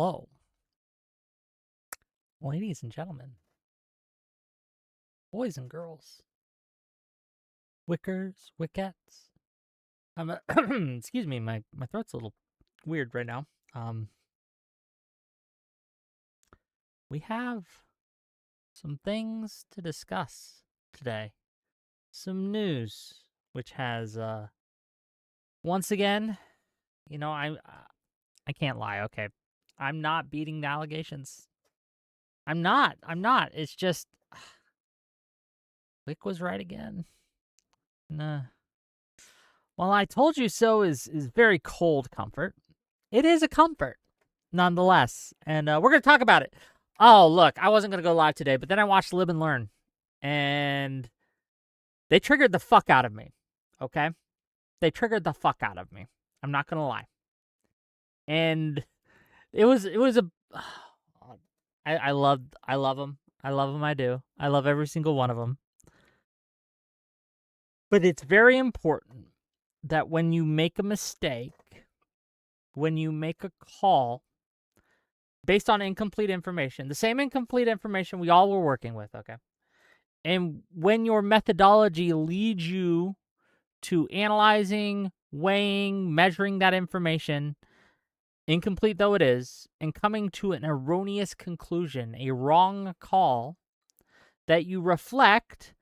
Hello, ladies and gentlemen, boys and girls, wickers, wickettes. Excuse me, my throat's a little weird right now. We have some things to discuss today. Some news, which has once again, I can't lie. Okay, I'm not beating the allegations. I'm not. It's just Wick was right again. Nah. Well, I told you so is very cold comfort. It is a comfort, nonetheless. And we're going to talk about it. Oh, look, I wasn't going to go live today, but then I watched Live and Learn. And they triggered the fuck out of me. Okay? They triggered the fuck out of me. I'm not going to lie. And it was a... I love them. I love them, I do. I love every single one of them. But it's very important that when you make a mistake, when you make a call based on incomplete information, the same incomplete information we all were working with, okay? And when your methodology leads you to analyzing, weighing, measuring that information, incomplete though it is, and coming to an erroneous conclusion, a wrong call, that you reflect,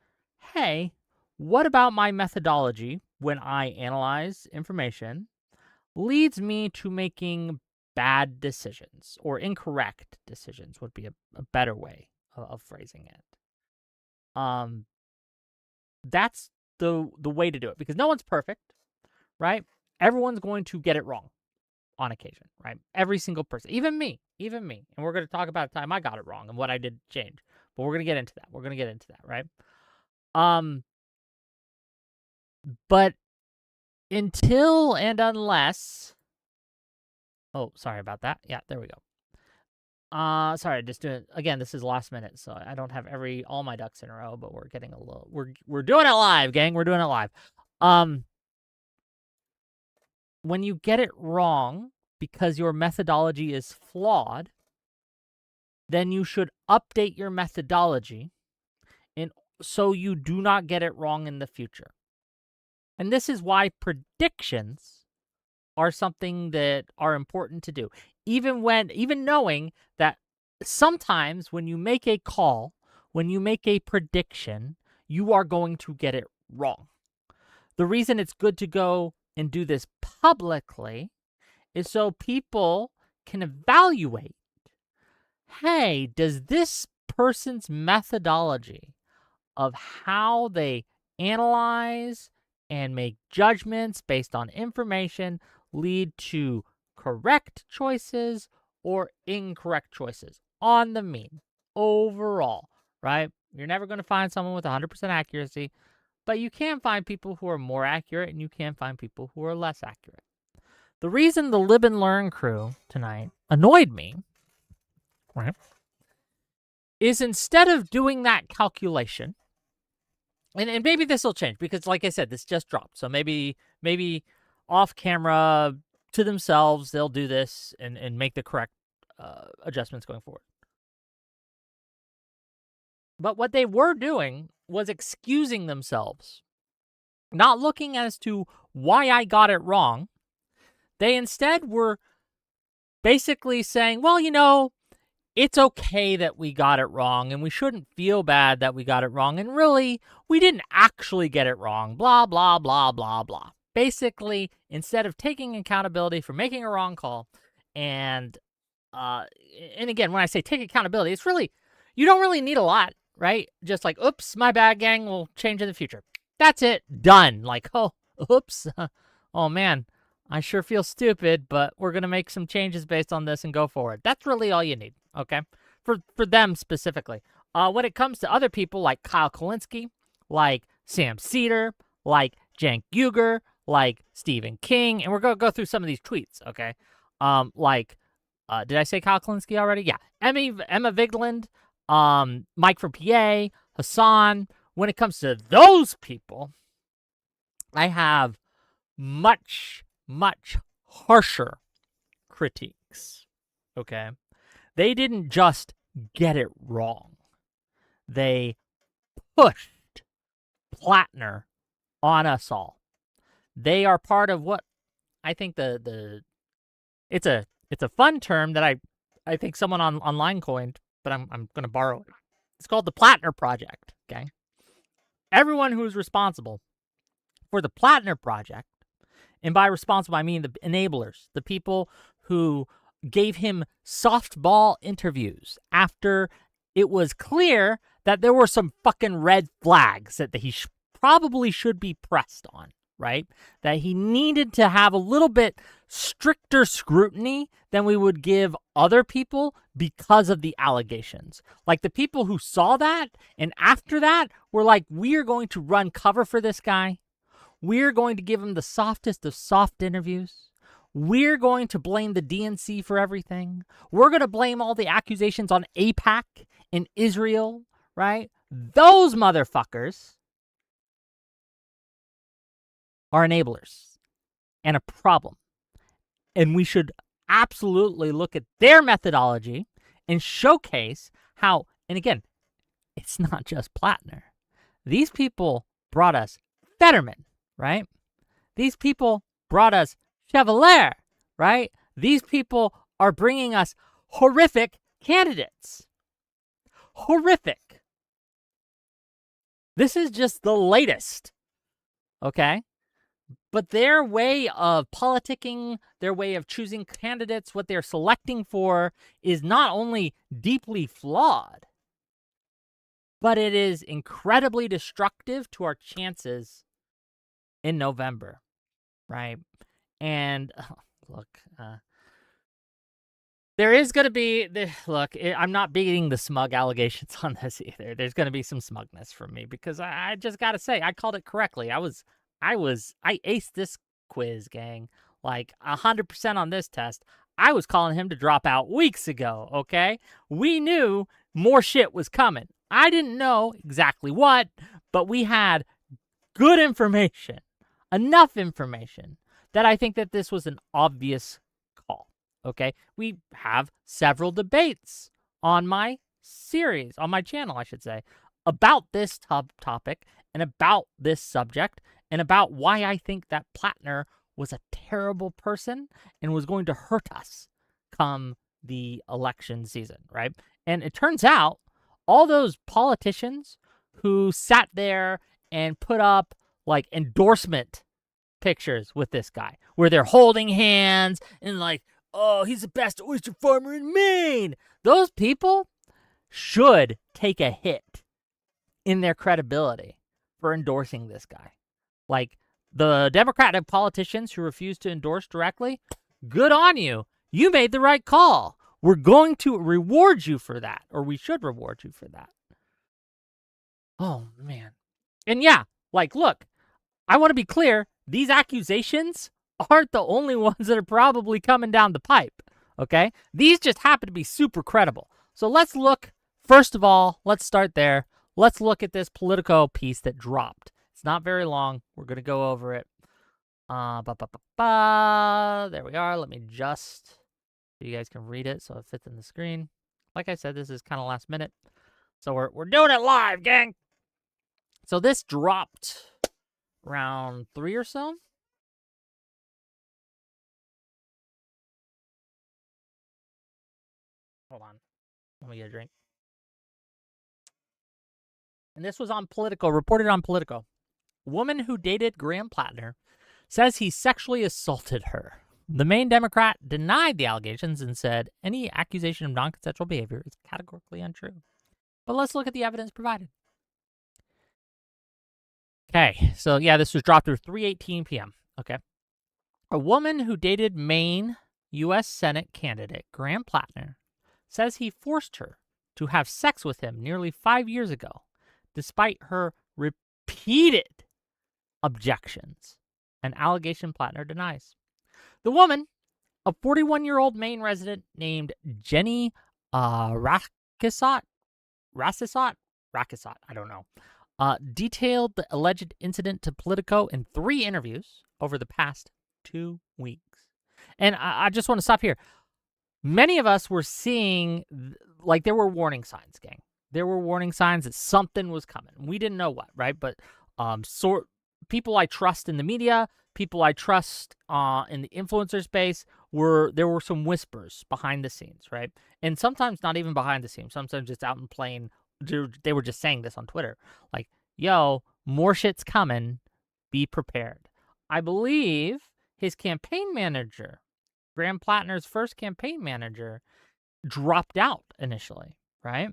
hey, what about my methodology when I analyze information leads me to making bad decisions, or incorrect decisions would be a better way of phrasing it. That's the way to do it, because no one's perfect, right? Everyone's going to get it wrong on occasion, right? Every single person, even me. And we're going to talk about the time I got it wrong and what I did change. But we're going to get into that. Right? But until and unless... Oh, sorry about that. Yeah, there we go. Sorry, just doing... Again, this is last minute, so I don't have all my ducks in a row, but we're getting a little... We're doing it live, gang. We're doing it live. When you get it wrong because your methodology is flawed, then you should update your methodology so you do not get it wrong in the future. And this is why predictions are something that are important to do. Even knowing that sometimes when you make a call, when you make a prediction, you are going to get it wrong. The reason it's good to go and do this publicly is so people can evaluate, hey, does this person's methodology of how they analyze and make judgments based on information lead to correct choices or incorrect choices on the mean, overall, right? You're never going to find someone with 100% accuracy, but you can find people who are more accurate and you can find people who are less accurate. The reason the Live and Learn crew tonight annoyed me, right, is instead of doing that calculation, and maybe this will change because, like I said, this just dropped. So maybe off camera to themselves, they'll do this and make the correct adjustments going forward. But what they were doing was excusing themselves, not looking as to why I got it wrong. They instead were basically saying, well, it's okay that we got it wrong, and we shouldn't feel bad that we got it wrong, and really, we didn't actually get it wrong, blah, blah, blah, blah, blah. Basically, instead of taking accountability for making a wrong call, and again, when I say take accountability, it's really, you don't really need a lot, right? Just like, oops, my bad, gang, we'll change in the future. That's it, done. Like, oh, oops, oh man, I sure feel stupid, but we're going to make some changes based on this and go forward. That's really all you need, okay? For them specifically. When it comes to other people like Kyle Kalinske, like Sam Cedar, like Cenk Uygur, like Stephen King, and we're going to go through some of these tweets, okay? Did I say Kyle Kalinske already? Yeah. Emma Vigland, Mike from PA, Hassan. When it comes to those people, I have much harsher critiques, okay? They didn't just get it wrong. They pushed Platner on us all. They are part of what I think it's a fun term that I think someone online coined, but I'm going to borrow it. It's called the Platner Project, okay? Everyone who is responsible for the Platner Project, and by responsible I mean the enablers, the people who gave him softball interviews after it was clear that there were some fucking red flags that he probably should be pressed on, right? That he needed to have a little bit stricter scrutiny than we would give other people because of the allegations. Like the people who saw that and after that were like, we are going to run cover for this guy. We're going to give him the softest of soft interviews. We're going to blame the DNC for everything. We're going to blame all the accusations on AIPAC in Israel, right? Those motherfuckers are enablers and a problem. And we should absolutely look at their methodology and showcase how, and again, it's not just Platner. These people brought us Fetterman, right? These people brought us Chevalier, right? These people are bringing us horrific candidates. Horrific. This is just the latest, okay? But their way of politicking, their way of choosing candidates, what they're selecting for is not only deeply flawed, but it is incredibly destructive to our chances in November, right? And look, there is going to be, I'm not beating the smug allegations on this either. There's going to be some smugness from me because I just got to say, I called it correctly. I aced this quiz, gang. Like 100% on this test. I was calling him to drop out weeks ago, okay? We knew more shit was coming. I didn't know exactly what, but we had good information, enough information that I think that this was an obvious call, okay? We have several debates on my series, on my channel, I should say, about this topic and about this subject and about why I think that Platner was a terrible person and was going to hurt us come the election season, right? And it turns out all those politicians who sat there and put up like endorsement pictures with this guy where they're holding hands and like, oh, he's the best oyster farmer in Maine. Those people should take a hit in their credibility for endorsing this guy. Like the Democratic politicians who refuse to endorse directly, good on you. You made the right call. We're going to reward you for that, or we should reward you for that. Oh, man. And yeah, like, look, I want to be clear. These accusations aren't the only ones that are probably coming down the pipe, okay? These just happen to be super credible. So let's look, first of all, let's start there. Let's look at this Politico piece that dropped. It's not very long. We're going to go over it. There we are. Let me just, so you guys can read it so it fits in the screen. Like I said, this is kind of last minute. So we're doing it live, gang. So this dropped around 3 or so. Hold on. Let me get a drink. And this was on Politico, reported on Politico. Woman who dated Graham Platner says he sexually assaulted her. The Maine Democrat denied the allegations and said any accusation of non-consensual behavior is categorically untrue. But let's look at the evidence provided. Okay, so yeah, this was dropped at 3:18 p.m. Okay. A woman who dated Maine U.S. Senate candidate Graham Platner says he forced her to have sex with him nearly 5 years ago, despite her repeated objections, an allegation Platner denies. The woman, a 41-year-old Maine resident named Jenny Rakisot, I don't know, detailed the alleged incident to Politico in 3 interviews over the past 2 weeks. And I just want to stop here. many of us were seeing, like, there were warning signs, gang. There were warning signs that something was coming. We didn't know what, right? But people I trust in the media, people I trust in the influencer space, there were some whispers behind the scenes, right? And sometimes not even behind the scenes. Sometimes just out in plain, they were just saying this on Twitter. Like, yo, more shit's coming. Be prepared. I believe his campaign manager, Graham Platner's first campaign manager, dropped out initially, right?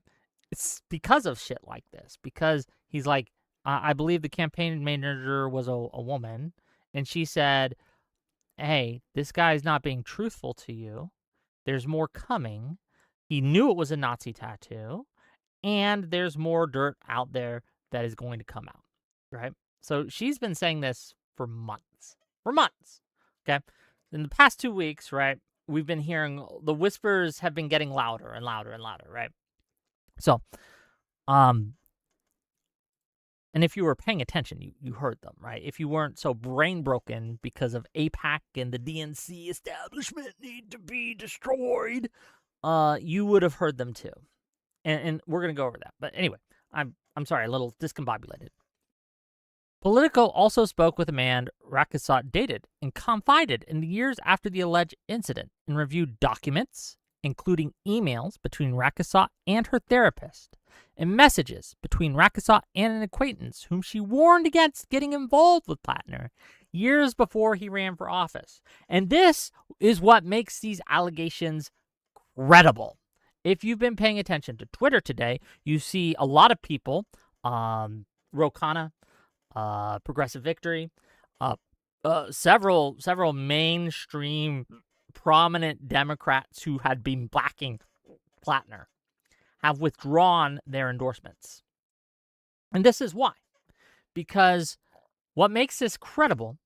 It's because of shit like this, because he's like, I believe the campaign manager was a woman, and she said, hey, this guy's not being truthful to you. There's more coming. He knew it was a Nazi tattoo, and there's more dirt out there that is going to come out, right? So she's been saying this for months, okay? In the past 2 weeks, right, we've been hearing the whispers have been getting louder and louder and louder, right? So, and if you were paying attention, you heard them, right? If you weren't so brain broken because of AIPAC and the DNC establishment need to be destroyed, you would have heard them too. And we're gonna go over that. But anyway, I'm sorry, a little discombobulated. Politico also spoke with a man Rakasat dated and confided in the years after the alleged incident and reviewed documents, including emails between Rakasat and her therapist, and messages between Rakasat and an acquaintance whom she warned against getting involved with Platner years before he ran for office. And this is what makes these allegations credible. If you've been paying attention to Twitter today, you see a lot of people, Rokana, Progressive Victory, several mainstream prominent Democrats who had been backing Platner have withdrawn their endorsements. And this is why. Because what makes this credible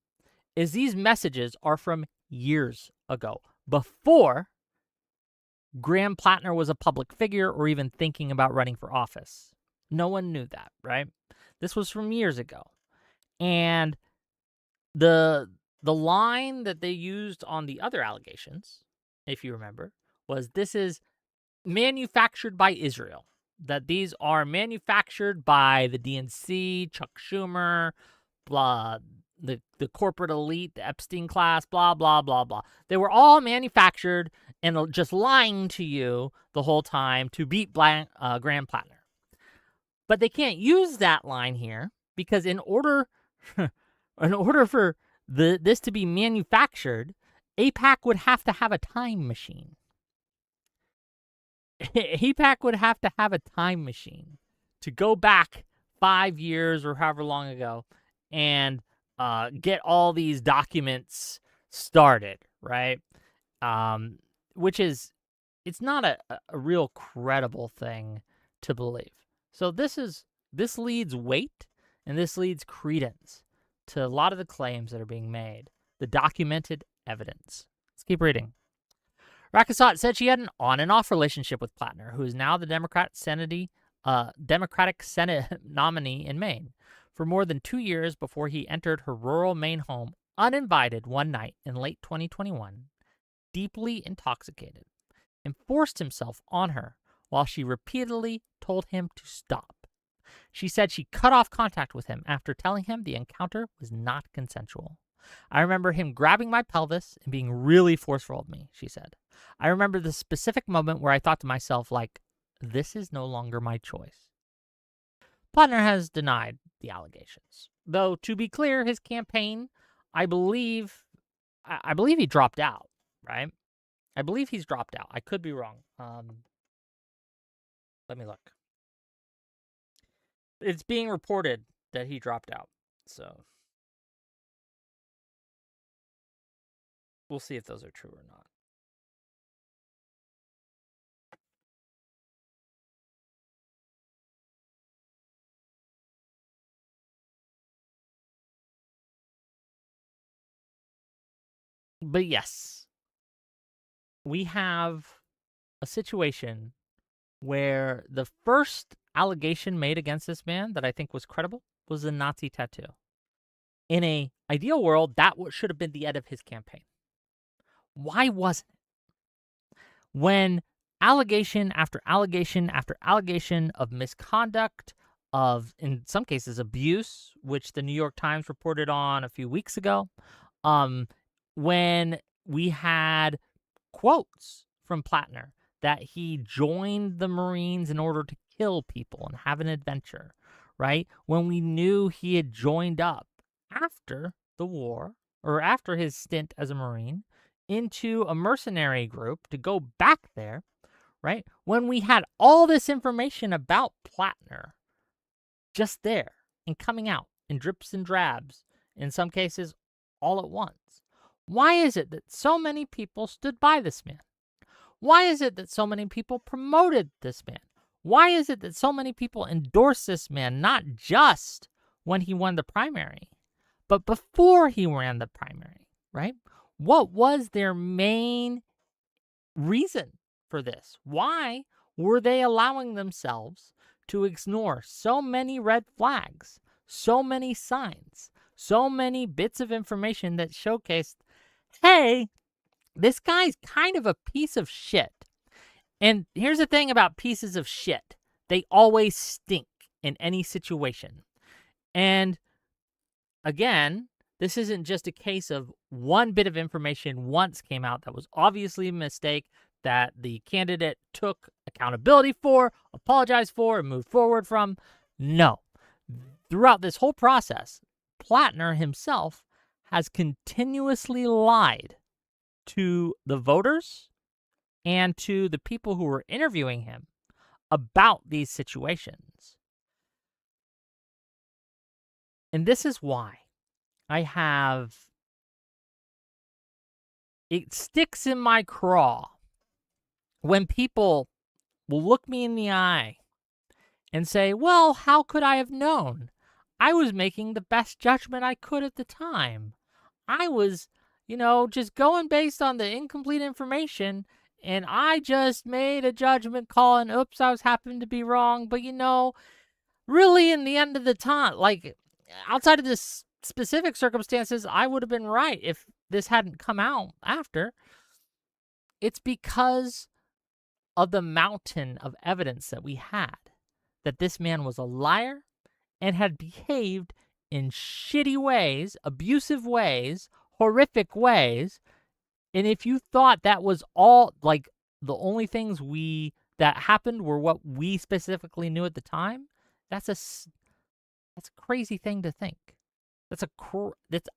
is these messages are from years ago, before Graham Platner was a public figure or even thinking about running for office. No one knew that, right? This was from years ago. And the line that they used on the other allegations, if you remember, was this is manufactured by Israel. That these are manufactured by the DNC, Chuck Schumer, blah, the corporate elite, the Epstein class, blah, blah, blah, blah. They were all manufactured and just lying to you the whole time to beat Graham Platner. But they can't use that line here because in order for this to be manufactured, AIPAC would have to have a time machine. AIPAC would have to have a time machine to go back 5 years or however long ago and get all these documents started, right? Which is, it's not a real credible thing to believe. So this leads weight and this leads credence to a lot of the claims that are being made, the documented evidence. Let's keep reading. Rakasat said she had an on and off relationship with Platner, who is now the Democratic Senate nominee in Maine, for more than 2 years before he entered her rural Maine home uninvited one night in late 2021, deeply intoxicated, and forced himself on her while she repeatedly told him to stop. She said she cut off contact with him after telling him the encounter was not consensual. I remember him grabbing my pelvis and being really forceful of me, she said. I remember the specific moment where I thought to myself, like, this is no longer my choice. Platner has denied the allegations. Though, to be clear, his campaign, I believe he dropped out, right? I believe he's dropped out. I could be wrong. Let me look. It's being reported that he dropped out. So we'll see if those are true or not. But yes, we have a situation where the first allegation made against this man that I think was credible was a Nazi tattoo. In an ideal world, that should have been the end of his campaign. Why wasn't it? when allegation after allegation after allegation of misconduct, of, in some cases, abuse, which the New York Times reported on a few weeks ago, when we had quotes from Platner that he joined the Marines in order to kill people and have an adventure, right? When we knew he had joined up after the war, or after his stint as a Marine, into a mercenary group to go back there, right? When we had all this information about Platner just there and coming out in drips and drabs, in some cases all at once. Why is it that so many people stood by this man? Why is it that so many people promoted this man? Why is it that so many people endorsed this man, not just when he won the primary, but before he ran the primary, right? What was their main reason for this? Why were they allowing themselves to ignore so many red flags, so many signs, so many bits of information that showcased, hey, this guy's kind of a piece of shit. And here's the thing about pieces of shit. They always stink in any situation. And again, this isn't just a case of one bit of information once came out that was obviously a mistake that the candidate took accountability for, apologized for, and moved forward from. No. Throughout this whole process, Platner himself has continuously lied to the voters and to the people who were interviewing him about these situations. And this is why it sticks in my craw when people will look me in the eye and say, well, how could I have known? I was making the best judgment I could at the time. I was, just going based on the incomplete information, and I just made a judgment call, and oops, I was happened to be wrong. But, really in the end of the time, like outside of this specific circumstances, I would have been right if this hadn't come out after. It's because of the mountain of evidence that we had that this man was a liar and had behaved in shitty ways, abusive ways, horrific ways. And if you thought that was all, like, the only things that happened were what we specifically knew at the time, that's a crazy thing to think. That's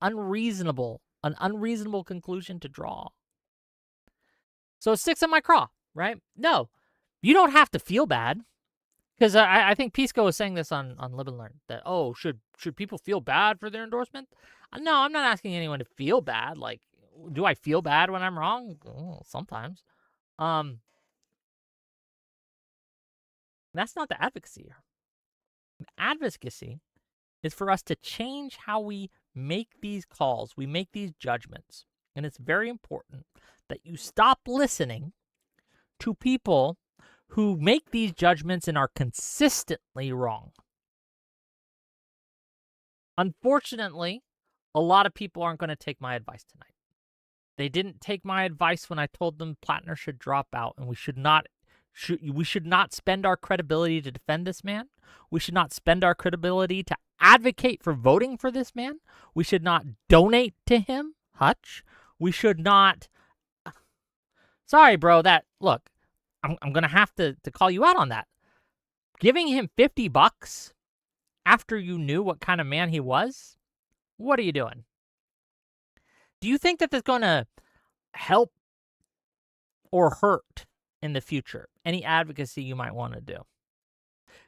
unreasonable, an unreasonable conclusion to draw. So it sticks in my craw, right? No, you don't have to feel bad. Because I think Pisco was saying this on Live and Learn, that, should people feel bad for their endorsement? No, I'm not asking anyone to feel bad. Like, do I feel bad when I'm wrong? Sometimes. That's not the advocacy here. The advocacy is for us to change how we make these calls, we make these judgments. And it's very important that you stop listening to people who make these judgments and are consistently wrong. Unfortunately, a lot of people aren't going to take my advice tonight. They didn't take my advice when I told them Platner should drop out, and we should not spend our credibility to defend this man. We should not spend our credibility to advocate for voting for this man. We should not donate to him, Hutch. We should not. Sorry, bro. Look, I'm gonna have to call you out on that. Giving him $50 after you knew what kind of man he was, what are you doing? Do you think that that's going to help or hurt in the future any advocacy you might want to do?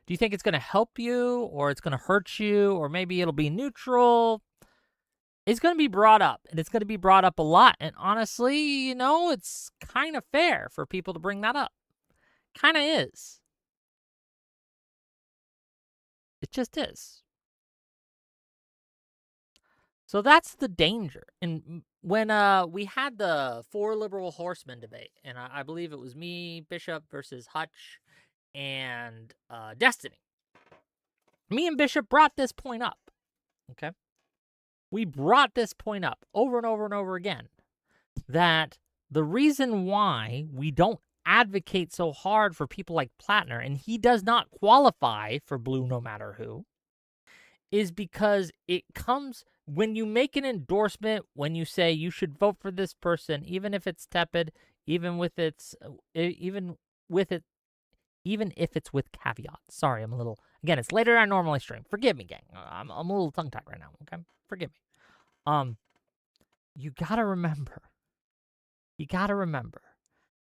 Do you think it's going to help you, or it's going to hurt you, or maybe it'll be neutral? It's going to be brought up, and it's going to be brought up a lot. And honestly, it's kind of fair for people to bring that up. Kind of is. It just is. So that's the danger. And when we had the 4 liberal horsemen debate, and I believe it was me, Bishop versus Hutch, and Destiny. Me and Bishop brought this point up. Okay? We brought this point up over and over and over again, that the reason why we don't advocate so hard for people like Platner, and he does not qualify for blue no matter who, is because it comes when you make an endorsement, when you say you should vote for this person, even if it's tepid, even with its, even with it, even if it's with caveats. Sorry, I'm a little, again, it's later than I normally stream. Forgive me, gang. I'm a little tongue-tied right now, okay? Forgive me. You gotta remember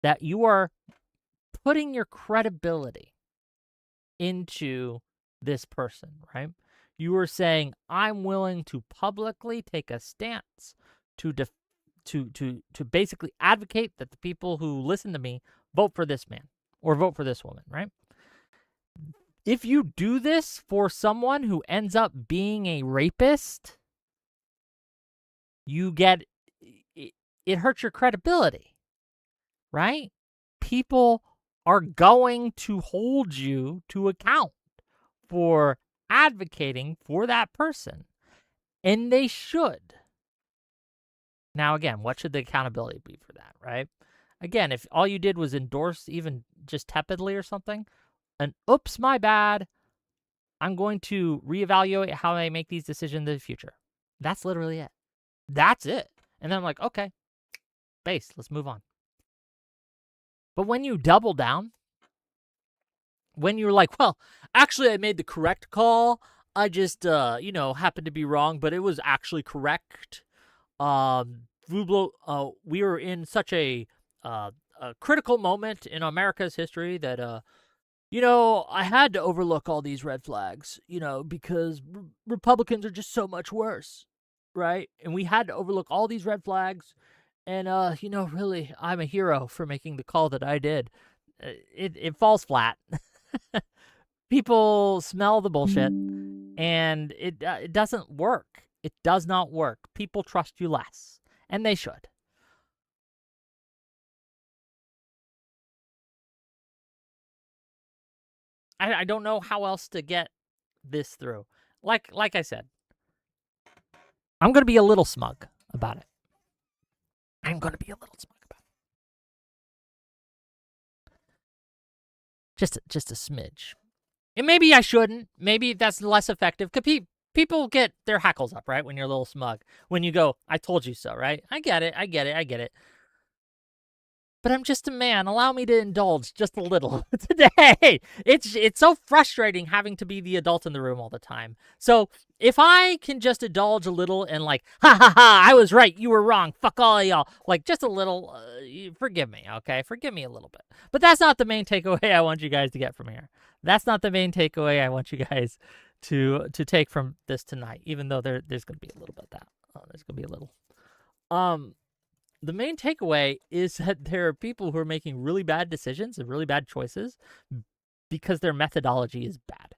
that you are putting your credibility into this person, right? You are saying, I'm willing to publicly take a stance to basically advocate that the people who listen to me vote for this man or vote for this woman, right? If you do this for someone who ends up being a rapist, it hurts your credibility, right? People are going to hold you to account for advocating for that person, and they should. Now, again, what should the accountability be for that, right? Again, if all you did was endorse even just tepidly or something, and oops, my bad, I'm going to reevaluate how I make these decisions in the future. That's literally it. That's it. And then I'm like, okay, base, let's move on. But when you double down, when you're like, well, actually, I made the correct call. I just, happened to be wrong, but it was actually correct. We were in such a critical moment in America's history that, I had to overlook all these red flags, because Republicans are just so much worse, right? And we had to overlook all these red flags. And, really, I'm a hero for making the call that I did. It falls flat. People smell the bullshit, and it doesn't work. It does not work. People trust you less, and they should. I don't know how else to get this through. Like I said, I'm going to be a little smug about it. I'm going to be a little smug about it. Just a smidge. And maybe I shouldn't. Maybe that's less effective. Because people get their hackles up, right, when you're a little smug. When you go, I told you so, right? I get it. But I'm just a man. Allow me to indulge just a little today. It's so frustrating having to be the adult in the room all the time. So if I can just indulge a little and like, ha, I was right, you were wrong, fuck all of y'all. Like, just a little, forgive me, okay? Forgive me a little bit. But that's not the main takeaway I want you guys to get from here. That's not the main takeaway I want you guys to take from this tonight, even though there's going to be a little bit of that. There's going to be a little. The main takeaway is that there are people who are making really bad decisions and really bad choices because their methodology is bad,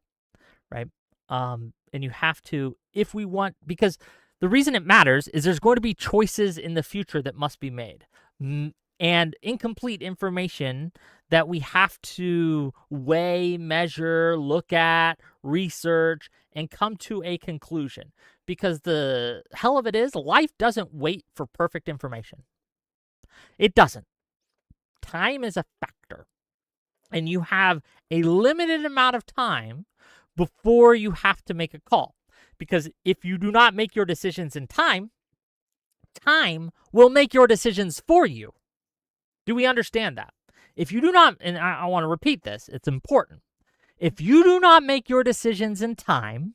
right? And you have to, because the reason it matters is there's going to be choices in the future that must be made. And incomplete information that we have to weigh, measure, look at, research, and come to a conclusion. Because the hell of it is, life doesn't wait for perfect information. It doesn't. Time is a factor. And you have a limited amount of time before you have to make a call. Because if you do not make your decisions in time, time will make your decisions for you. Do we understand that? If you do not, and I want to repeat this, it's important. If you do not make your decisions in time,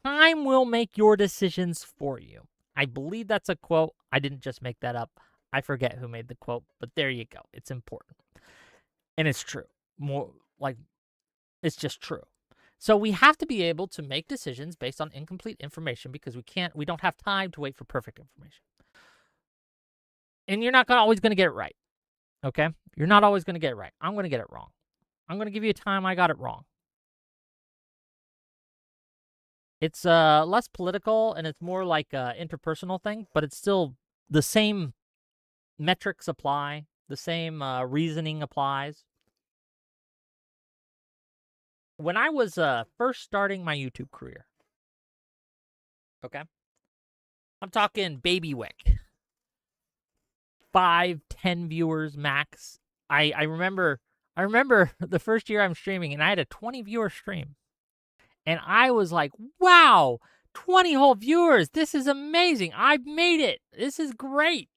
time will make your decisions for you. I believe that's a quote. I didn't just make that up. I forget who made the quote, but there you go. It's important. And it's true. It's just true. So we have to be able to make decisions based on incomplete information because we don't have time to wait for perfect information. And you're not always going to get it right. Okay? You're not always going to get it right. I'm going to get it wrong. I'm going to give you a time I got it wrong. It's less political and it's more like an interpersonal thing, but it's still the same metrics apply. The same reasoning applies. When I was first starting my YouTube career, okay? I'm talking baby wick. 5, 10 viewers max. I remember the first year I'm streaming, and I had a 20 viewer stream. And I was like, wow, 20 whole viewers. This is amazing. I've made it. This is great.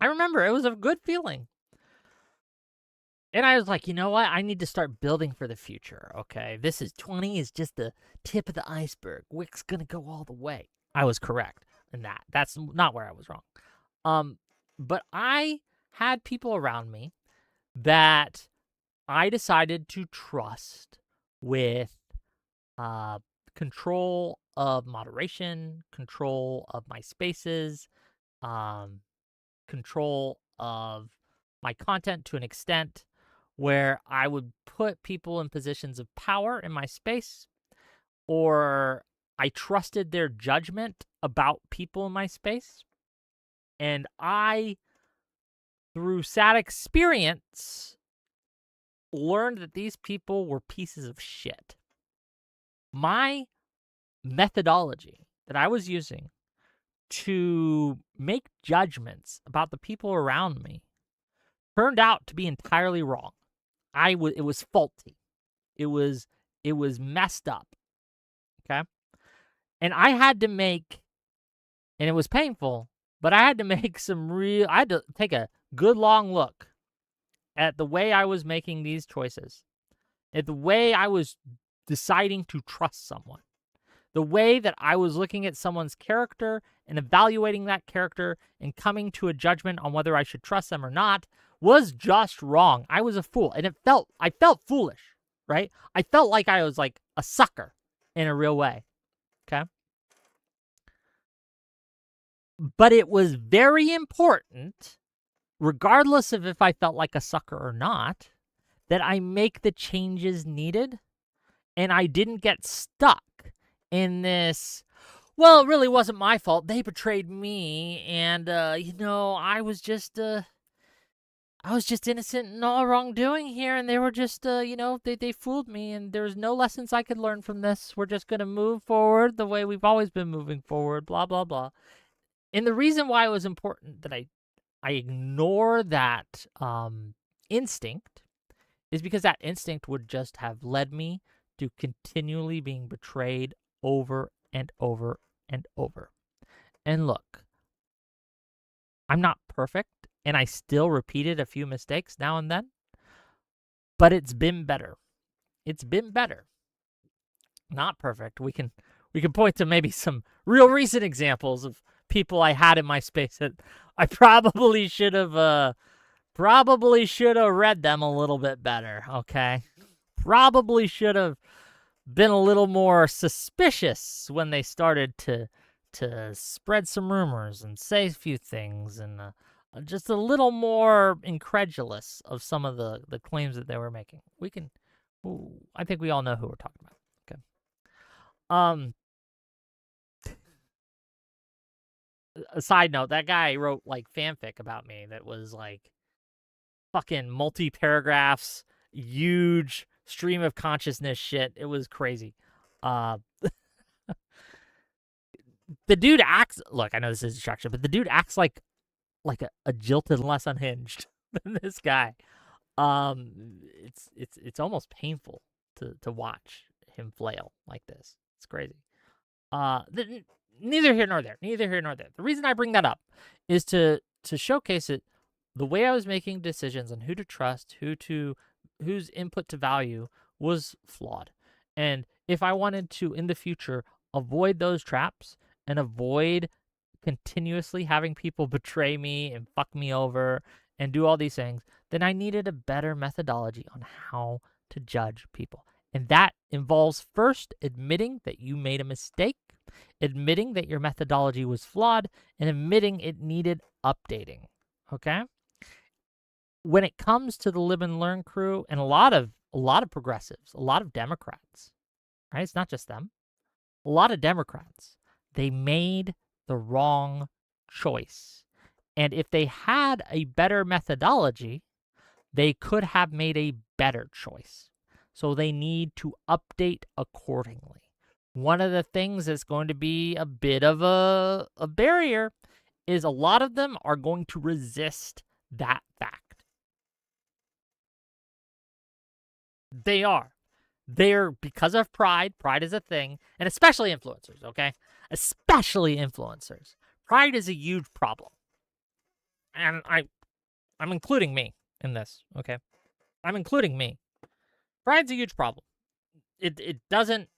I remember it was a good feeling. And I was like, you know what? I need to start building for the future. Okay. 20 is just the tip of the iceberg. Wick's going to go all the way. I was correct in that. That's not where I was wrong. But I had people around me that I decided to trust with control of moderation, control of my spaces, control of my content to an extent where I would put people in positions of power in my space, or I trusted their judgment about people in my space. And I, through sad experience, learned that these people were pieces of shit. My methodology that I was using to make judgments about the people around me turned out to be entirely wrong. It was faulty. It was messed up. Okay? And I had to make, and it was painful, but I had to make I had to take a good long look at the way I was making these choices, at the way I was deciding to trust someone, the way that I was looking at someone's character and evaluating that character and coming to a judgment on whether I should trust them or not was just wrong. I was a fool, and I felt foolish, right? I felt like I was like a sucker in a real way, okay? But it was very important, regardless of if I felt like a sucker or not, that I make the changes needed, and I didn't get stuck in this, well, it really wasn't my fault. They betrayed me, and I was just innocent in all wrongdoing here, and they were just they fooled me, and there's no lessons I could learn from this. We're just gonna move forward the way we've always been moving forward, blah blah blah. And the reason why it was important that I ignore that instinct is because that instinct would just have led me to continually being betrayed over and over and over. And look, I'm not perfect, and I still repeated a few mistakes now and then, but it's been better. It's been better. Not perfect. We can point to maybe some real recent examples of people I had in my space that I probably should have read them a little bit better, okay? Probably should have been a little more suspicious when they started to spread some rumors and say a few things, and just a little more incredulous of some of the claims that they were making. I think we all know who we're talking about. Okay. A side note, that guy wrote like fanfic about me that was like fucking multi-paragraphs, huge stream of consciousness shit. It was crazy. The dude acts, look, I know this is a distraction, but the dude acts like a jilted, less unhinged than this guy. It's almost painful to watch him flail like this. It's crazy. Neither here nor there. Neither here nor there. The reason I bring that up is to showcase it. The way I was making decisions on who to trust, whose input to value was flawed. And if I wanted to, in the future, avoid those traps and avoid continuously having people betray me and fuck me over and do all these things, then I needed a better methodology on how to judge people. And that involves first admitting that you made a mistake, admitting that your methodology was flawed, and admitting it needed updating. Okay? When it comes to the Live and Learn crew, and a lot of progressives, a lot of Democrats, right? It's not just them. A lot of Democrats, they made the wrong choice. And if they had a better methodology, they could have made a better choice. So they need to update accordingly. One of the things that's going to be a bit of a barrier is a lot of them are going to resist that fact. They are. They're, because of pride. Pride is a thing, and especially influencers, okay? Especially influencers. Pride is a huge problem. And I'm including me in this, okay? I'm including me. Pride's a huge problem. It doesn't,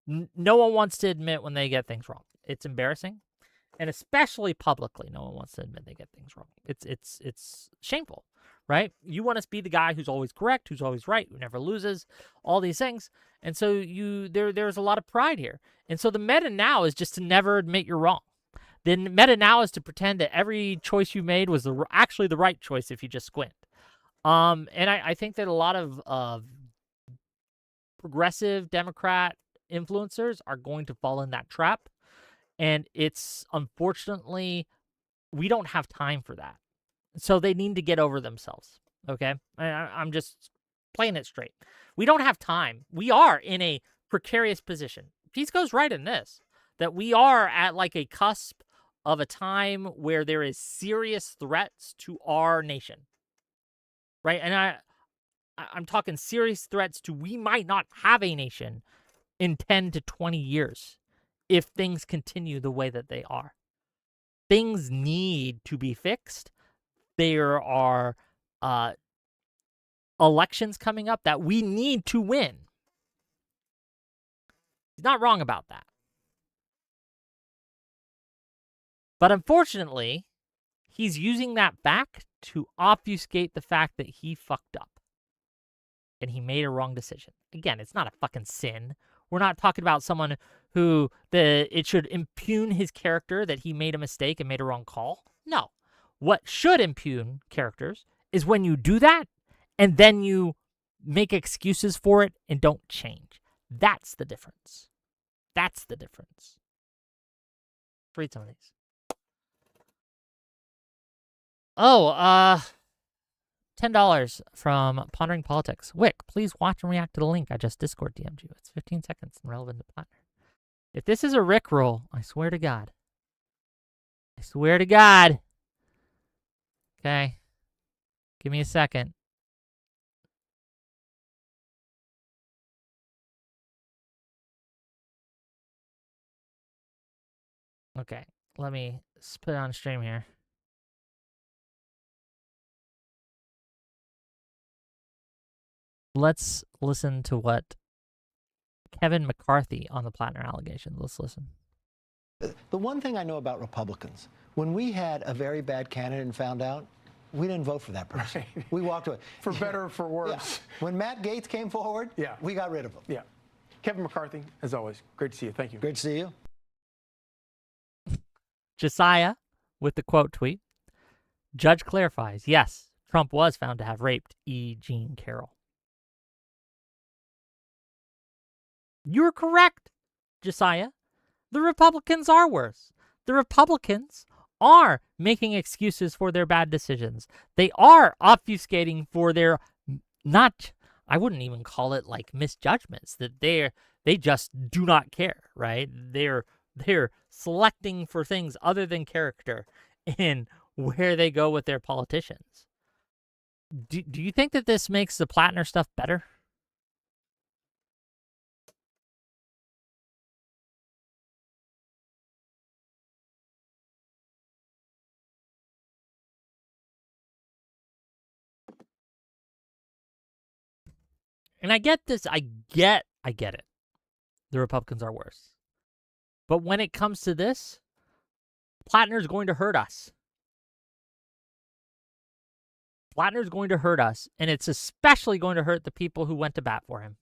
no one wants to admit when they get things wrong. It's embarrassing. And especially publicly, no one wants to admit they get things wrong. It's shameful, right? You want to be the guy who's always correct, who's always right, who never loses, all these things. And so there's a lot of pride here. And so the meta now is just to never admit you're wrong. The meta now is to pretend that every choice you made was actually the right choice if you just squint. And I think that a lot of progressive Democrat influencers are going to fall in that trap. And it's, unfortunately, we don't have time for that. So they need to get over themselves, okay? I'm just playing it straight. We don't have time. We are in a precarious position. Peace goes right in this, that we are at like a cusp of a time where there is serious threats to our nation, right? And I'm talking serious threats to, we might not have a nation in 10 to 20 years if things continue the way that they are. Things need to be fixed. There are elections coming up that we need to win. He's not wrong about that. But unfortunately, he's using that back to obfuscate the fact that he fucked up and he made a wrong decision. Again, it's not a fucking sin. We're not talking about someone who it should impugn his character that he made a mistake and made a wrong call. No. What should impugn characters is when you do that and then you make excuses for it and don't change. That's the difference. That's the difference. Read some of these. Oh, $10 from Pondering Politics. Wick, please watch and react to the link I just Discord DM'd you. It's 15 seconds and relevant to Platner. If this is a Rickroll, I swear to God. I swear to God. Okay. Give me a second. Okay. Let me put it on stream here. Let's listen to what Kevin McCarthy on the Platner allegations. Let's listen. The one thing I know about Republicans, when we had a very bad candidate and found out, we didn't vote for that person. Right. We walked away. For better or for worse. Yeah. When Matt Gaetz came forward, we got rid of him. Yeah. Kevin McCarthy, as always, great to see you. Thank you. Great to see you. Josiah with the quote tweet. Judge clarifies, yes, Trump was found to have raped E. Jean Carroll. You're correct, Josiah. The Republicans are worse. The Republicans are making excuses for their bad decisions. They are obfuscating for their not, I wouldn't even call it like misjudgments, that they just do not care, right? They're selecting for things other than character in where they go with their politicians. Do you think that this makes the Platner stuff better? And I get this. I get it. The Republicans are worse. But when it comes to this, Platner's going to hurt us. Platner's going to hurt us, and it's especially going to hurt the people who went to bat for him.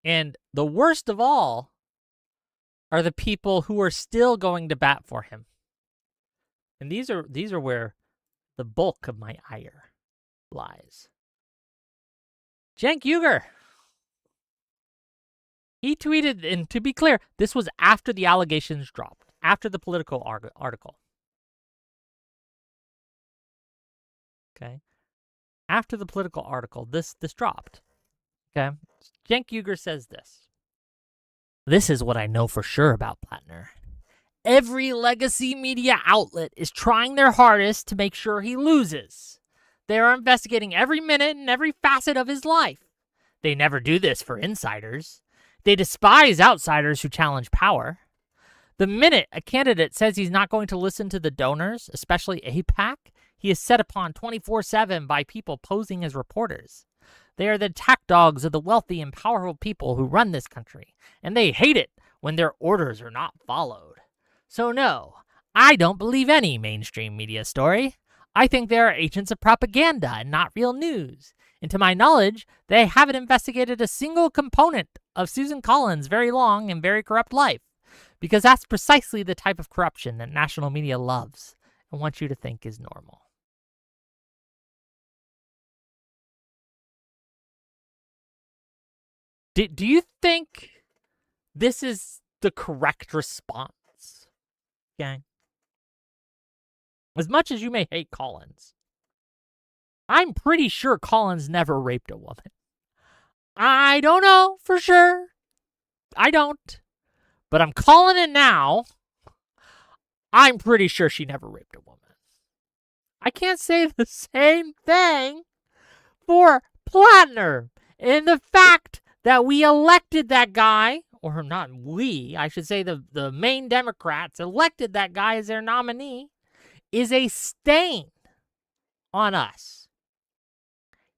And the worst of all are the people who are still going to bat for him. And these are where the bulk of my ire lies. Cenk Uygur. He tweeted, and to be clear, this was after the allegations dropped, after the Politico article. Okay? After the Politico article, this dropped. Okay? Cenk Uygur says this. This is what I know for sure about Platner. Every legacy media outlet is trying their hardest to make sure he loses. They are investigating every minute and every facet of his life. They never do this for insiders. They despise outsiders who challenge power. The minute a candidate says he's not going to listen to the donors, especially AIPAC, he is set upon 24/7 by people posing as reporters. They are the attack dogs of the wealthy and powerful people who run this country, and they hate it when their orders are not followed. So no, I don't believe any mainstream media story. I think they are agents of propaganda and not real news. And to my knowledge, they haven't investigated a single component of Susan Collins' very long and very corrupt life, because that's precisely the type of corruption that national media loves and wants you to think is normal. Do you think this is the correct response? Gang. As much as you may hate Collins, I'm pretty sure Collins never raped a woman. I don't know for sure. I don't. But I'm calling it now. I'm pretty sure she never raped a woman. I can't say the same thing for Platner. And the fact that we elected that guy, or not we, I should say the main Democrats elected that guy as their nominee, is a stain on us.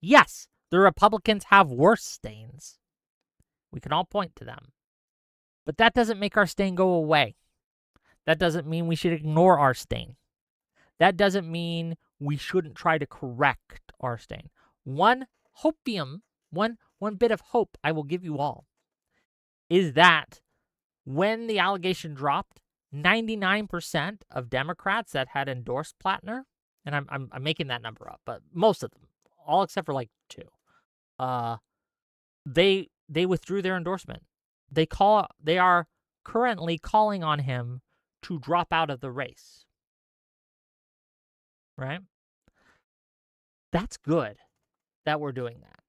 Yes, the Republicans have worse stains. We can all point to them. But that doesn't make our stain go away. That doesn't mean we should ignore our stain. That doesn't mean we shouldn't try to correct our stain. One bit of hope I will give you all is that when the allegation dropped, 99% of Democrats that had endorsed Platner, and I'm making that number up, but most of them, all except for like 2, they withdrew their endorsement. They are currently calling on him to drop out of the race. Right? That's good that we're doing that.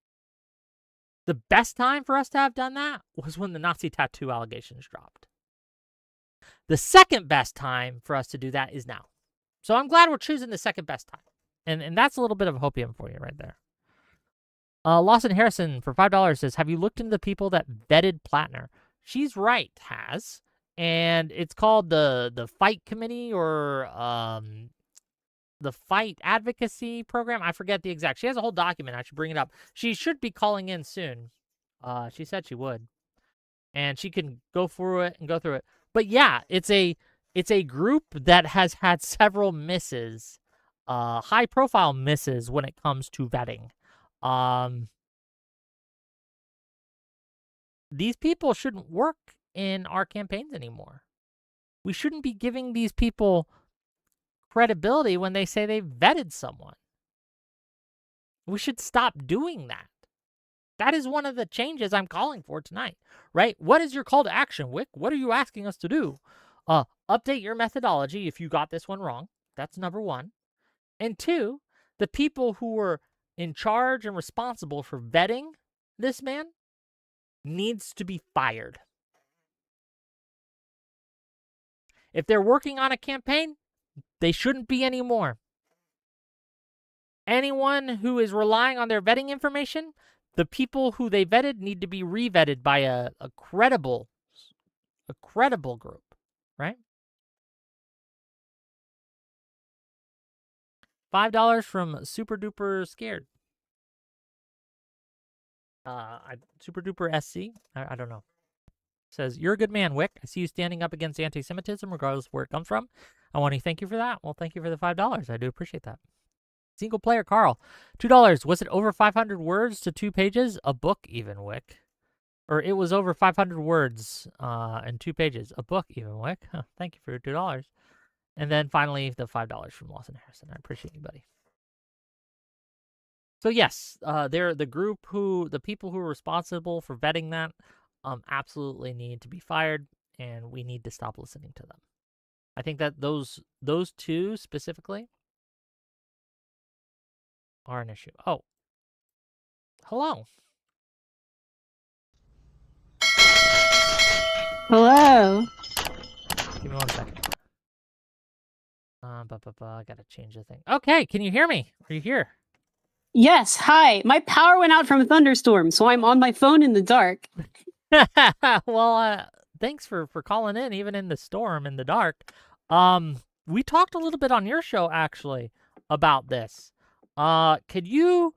The best time for us to have done that was when the Nazi tattoo allegations dropped. The second best time for us to do that is now. So I'm glad we're choosing the second best time. And that's a little bit of hopium for you right there. Lawson Harrison for $5 says, have you looked into the people that vetted Platner? She's right, has. And it's called the Fight Committee or the Fight Advocacy Program. I forget the exact. She has a whole document. I should bring it up. She should be calling in soon. She said she would. And she can go through it. But yeah, it's a group that has had several misses, high-profile misses when it comes to vetting. These people shouldn't work in our campaigns anymore. We shouldn't be giving these people credibility when they say they vetted someone. We should stop doing that. That is one of the changes I'm calling for tonight, right? What is your call to action, Wick? What are you asking us to do? Update your methodology if you got this one wrong. That's number 1. And 2, the people who were in charge and responsible for vetting this man needs to be fired. If they're working on a campaign, they shouldn't be anymore. Anyone who is relying on their vetting information, the people who they vetted need to be re-vetted by a credible group, right? $5 from Super Duper Scared. Super Duper SC? I don't know. Says, you're a good man, Wick. I see you standing up against anti-Semitism, regardless of where it comes from. I want to thank you for that. Well, thank you for the $5. I do appreciate that. Single player Carl, $2. Was it over 500 words to 2 pages? A book, even, Wick. Or it was over 500 words and 2 pages. A book, even, Wick. Huh, thank you for your $2. And then finally, the $5 from Lawson Harrison. I appreciate you, buddy. So yes, they're the people who are responsible for vetting that absolutely need to be fired, and we need to stop listening to them. I think that those 2 specifically are an issue. Oh, hello. Hello. Give me 1 second. I gotta change the thing. Okay, can you hear me? Are you here? Yes, hi. My power went out from a thunderstorm, so I'm on my phone in the dark. Well, thanks for calling in, even in the storm, in the dark. We talked a little bit on your show actually about this. Could you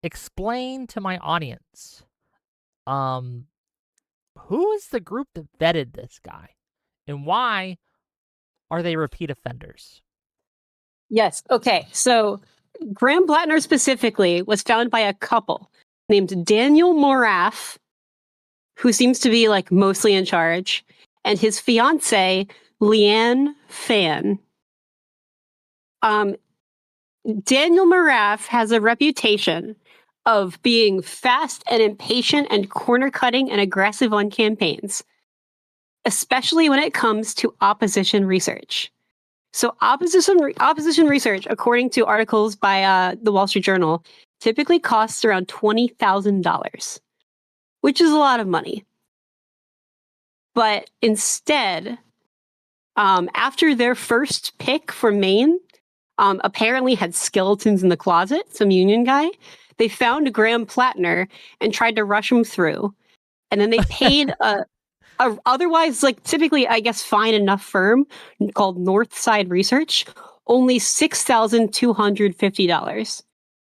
explain to my audience, um, who is the group that vetted this guy, and why are they repeat offenders? Yes, okay. So Graham Platner specifically was found by a couple named Daniel Moraff, who seems to be like mostly in charge, and his fiance, Leanne Fan. Um, Daniel Moraff has a reputation of being fast and impatient and corner cutting and aggressive on campaigns, especially when it comes to opposition research. So opposition research, according to articles by the Wall Street Journal, typically costs around $20,000, which is a lot of money. But instead, after their first pick for Maine, apparently had skeletons in the closet, some union guy, they found Graham Platner and tried to rush him through. And then they paid a otherwise, like typically, I guess, fine enough firm called Northside Research only $6,250,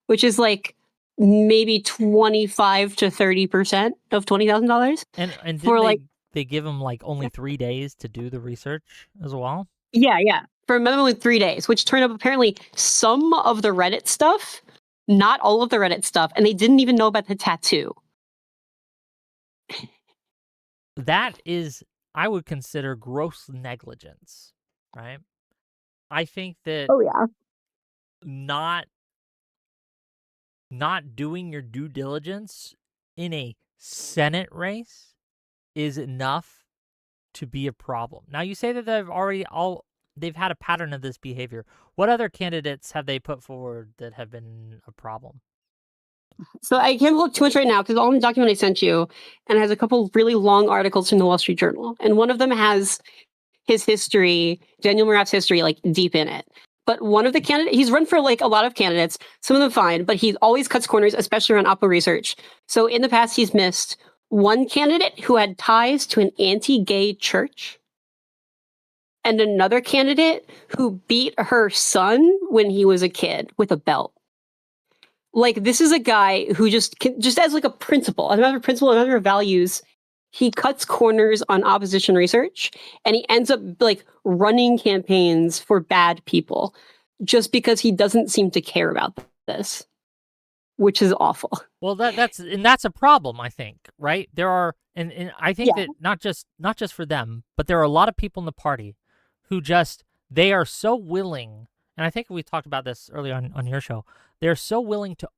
which is like maybe 25 to 30% of $20,000 And for didn't like they give him like only 3 days to do the research as well? yeah for a minimum of 3 days, which turned up apparently some of the Reddit stuff, not all of the Reddit stuff, and they didn't even know about the tattoo. That is, I would consider gross negligence, right? I think that Oh yeah. not doing your due diligence in a Senate race is enough to be a problem. Now you say that they've had a pattern of this behavior. What other candidates have they put forward that have been a problem? So I can't look too much right now because all in the document I sent you and has a couple really long articles from the Wall Street Journal, and one of them has his history, Daniel Moraff's history, like deep in it. But one of the candidates, he's run for like a lot of candidates, some of them fine, but he always cuts corners, especially around Oppo research. So in the past, he's missed one candidate who had ties to an anti-gay church, and another candidate who beat her son when he was a kid with a belt. Like, this is a guy who just as like a principle, as a matter of principle, as a matter of values, he cuts corners on opposition research, and he ends up like running campaigns for bad people just because he doesn't seem to care about this, which is awful. Well, that's a problem, I think, right? There are, and I think Yeah. that not just for them, but there are a lot of people in the party who just, they are so willing, and I think we talked about this early on your show. They're so willing to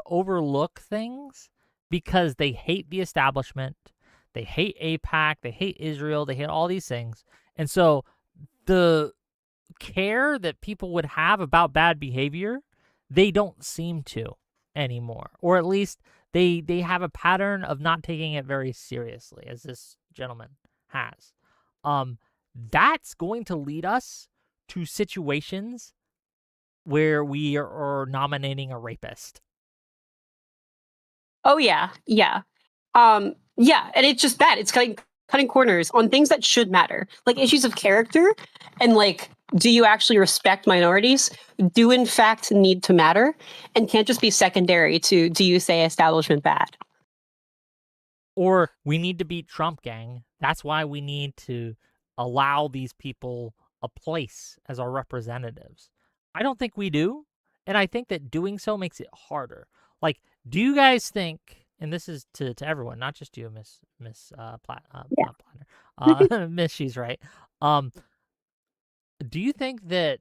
overlook things because they hate the establishment, they hate AIPAC, they hate Israel, they hate all these things, and so the care that people would have about bad behavior, they don't seem to anymore, or at least they have a pattern of not taking it very seriously, as this gentleman has. That's going to lead us to situations where we are nominating a rapist. Oh yeah, yeah, yeah, and it's just bad. It's cutting corners on things that should matter, like issues of character and like, do you actually respect minorities? Do in fact need to matter, and can't just be secondary to do you say establishment bad? Or we need to beat Trump, gang. That's why we need to allow these people a place as our representatives. I don't think we do, and I think that doing so makes it harder. Like, do you guys think, and this is to everyone, not just you, Miss Yeah. not Platner, Miss She's Right. Do you think that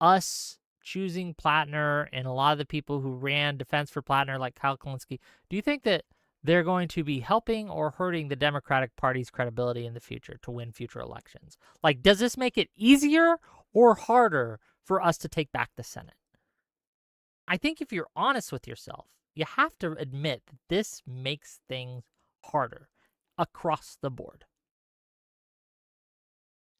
us choosing Platner and a lot of the people who ran defense for Platner, like Kyle Kalinske, do you think that they're going to be helping or hurting the Democratic Party's credibility in the future to win future elections? Like, does this make it easier or harder for us to take back the Senate? I think if you're honest with yourself, you have to admit that this makes things harder. across the board.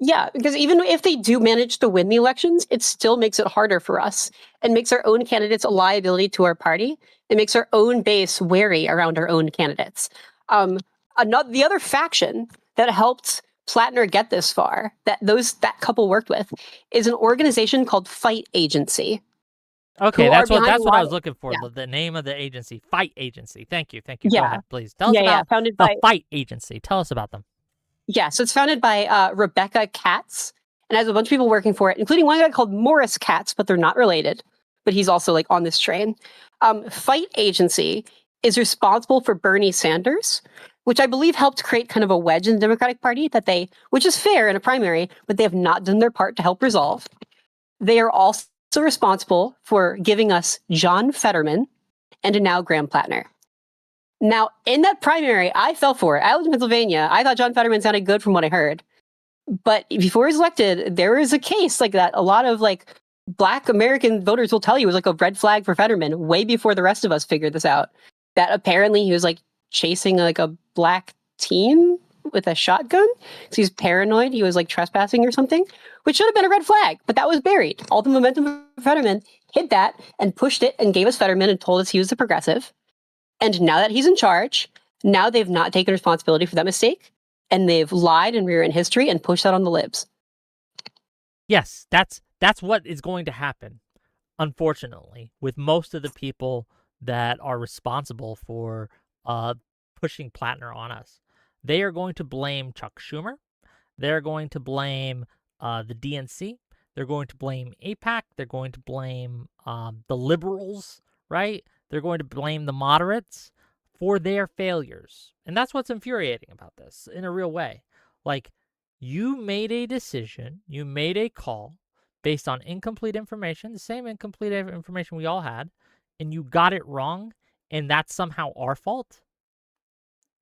Yeah, because even if they do manage to win the elections, it still makes it harder for us and makes our own candidates a liability to our party. It makes our own base wary around our own candidates. The other faction that helped Platner get this far, that couple worked with, is an organization called Fight Agency. Okay, that's what I was looking for. Yeah. The name of the agency, Fight Agency. Thank you. Yeah. Go ahead, please. Tell us about founded the by Fight Agency. Tell us about them. Yeah, so it's founded by Rebecca Katz and has a bunch of people working for it, including one guy called Morris Katz, but they're not related. But he's also like on this train. Fight Agency is responsible for Bernie Sanders, which I believe helped create kind of a wedge in the Democratic Party which is fair in a primary, but they have not done their part to help resolve. They are also responsible for giving us John Fetterman and now Graham Platner. Now, in that primary, I fell for it. I lived in Pennsylvania. I thought John Fetterman sounded good from what I heard. But before he was elected, there was a case like that. A lot of Black American voters will tell you it was like a red flag for Fetterman way before the rest of us figured this out. That apparently he was chasing like a black teen with a shotgun because he's paranoid. He was trespassing or something, which should have been a red flag, but that was buried. All the momentum of Fetterman hid that and pushed it and gave us Fetterman and told us he was a progressive. And now that he's in charge, now they've not taken responsibility for that mistake, and they've lied and rewritten history and pushed that on the libs. Yes, that's what is going to happen, unfortunately, with most of the people that are responsible for pushing Platner on us. They are going to blame Chuck Schumer. They're going to blame the DNC. They're going to blame AIPAC. They're going to blame the liberals, right? They're going to blame the moderates for their failures. And that's what's infuriating about this in a real way. You made a decision, you made a call based on incomplete information, the same incomplete information we all had, and you got it wrong, and that's somehow our fault?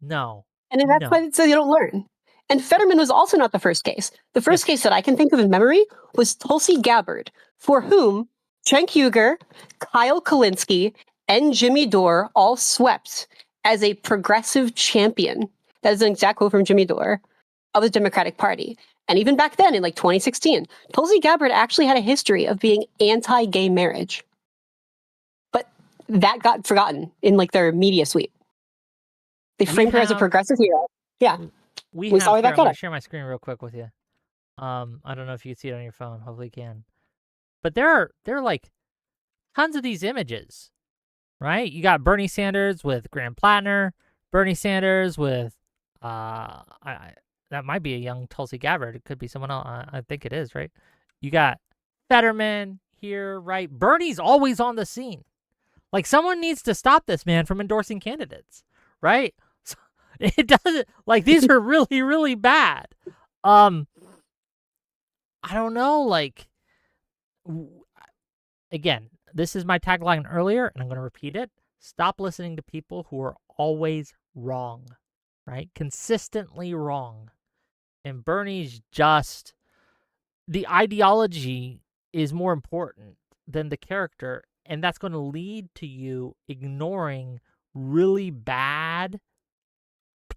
No. And that's why you don't learn. And Fetterman was also not the first case. The first case that I can think of in memory was Tulsi Gabbard, for whom Cenk Uygur, Kyle Kulinski, and Jimmy Dore all swept as a progressive champion. That is an exact quote from Jimmy Dore of the Democratic Party. And even back then, in 2016, Tulsi Gabbard actually had a history of being anti-gay marriage. But that got forgotten in their media sweep. They framed her as a progressive hero. Yeah. We saw that. I'm going to share my screen real quick with you. I don't know if you can see it on your phone. Hopefully you can. But there are tons of these images, right? You got Bernie Sanders with Graham Platner, Bernie Sanders with that might be a young Tulsi Gabbard. It could be someone else. I think it is, right? You got Fetterman here, right? Bernie's always on the scene. Someone needs to stop this man from endorsing candidates, right? It doesn't these are really, really bad. I don't know. Again, this is my tagline earlier, and I'm going to repeat it. Stop listening to people who are always wrong, right? Consistently wrong. And Bernie's just, the ideology is more important than the character, and that's going to lead to you ignoring really bad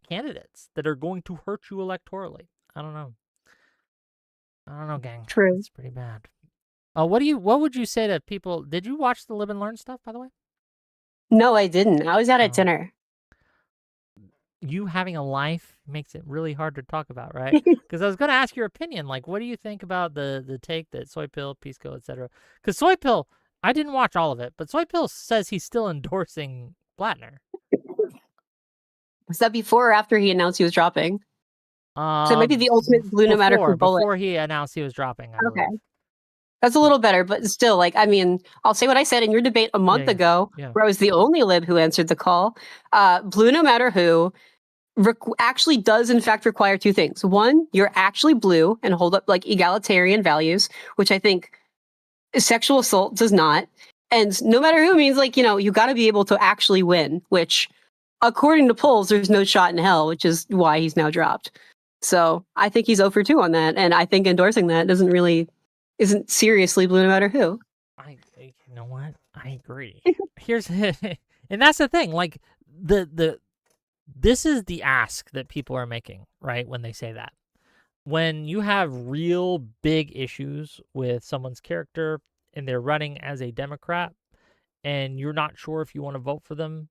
candidates that are going to hurt you electorally. I don't know, gang. True. It's pretty bad. What would you say to people? Did you watch the Live and Learn stuff, by the way? No, I didn't. I was out at dinner. You having a life makes it really hard to talk about, right? Because I was going to ask your opinion. What do you think about the take that Soy Pill, Pisco, etc.? Because Soy Pill, I didn't watch all of it, but Soy Pill says he's still endorsing Platner. Was that before or after he announced he was dropping? So maybe the ultimate blue no matter who bullet. Before he announced he was dropping, I believe. That's a little better, but still, I'll say what I said in your debate a month ago, where I was the only lib who answered the call. Blue no matter who actually does in fact require two things. One, you're actually blue and hold up egalitarian values, which I think sexual assault does not. And no matter who means you got to be able to actually win, which according to polls, there's no shot in hell, which is why he's now dropped. So I think he's 0 for 2 on that. And I think endorsing that isn't seriously blue no matter who. You know what? I agree. And that's the thing. The This is the ask that people are making, right, when they say that. When you have real big issues with someone's character and they're running as a Democrat and you're not sure if you want to vote for them,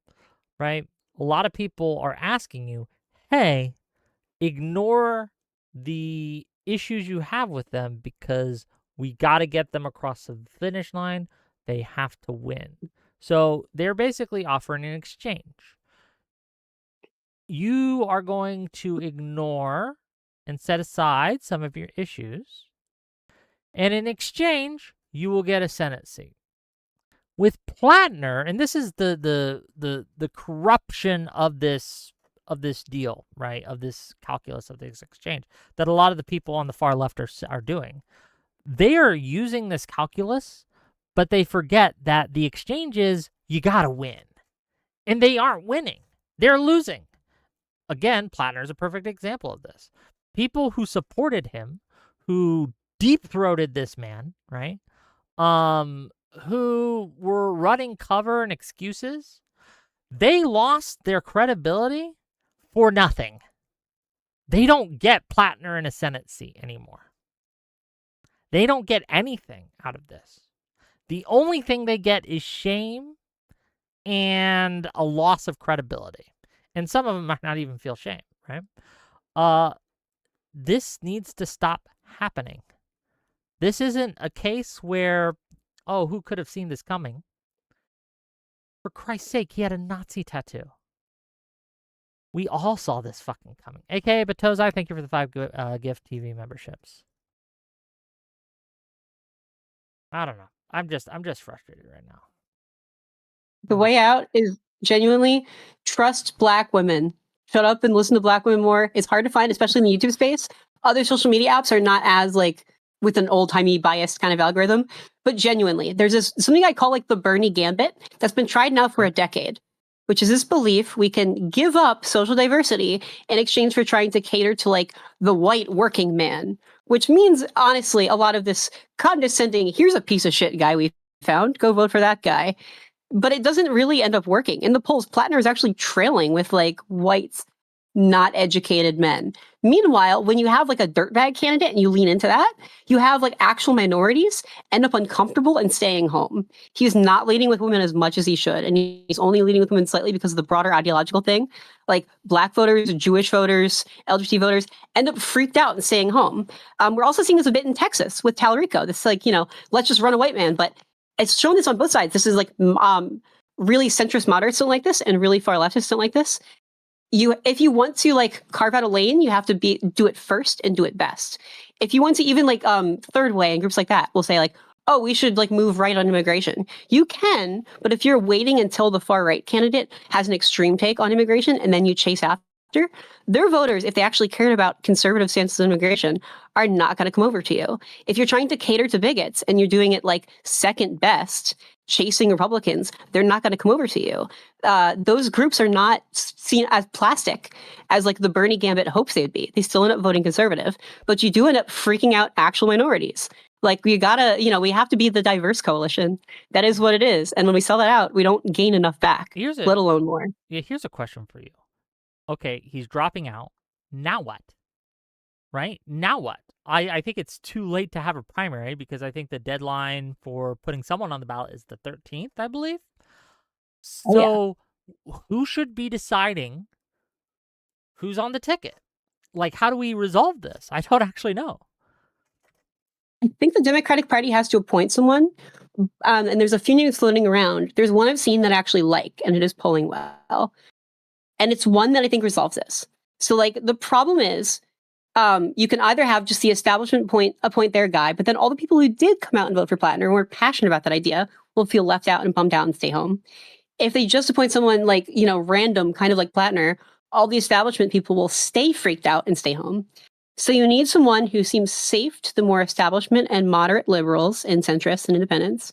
right? A lot of people are asking you, hey, ignore the issues you have with them because we got to get them across the finish line. They have to win. So they're basically offering an exchange. You are going to ignore and set aside some of your issues, and in exchange, you will get a Senate seat. With Platner, and this is the corruption of this deal, right? Of this calculus of this exchange that a lot of the people on the far left are doing. They are using this calculus, but they forget that the exchange is you got to win. And they aren't winning. They're losing. Again, Platner is a perfect example of this. People who supported him, who deep-throated this man, right? Who were running cover and excuses, they lost their credibility for nothing. They don't get Platner in a Senate seat anymore. They don't get anything out of this. The only thing they get is shame and a loss of credibility. And some of them might not even feel shame, right? This needs to stop happening. This isn't a case where, oh, who could have seen this coming? For Christ's sake, he had a Nazi tattoo. We all saw this fucking coming. AKA Batozai, thank you for the 5 gift TV memberships. I don't know. I'm just frustrated right now. The way out is genuinely trust Black women. Shut up and listen to Black women more. It's hard to find, especially in the YouTube space. Other social media apps are not as like with an old-timey biased kind of algorithm. But genuinely, there's something I call like the Bernie Gambit that's been tried now for a decade, which is this belief we can give up social diversity in exchange for trying to cater to like the white working man, which means honestly a lot of this condescending, here's a piece of shit guy we found, go vote for that guy. But it doesn't really end up working. In the polls, Platner is actually trailing with like white, not educated men. Meanwhile, when you have like a dirtbag candidate and you lean into that, you have like actual minorities end up uncomfortable and staying home. He's not leading with women as much as he should. And he's only leading with women slightly because of the broader ideological thing. Like Black voters, Jewish voters, LGBT voters end up freaked out and staying home. We're also seeing this a bit in Texas with Talarico. This like, let's just run a white man. But it's shown this on both sides. This is like really centrist moderates don't like this and really far leftists don't like this. If you want to like carve out a lane, you have to do it first and do it best. If you want to even like third way and groups like that will say like, oh, we should like move right on immigration. You can, but if you're waiting until the far right candidate has an extreme take on immigration and then you chase after, their voters, if they actually cared about conservative stances on immigration, are not going to come over to you. If you're trying to cater to bigots and you're doing it like second best, chasing Republicans, they're not going to come over to you. Those groups are not seen as plastic as like the Bernie Gambit hopes they'd be. They still end up voting conservative, but you do end up freaking out actual minorities. Like we gotta, we have to be the diverse coalition. That is what it is. And when we sell that out, we don't gain enough back, let alone more. Yeah, here's a question for you. Okay, he's dropping out. Now what? Right? Now what? I think it's too late to have a primary because I think the deadline for putting someone on the ballot is the 13th, I believe. So who should be deciding who's on the ticket? Like, how do we resolve this? I don't actually know. I think the Democratic Party has to appoint someone. And there's a few names floating around. There's one I've seen that I actually like, and it is polling well. And it's one that I think resolves this. So like the problem is you can either have just the establishment appoint their guy, but then all the people who did come out and vote for Platner and were passionate about that idea will feel left out and bummed out and stay home. If they just appoint someone like, random, kind of like Platner, all the establishment people will stay freaked out and stay home. So you need someone who seems safe to the more establishment and moderate liberals and centrists and independents.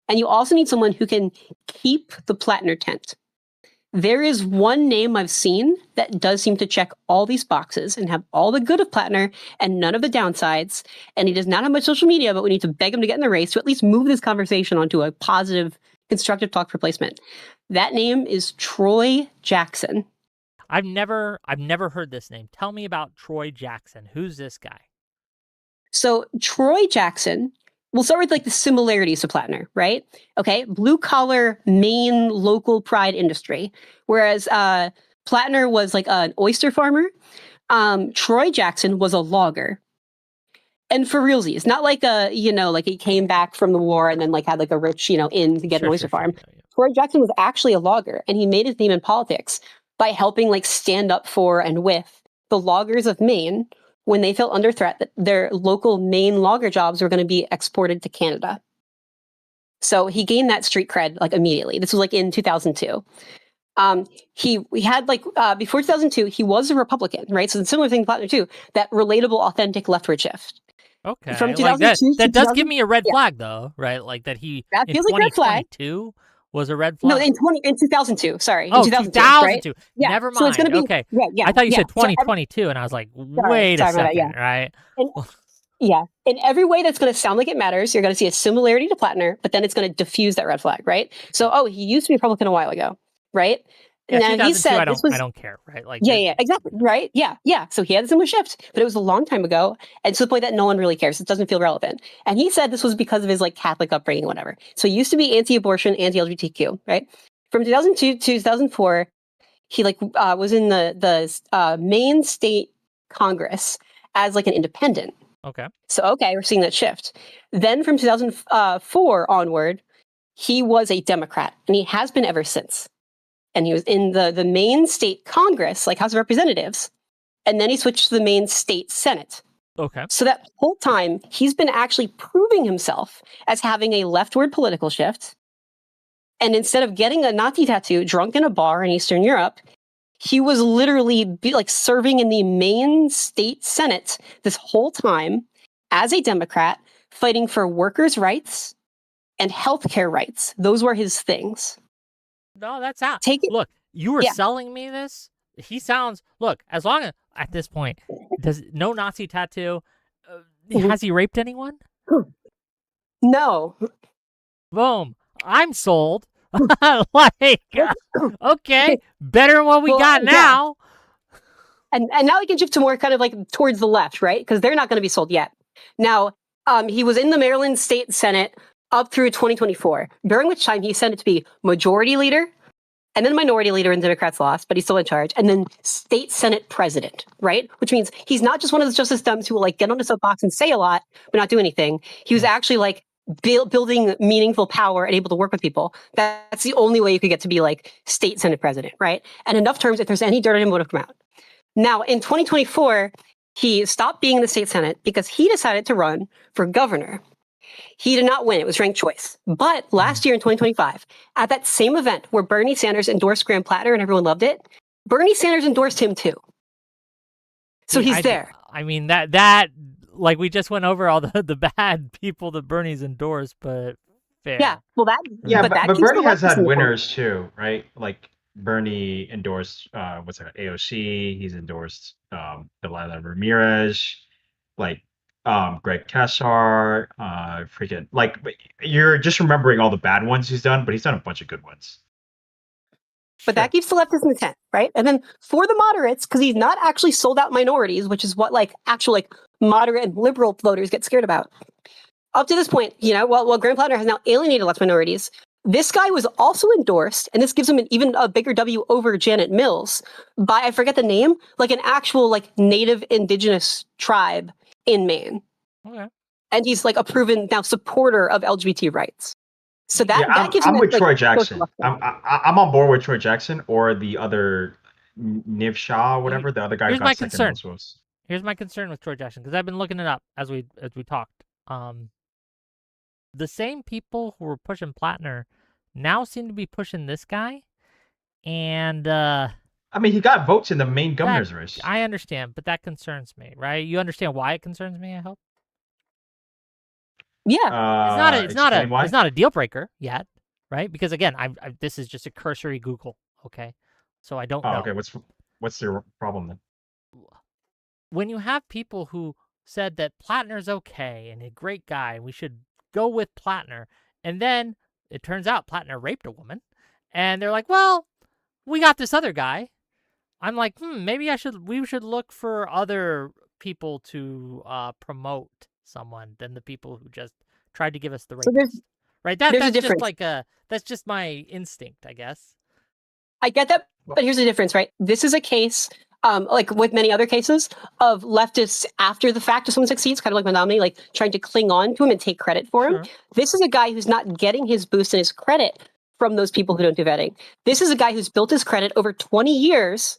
And you also need someone who can keep the Platner tent. There is one name I've seen that does seem to check all these boxes and have all the good of Platner and none of the downsides. And he does not have much social media, but we need to beg him to get in the race to at least move this conversation onto a positive, constructive talk for placement. That name is Troy Jackson. I've never heard this name. Tell me about Troy Jackson. Who's this guy? So Troy Jackson, we'll start with like the similarities to Platner, right? Okay, blue collar, Maine local pride industry, whereas Platner was like an oyster farmer. Troy Jackson was a logger. And for realsies, not like like he came back from the war and then like had like a rich, inn to get an oyster farm. Yeah. Troy Jackson was actually a logger, and he made his name in politics by helping like stand up for and with the loggers of Maine when they felt under threat that their local Maine logger jobs were going to be exported to Canada. So he gained that street cred like immediately. This was like in 2002. He had like before 2002, he was a Republican, right? So the similar thing to Platner too, that relatable, authentic leftward shift. Okay, From like that 2002 that to does give me a red yeah. flag though, right? Like that he That in feels like a red flag. 2022 was a red No, flag. in 2002. Sorry, Oh, in 2002. 2002. Right? Yeah. Never So it's mind. going to be Okay. yeah. I thought you yeah. said 2022, and I was like, wait a sorry about that, second, yeah. right? And, yeah. In every way that's going to sound like it matters, you're going to see a similarity to Platner, but then it's going to diffuse that red flag, right? So, he used to be Republican a while ago, right? Yeah, now 2002. he said I don't care, right? Like yeah, exactly, right? Yeah. So he had a similar shift, but it was a long time ago, and to the point that no one really cares. It doesn't feel relevant. And he said this was because of his like Catholic upbringing, whatever. So he used to be anti-abortion, anti-LGBTQ, right? From 2002 to 2004, he like was in the Maine State Congress as like an independent. Okay. So we're seeing that shift. Then from 2004 onward, he was a Democrat, and he has been ever since. And he was in the Maine State Congress, like House of Representatives, and then he switched to the Maine State Senate. Okay. So that whole time, he's been actually proving himself as having a leftward political shift. And instead of getting a Nazi tattoo drunk in a bar in Eastern Europe, he was literally serving in the Maine State Senate this whole time as a Democrat, fighting for workers' rights and healthcare rights. Those were his things. No, that's out. Take it. Look, you were selling me this. He sounds. Look, as long as at this point, does no Nazi tattoo? Has he raped anyone? No. Boom. I'm sold. Like, okay, better than what we got now. And now we can shift to more kind of like towards the left, right? Because they're not going to be sold yet. Now, he was in the Maryland State Senate up through 2024, during which time he said it to be majority leader, and then minority leader, and Democrats lost, but he's still in charge, and then state Senate president, right? Which means he's not just one of those Justice Dumbs who will like get on a soapbox and say a lot, but not do anything. He was actually like building meaningful power and able to work with people. That's the only way you could get to be like state Senate president, right? And enough terms, if there's any dirt on him, would have come out. Now, in 2024, he stopped being in the state Senate because he decided to run for governor. He did not win. It was ranked choice. But last year in 2025, at that same event where Bernie Sanders endorsed Graham Platner and everyone loved it, Bernie Sanders endorsed him too. So he's there. I mean, that like we just went over all the bad people that Bernie's endorsed, but fair. Yeah, well that but Bernie has had winners too, right? Like Bernie endorsed what's that, AOC. He's endorsed Delilah Ramirez, like Greg Casar, freaking like you're just remembering all the bad ones he's done, but he's done a bunch of good ones. But that keeps the leftists in the tent, right? And then for the moderates, because he's not actually sold out minorities, which is what like actual like moderate and liberal voters get scared about. Up to this point, while Graham Platner has now alienated lots of minorities, this guy was also endorsed, and this gives him even a bigger W over Janet Mills by, I forget the name, like an actual like native indigenous tribe in Maine. Okay. And he's like a proven now supporter of LGBT rights. So that gives I'm him with like, Troy Jackson. I'm on board with Troy Jackson or the other Niv Shah, whatever the other guy. Here's got my second concern. most votes. Here's my concern with Troy Jackson, because I've been looking it up as we talked. The same people who were pushing Platner now seem to be pushing this guy, and I mean, he got votes in the main governor's race. I understand, but that concerns me, right? You understand why it concerns me, I hope? Yeah. It's not a deal breaker yet, right? Because again, this is just a cursory Google, okay? So I don't know. Okay, what's the problem then? When you have people who said that Platner's okay and a great guy, and we should go with Platner, and then it turns out Platner raped a woman, and they're like, well, we got this other guy. I'm like, maybe we should look for other people to promote someone than the people who just tried to give us the So rapist. Right? there's a That's just difference. like that's just my instinct, I guess. I get that, but here's the difference, right? This is a case, like with many other cases, of leftists after the fact if someone succeeds, kind of like Menominee, like trying to cling on to him and take credit for him. Sure. This is a guy who's not getting his boost and his credit from those people who don't do vetting. This is a guy who's built his credit over 20 years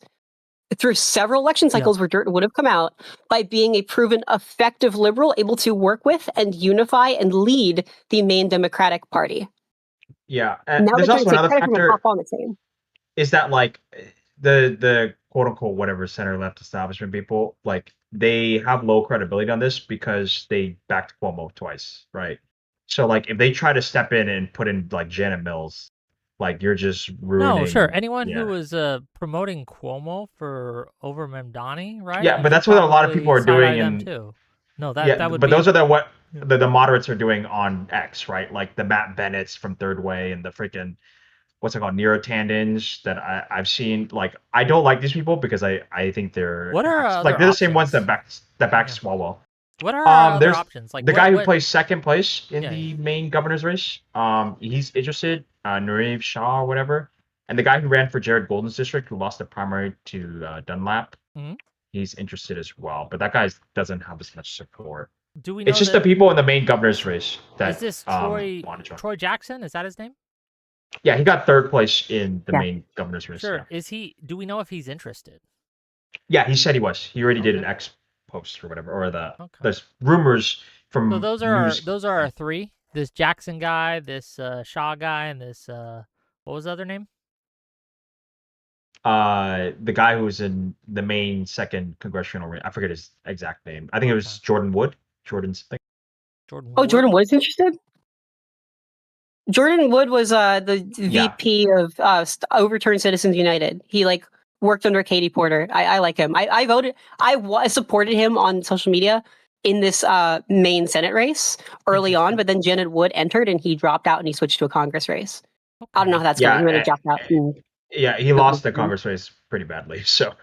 through several election cycles where dirt would have come out by being a proven effective liberal able to work with and unify and lead the main Democratic Party. Yeah, Now there's they're trying also to take another credit from and factor hop on the team. is that like the quote unquote whatever center left establishment people, like they have low credibility on this because they backed Cuomo twice, right? So like if they try to step in and put in like Janet Mills, like you're just ruining. No, sure. Anyone who Yeah. was promoting Cuomo for over Mamdani, right? Yeah, You but should that's what a lot of people probably are doing, side-eye them and too. No, yeah, that would but be those are what yeah. the moderates are doing on X, right? Like the Matt Bennett's from Third Way and the freaking what's it called, Neurotandins that I've seen. Like I don't like these people because I think What are our like other they're the same ones options? that back Yeah. Swalwell. What are our other There's options? Like the guy who what plays second place in yeah, the main governor's race. He's interested, Nareem Shah or whatever. And the guy who ran for Jared Golden's district, who lost the primary to Dunlap, Mhm. he's interested as well. But that guy doesn't have as much support. Do we It's know just the that people in the main governor's race that is this want to join. Troy Jackson? Is that his name? Yeah, he got third place in the Yeah. main governor's race. Sure. Yeah. Do we know if he's interested? Yeah, he said he was. He already did Okay. an X post or whatever, or Okay. there's rumors from So news. those are our three. This Jackson guy, this Shaw guy, and this what was the other name? The guy who was in the main second congressional race. I forget his exact name. I think it was Jordan Wood. Jordan something. Jordan Oh, Wood? Jordan Wood's interested? Jordan Wood was the Yeah. VP of Overturned Citizens United. He like worked under Katie Porter. I like him. I voted. I supported him on social media in this main Senate race early on, but then Janet Wood entered and he dropped out and he switched to a Congress race. I don't know how that's going. He might have dropped out. Yeah, he lost the Congress race pretty badly. So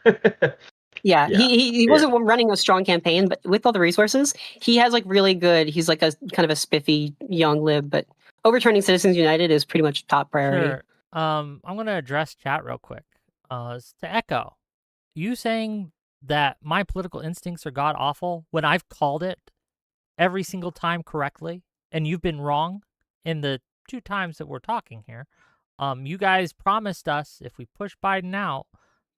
yeah, he wasn't running a strong campaign, but with all the resources, he has like really good. He's like a kind of a spiffy young lib, but Overturning Citizens United is pretty much top priority. Sure. I'm going to address chat real quick. To echo, you saying that my political instincts are god awful when I've called it every single time correctly, and you've been wrong in the 2 times that we're talking here. You guys promised us if we push Biden out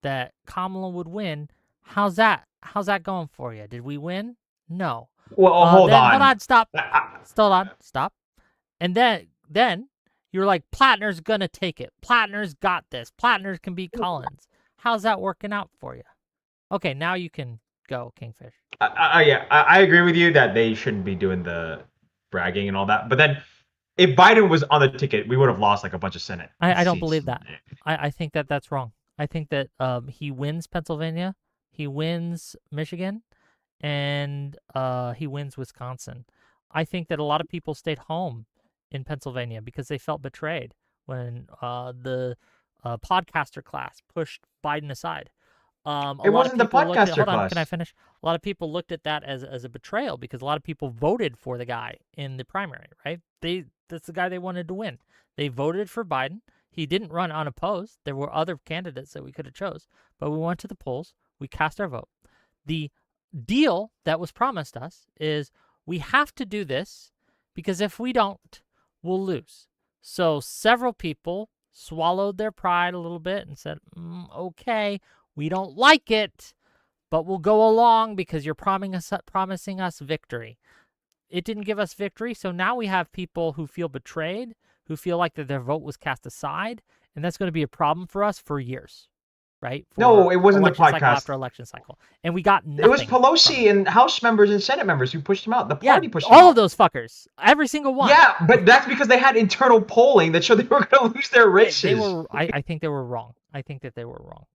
that Kamala would win. How's that? How's that going for you? Did we win? No. well, hold on. Stop. Stop. And then you're like, Platner's gonna take it. Platner's got this. Platner can beat Collins. How's that working out for you? Okay, now you can go, Kingfish. Yeah, I agree with you that they shouldn't be doing the bragging and all that. But then, if Biden was on the ticket, we would have lost like a bunch of Senate. I don't seats. believe that. I think that that's wrong. I think that he wins Pennsylvania, he wins Michigan, and he wins Wisconsin. I think that a lot of people stayed home in Pennsylvania because they felt betrayed when the podcaster class pushed Biden aside. It wasn't the podcaster hold on, class. can I finish? A lot of people looked at that as a betrayal because a lot of people voted for the guy in the primary, right? That's the guy they wanted to win. They voted for Biden. He didn't run unopposed. There were other candidates that we could have chose, but we went to the polls. We cast our vote. The deal that was promised us is we have to do this because if we don't, we'll lose. So several people swallowed their pride a little bit and said, okay, we don't like it, but we'll go along because you're promising us victory. It didn't give us victory, so now we have people who feel betrayed, who feel like that their vote was cast aside, and that's going to be a problem for us for years, right? No, it wasn't the election cycle podcast. after election cycle, and we got nothing. It was Pelosi and House members and Senate members who pushed him out. The party pushed him out. All of those fuckers, every single one. Yeah, but that's because they had internal polling that showed they were going to lose their races. I think they were wrong. I think that they were wrong.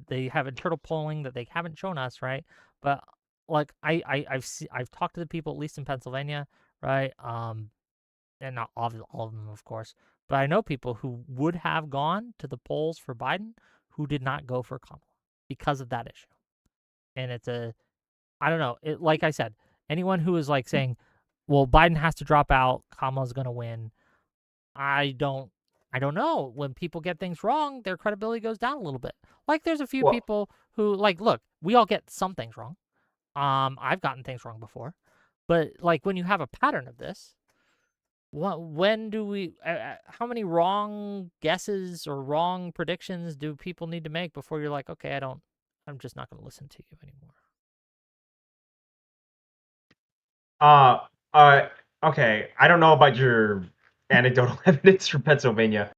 They have internal polling that they haven't shown us, right? But like I've talked to the people at least in Pennsylvania, right? And not all of them, of course, but I know people who would have gone to the polls for Biden who did not go for Kamala. because of that issue. And I don't know. Like I said, anyone who is like saying, well, Biden has to drop out, Kamala's going to win. I don't know. When people get things wrong, their credibility goes down a little bit. Like there's a few people who like, look, we all get some things wrong. I've gotten things wrong before. But like when you have a pattern of this, when do we how many wrong guesses or wrong predictions do people need to make before you're like, okay, I'm just not going to listen to you anymore? Okay. I don't know about your anecdotal evidence from Pennsylvania,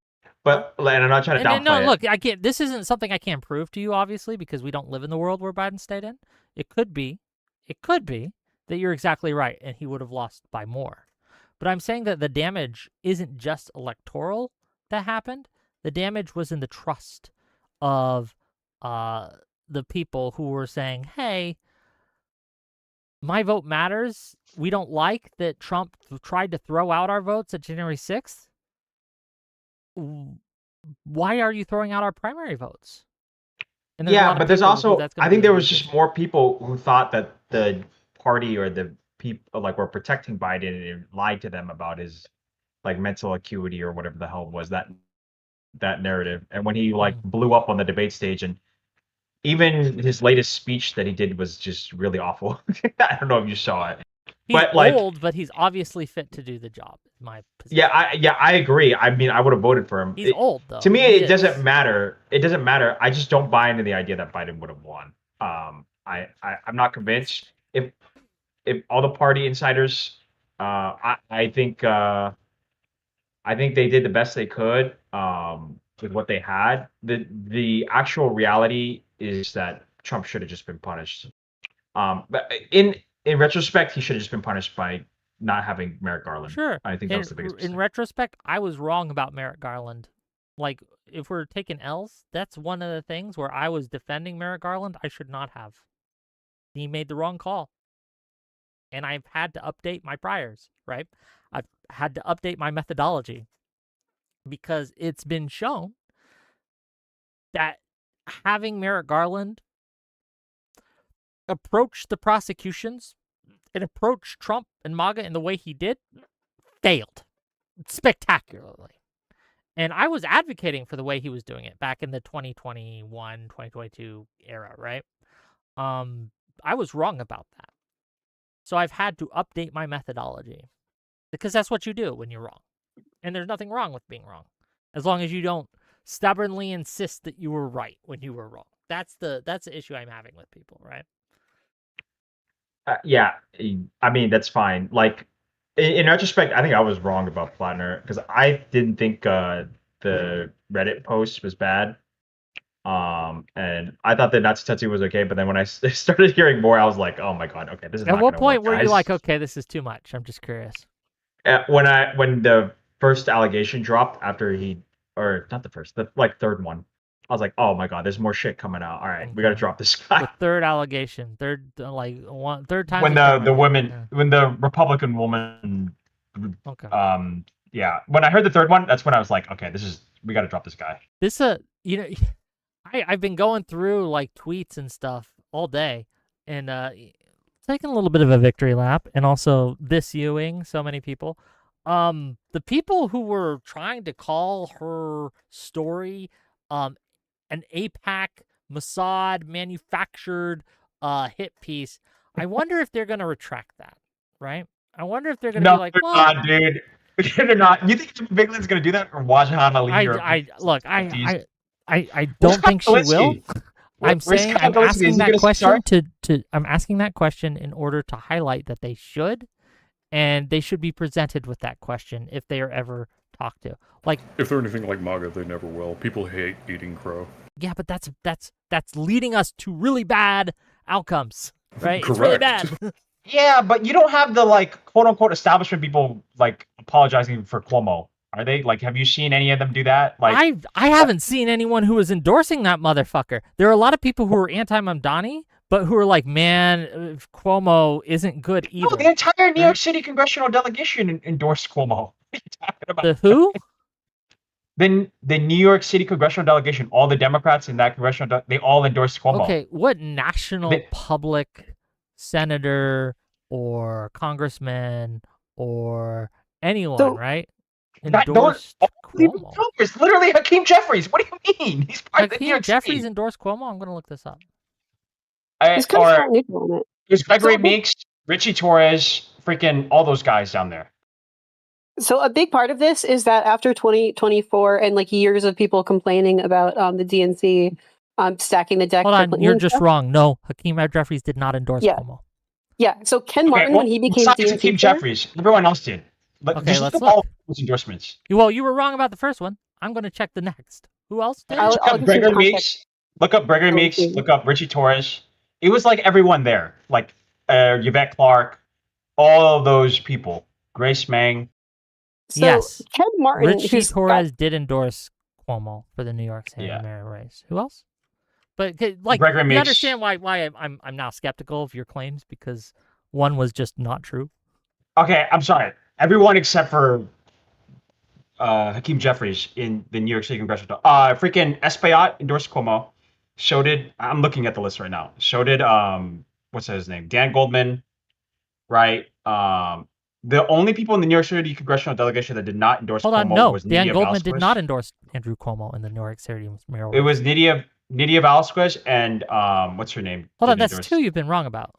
but and I'm not trying to downplay no, it. look, I can't. This isn't something I can't prove to you, obviously, because we don't live in the world where Biden stayed in. It could be that you're exactly right, and he would have lost by more. But I'm saying that the damage isn't just electoral that happened. The damage was in the trust of the people who were saying, "Hey, my vote matters. We don't like that Trump tried to throw out our votes at January 6th. Why are you throwing out our primary votes?" And there's a lot of but there's people who also that's gonna I be think a there was huge just issue. more people who thought that the party or the people like were protecting Biden and lied to them about his like mental acuity or whatever the hell was that narrative. And when he like blew up on the debate stage, and even his latest speech that he did was just really awful. I don't know if you saw it. He's But like, old, but he's obviously fit to do the job. Is my position. I agree. I mean, I would have voted for him. He's old though. To me, He it doesn't is. matter. It doesn't matter. I just don't buy into the idea that Biden would have won. I'm not convinced. If all the party insiders, I think they did the best they could with what they had. The actual reality is that Trump should have just been punished. But in retrospect, he should have just been punished by not having Merrick Garland. Sure. I think that was the biggest mistake. In retrospect, I was wrong about Merrick Garland. Like, if we're taking L's, that's one of the things where I was defending Merrick Garland. I should not have. He made the wrong call. And I've had to update my priors, right? I've had to update my methodology because it's been shown that having Merrick Garland approach the prosecutions and approach Trump and MAGA in the way he did failed spectacularly. And I was advocating for the way he was doing it back in the 2021, 2022 era, right? I was wrong about that. So I've had to update my methodology because that's what you do when you're wrong. And there's nothing wrong with being wrong as long as you don't stubbornly insist that you were right when you were wrong. That's the issue I'm having with people, right? Yeah, I mean that's fine. Like in retrospect, I think I was wrong about Platner because I didn't think the Reddit post was bad. And I thought that Nazi Tetsu was okay, but then when I started hearing more, I was like, oh my god, okay, this is At not what gonna point work, were you guys. like, okay, this is too much? I'm just curious. When the first allegation dropped after or not the first, the like third one, I was like, oh my god, there's more shit coming out. All right, we got to drop this guy. The third allegation, third time. When when the Republican woman, okay, yeah, when I heard the third one, that's when I was like, okay, we got to drop this guy. This you know, I've been going through like tweets and stuff all day, and taking a little bit of a victory lap, and also viewing so many people. The people who were trying to call her story, an AIPAC Mossad manufactured hit piece. I wonder if they're gonna retract that, right? I wonder if they're gonna be like, "Well, not, dude. They're not. You think Bigland's gonna do that, or Wajahan Ali? I don't think she will. I'm asking that question I'm asking that question in order to highlight that they should, and they should be presented with that question if they are ever talked to. Like, if they're anything like MAGA, they never will. People hate eating crow. Yeah, but that's leading us to really bad outcomes, right? Correct. It's really bad. Yeah, but you don't have the like quote unquote establishment people like apologizing for Cuomo. Are they like? Have you seen any of them do that? Like, I haven't seen anyone who is endorsing that motherfucker. There are a lot of people who are anti-Mamdani, but who are like, man, Cuomo isn't good either. No, the entire New York City congressional delegation endorsed Cuomo. What are you talking about? The who? then the New York City congressional delegation, all the Democrats in that congressional, they all endorsed Cuomo. Okay, what national public senator or congressman or anyone, right, endorsed Cuomo? It's literally Hakeem Jeffries. What do you mean? He's part of the New Hakeem York Jeffries City. endorsed Cuomo? I'm going to look this up. He's kind of smart neutral on it. There's Gregory Meeks, Richie Torres, freaking all those guys down there. So a big part of this is that after 2024 and like years of people complaining about the DNC stacking the deck. Hold for on, Clinton you're and just stuff. wrong. No, Hakeem Jeffries did not endorse Cuomo. Yeah, so Ken Martin, when he became besides DNC Hakeem chair, Jeffries, everyone else did. But Okay, just let's look look. up all those endorsements. Well, you were wrong about the first one. I'm going to check the next. Who else did? I'll Look up give Gregory some Meeks. context. Look up Gregory Meeks. Look up Richie Torres. It was like everyone there, like Yvette Clark, all of those people. Grace Mang. So Yes. Ken Martin, Richie Torres did endorse Cuomo for the New York City mayor race. Who else? But like, Gregory you Meeks. understand why I'm now skeptical of your claims, because one was just not true. Okay, I'm sorry. Everyone except for Hakeem Jeffries in the New York City congressional. Freaking Espaillat endorsed Cuomo. So did, I'm looking at the list right now. So did what's his name? Dan Goldman, right? The only people in the New York City congressional delegation that did not endorse Cuomo was Dan Nydia Goldman did Valsquez. not endorse Andrew Cuomo in the New York City mayoral race. It was Nydia Valsquez and what's her name? Hold on, that's two you've been wrong about.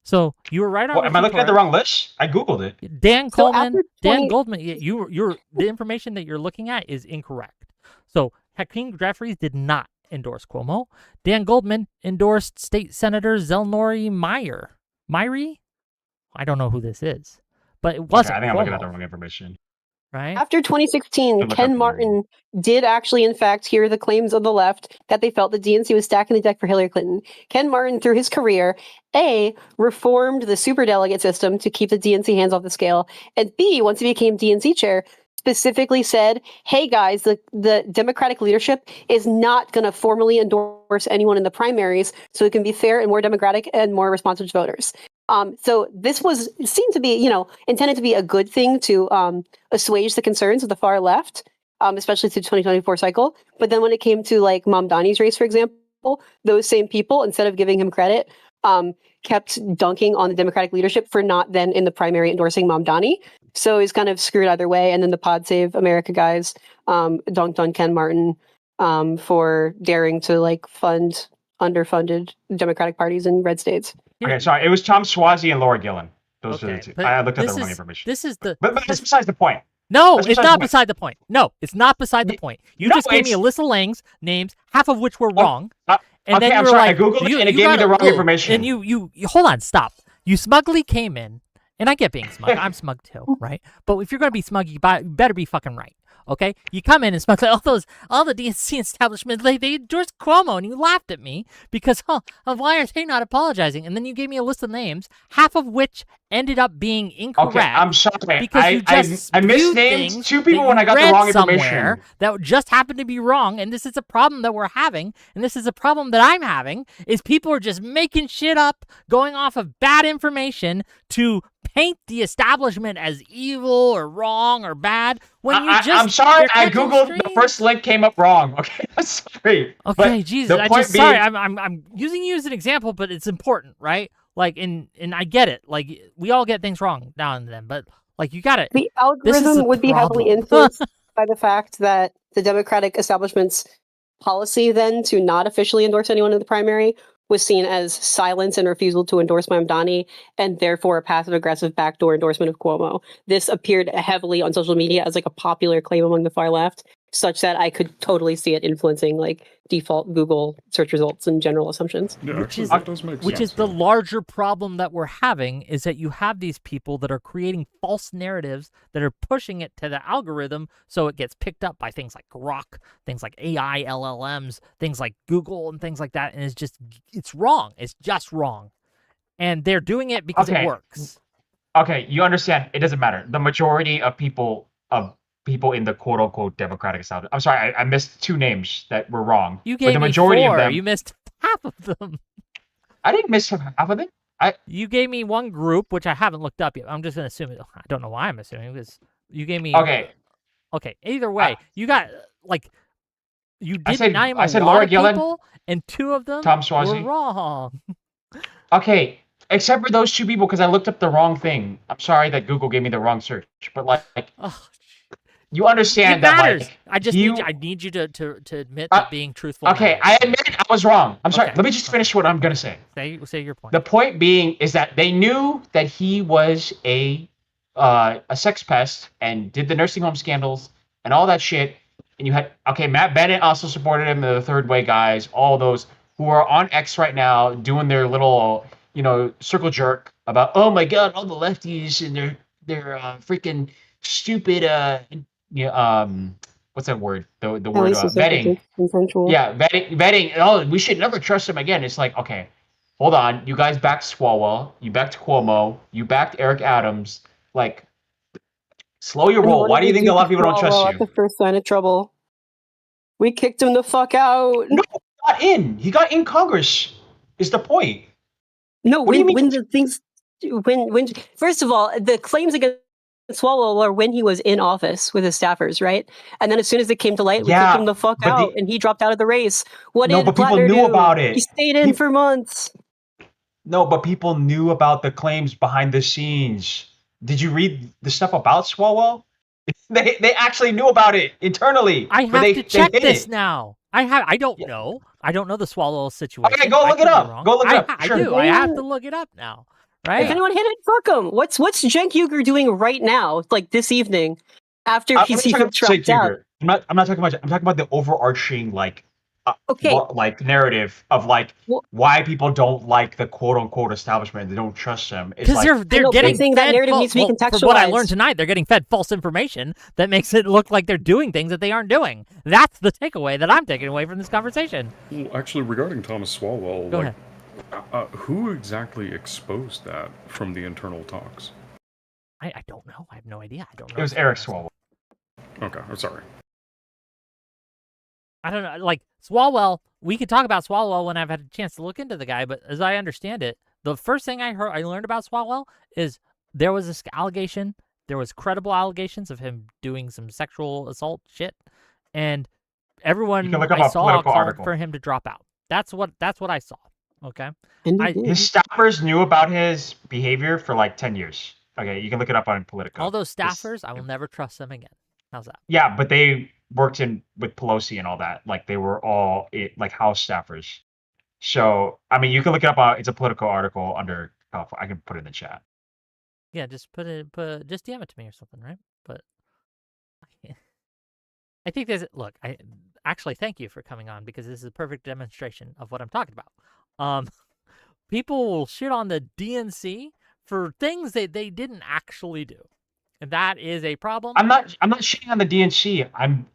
So you were right on. Am I looking at the wrong list? I googled it. Dan Goldman. The information that you're looking at is incorrect. So Hakeem Jeffries did not endorse Cuomo. Dan Goldman endorsed State Senator Zelnori Meyer. I don't know who this is, but it wasn't. Okay, I think Cuomo, I'm looking at the wrong information. Right. After 2016, Ken Martin did actually, in fact, hear the claims of the left that they felt the DNC was stacking the deck for Hillary Clinton. Ken Martin, through his career, A, reformed the superdelegate system to keep the DNC hands off the scale, and B, once he became DNC chair, specifically said, hey guys, the Democratic leadership is not going to formally endorse anyone in the primaries, so it can be fair and more democratic and more responsive to voters. So this seemed to be, intended to be a good thing to assuage the concerns of the far left, especially through the 2024 cycle. But then when it came to like Mamdani's race, for example, those same people, instead of giving him credit, kept dunking on the Democratic leadership for not then in the primary endorsing Mamdani. So he's kind of screwed either way. And then the Pod Save America guys dunked on Ken Martin for daring to like fund underfunded Democratic parties in red states. Okay, sorry. It was Tom Suozzi and Laura Gillen. Those are the two. I looked at the wrong information. But that's besides the point. No, it's not beside the point. No, it's not beside the point. You just gave me a list of names, half of which were wrong. And then you were like, I googled it and it gave me the wrong information. And you hold on, stop. You smugly came in, and I get being smug. I'm smug too, right? But if you're gonna be smug, you better be fucking right. Okay, you come in and smug like all the DNC establishment, they endorsed Cuomo, and you laughed at me because why are they not apologizing? And then you gave me a list of names, half of which ended up being incorrect. Okay, I'm sorry. Because I misnamed two people when I got the wrong information. That just happened to be wrong, and this is a problem that we're having, and this is a problem that I'm having, is people are just making shit up, going off of bad information to paint the establishment as evil or wrong or bad when I'm sorry, I googled the first link came up wrong. Okay, I'm sorry. Okay, but Jesus, sorry. I'm using you as an example, but it's important, right? Like, and I get it. Like, we all get things wrong now and then, but like, you got it. The algorithm would be heavily influenced by the fact that the Democratic establishment's policy then to not officially endorse anyone in the primary was seen as silence and refusal to endorse Mamdani, and therefore a passive-aggressive backdoor endorsement of Cuomo. This appeared heavily on social media as like a popular claim among the far left, such that I could totally see it influencing like default Google search results and general assumptions. Yeah, that does make sense. Which is the larger problem that we're having, is that you have these people that are creating false narratives that are pushing it to the algorithm so it gets picked up by things like Grok, things like AI, LLMs, things like Google and things like that, and it's wrong. It's just wrong. And they're doing it because it works. Okay, you understand. It doesn't matter. The majority of people in the quote-unquote Democratic establishment. I'm sorry, I missed two names that were wrong. You gave the me majority 4. of them. You missed half of them. I didn't miss half of it. You gave me one group, which I haven't looked up yet. I'm just going to assume it. I don't know why I'm assuming, because you gave me... Okay. Okay, either way, you got like you I didn't name a said lot Laura of Gillen, people, and 2 of them Tom were Swazi. wrong. Okay, except for those 2 people because I looked up the wrong thing. I'm sorry that Google gave me the wrong search, but like Oh, you it understand that matters. like I just you need you to admit uh, that being truthful okay, matters. I admit I was wrong. I'm sorry. Okay, Let me just finish what I'm gonna say. Say your point. The point being is that they knew that he was a sex pest and did the nursing home scandals and all that shit. And you had Matt Bennett also supported him, the Third Way guys, all those who are on X right now doing their little circle jerk about oh my god all the lefties and their freaking stupid what's that word the At word least it's vetting. consensual. Yeah, vetting. Oh, we should never trust him again. It's like, okay, hold on. You guys backed Swalwell. You backed Cuomo. You backed Eric Adams. Like, slow your And roll. what Why did do you we think a do lot to of people don't trust Swalwell at you? the first sign of trouble? We kicked him the fuck out. No, he got in. He got in Congress. Is the point? No, What do you mean? when the things when first of all, the claims against Swalwell were when he was in office with his staffers, right? And then as soon as it came to light, we kicked him Yeah, the fuck but out, and he dropped out of the race. What no, did but people Platner knew do? about He it. stayed in for months. No, but people knew about the claims behind the scenes. Did you read the stuff about Swalwell? They actually knew about it internally, I but have they to they check hid this it. now. I don't Yeah. know. I don't know the Swallow Okay, situation. go I look it could be up. wrong. Go look it up. I Sure. do. I have to look it up now. If Right? anyone hit it, fuck him. What's Cenk Uygur doing right now, like this evening, after I'm he's not talking even about Jake dropped out? Huger. I'm not talking about. I'm talking about the overarching Okay, like narrative of like well, why people don't like the quote unquote establishment. They don't trust them. It's Because like I they're know, but I'm getting saying that fed narrative needs to be well, from what I learned contextualized. tonight, they're getting fed false information that makes it look like they're doing things that they aren't doing. That's the takeaway that I'm taking away from this conversation. Well, actually, regarding Thomas Swalwell, Go like, ahead. who exactly exposed that from the internal talks? I don't know. I have no idea. I don't know. it was Eric Swalwell. Okay, I'm sorry. I don't know. Like Swalwell, we could talk about Swalwell when I've had a chance to look into the guy. But as I understand it, the first thing I learned about Swalwell is there was this allegation. There was credible allegations of him doing some sexual assault shit, and You can everyone look up I a saw political called article. for him to drop out. That's what I saw. Okay, And he I did. His staffers knew about his behavior for like 10 years. Okay, you can look it up on Politico. all those staffers, I will never trust them again. How's that? Yeah, but they worked in with Pelosi and all that. Like they were all like House staffers. So I mean, you can look it up. It's a Politico article under California. I can put it in the chat. Yeah, just just DM it to me or something, right? But I think there's look. I actually thank you for coming on because this is a perfect demonstration of what I'm talking about. People will shit on the DNC for things that they didn't actually do, and that is a problem. I'm not shitting on the DNC. I'm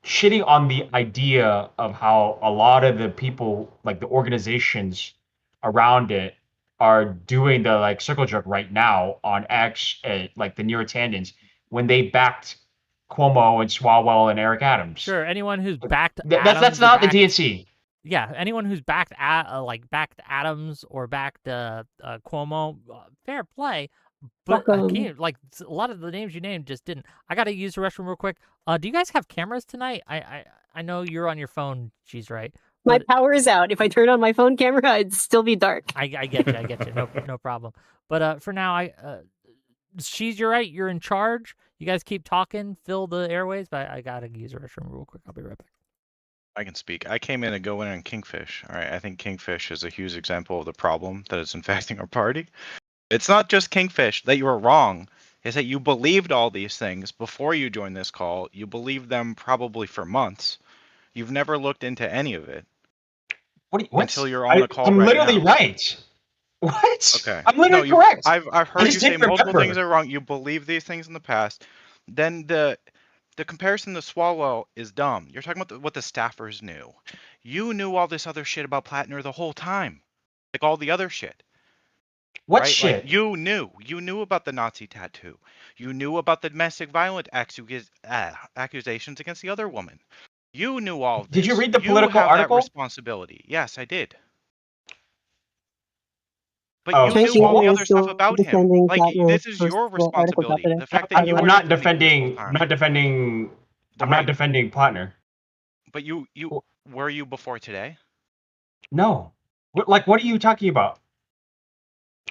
shitting on the idea of how a lot of the people, like the organizations around it, are doing the like circle jerk right now on X, like the New Attendants, when they backed Cuomo and Swalwell and Eric Adams. Sure, anyone who's backed That's not the DNC. Yeah, anyone who's backed backed Adams or backed Cuomo, fair play. But like a lot of the names you named just didn't. I gotta use the restroom real quick. Do you guys have cameras tonight? I know you're on your phone. She's right. My power is out. If I turn on my phone camera, it'd still be dark. I get you. No problem. But for now, you're right. You're in charge. You guys keep talking, fill the airways. But I gotta use the restroom real quick. I'll be right back. I can speak. I came in to go in on Kingfish. All right, I think Kingfish is a huge example of the problem that is infecting our party. It's not just Kingfish that you were wrong. It's that you believed all these things before you joined this call. You believed them probably for months. You've never looked into any of it. What? Until you're on the call I'm right literally now. right. What? Okay. I'm literally No, correct. I've heard you say didn't multiple remember. things are wrong. You believe these things in the past. Then the comparison to Swalwell is dumb. You're talking about what the staffers knew. You knew all this other shit about Platner the whole time, like all the other shit. What right? shit? Like you knew about the Nazi tattoo. You knew about the domestic violence accusations against the other woman. You knew all of this. Did you read the You Politico have article? that responsibility. Yes, I did. But Oh, you knew Changing all the is other stuff still about him. defending Like Platner's this is first your article responsibility. yesterday. The fact that you I'm were not defending him this whole defending. I'm time. not defending. The I'm not rape. defending Platner. But you were you before today? No. What are you talking about?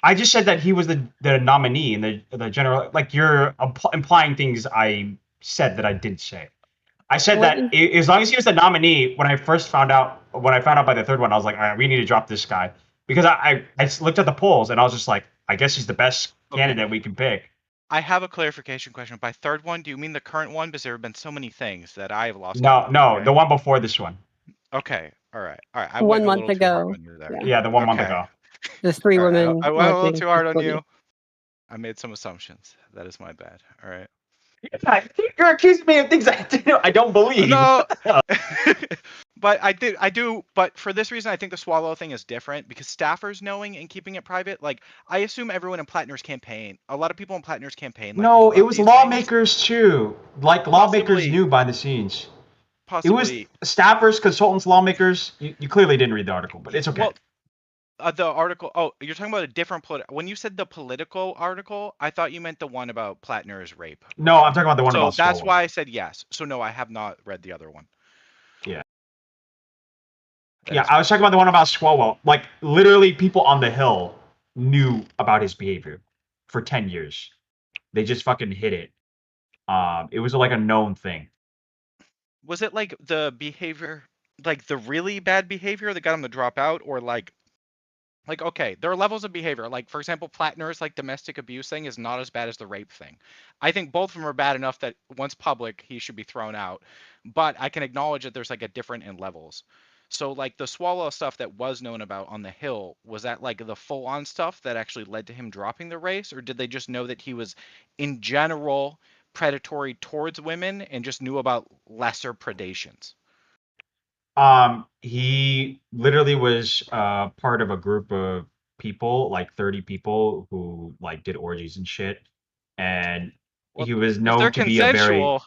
I just said that he was the nominee in the general. Like you're implying things I said that I didn't say. I said What? that as long as he was the nominee, when I found out by the third one, I was like, all right, we need to drop this guy because I looked at the polls and I was just like, I guess he's the best candidate we can pick. I have a clarification question. By third one, do you mean the current one? Because there have been so many things that I have lost count. No, Okay. the one before this one. Okay. All right. I 1 went a month little too hard ago. on you there. Yeah, the 1 month Okay. ago. There's 3 All right, women. I went a little electing too hard on Cody. you. I made some assumptions. That is my bad. All right. You're accusing me of things I don't believe. No. But I do. But for this reason, I think the swallow thing is different because staffers knowing and keeping it private. Like I assume everyone in Platner's campaign, a lot of people in Platner's campaign. Like, No, knew it about was these things. lawmakers too. Like lawmakers Possibly. knew behind the scenes. It was Possibly. staffers, consultants, lawmakers. You clearly didn't read the article, but it's okay. Well, the article. Oh, you're talking about a different when you said the political article, I thought you meant the one about Platner's rape. No, I'm talking about the one So about that's Swalwell. why I said yes. So no, I have not read the other one. Yeah. That Yeah, is I was talking about the one about Swalwell. Like literally, people on the Hill knew about his behavior for 10 years. They just fucking hid it. It was like a known thing. Was it like the behavior, like the really bad behavior that got him to drop out, or like okay, there are levels of behavior. Like for example, Platner's like domestic abuse thing is not as bad as the rape thing. I think both of them are bad enough that once public, he should be thrown out. But I can acknowledge that there's like a different in levels. So like the Swallow stuff that was known about on the Hill, was that like the full-on stuff that actually led to him dropping the race, or did they just know that he was in general predatory towards women and just knew about lesser predations? He literally was part of a group of people, like 30 people, who like did orgies and shit. And he was If they're known to be a very consensual.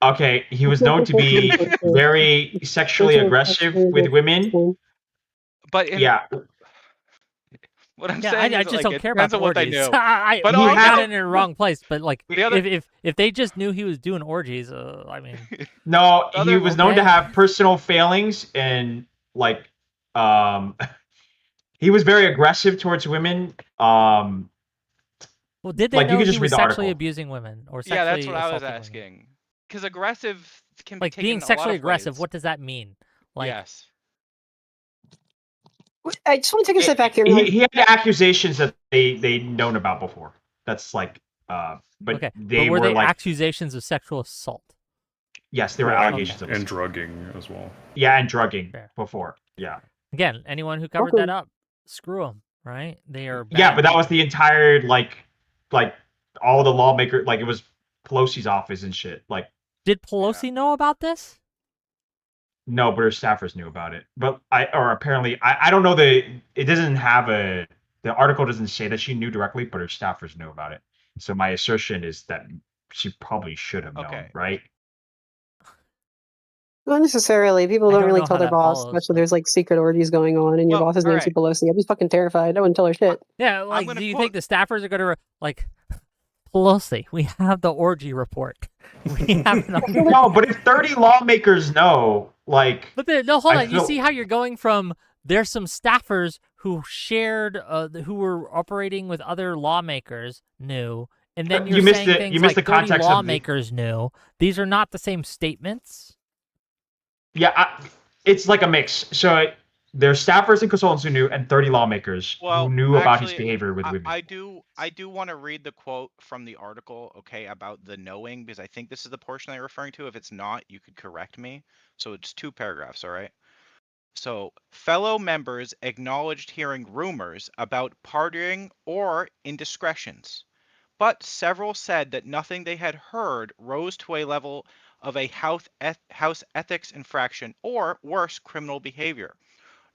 okay. He was known to be very sexually aggressive with women. But in, Yeah, what I'm Yeah, saying I is just like don't it care about depends the on what they orgies. knew. I But we also, got in the wrong place. But like, the other, if they just knew he was doing orgies, I mean, no, The he other- was known to okay. have personal failings and like he was very aggressive towards women. well, did they Like, you know could he just read was the sexually article. abusing women or yeah, that's sexually what I was assaulting women? asking. Because aggressive can be Like taken being in a lot sexually of aggressive, ways. what does that mean? Like, Yes. I just want to take a step back here. He had accusations that they known about before. That's like but okay, they but were were they like accusations of sexual assault? yes, there were Well, allegations of and assault. drugging as well. Yeah, and drugging Fair. before. Yeah. Again, anyone who covered Okay. that up, screw them, right? They are bad. Yeah, but that was people. the entire like all the lawmakers, like it was Pelosi's office and shit. Like Did Pelosi know about this? no, but her staffers knew about it. But apparently I don't know it doesn't have the article doesn't say that she knew directly, but her staffers knew about it. So my assertion is that she probably should have known, Okay. right? Not necessarily. People I don't don't really know tell how their that boss, follows, especially but- there's like secret orgies going on, and your Well, boss is all Nancy right. Pelosi. I'd be fucking terrified. I wouldn't tell her shit. Yeah, like, gonna do you quote- think the staffers are going to like Pelosi? We have the orgy report. We have No, but if 30 lawmakers know, like But no, hold I on. You feel- see how you're going from there's some staffers who shared, who were operating with other lawmakers knew, and then You you're missed saying it. things You missed like the 30 context of the- lawmakers knew. These are not the same statements. yeah, it's like a mix. So there's staffers and consultants who knew, and 30 lawmakers Well, who knew about his actually, behavior with women. I do want to read the quote from the article, okay, about the knowing, because I think this is the portion they're referring to. If it's not, you could correct me. So it's 2 paragraphs, all right? So, fellow members acknowledged hearing rumors about partying or indiscretions, but several said that nothing they had heard rose to a level of a house ethics infraction or worse, criminal behavior.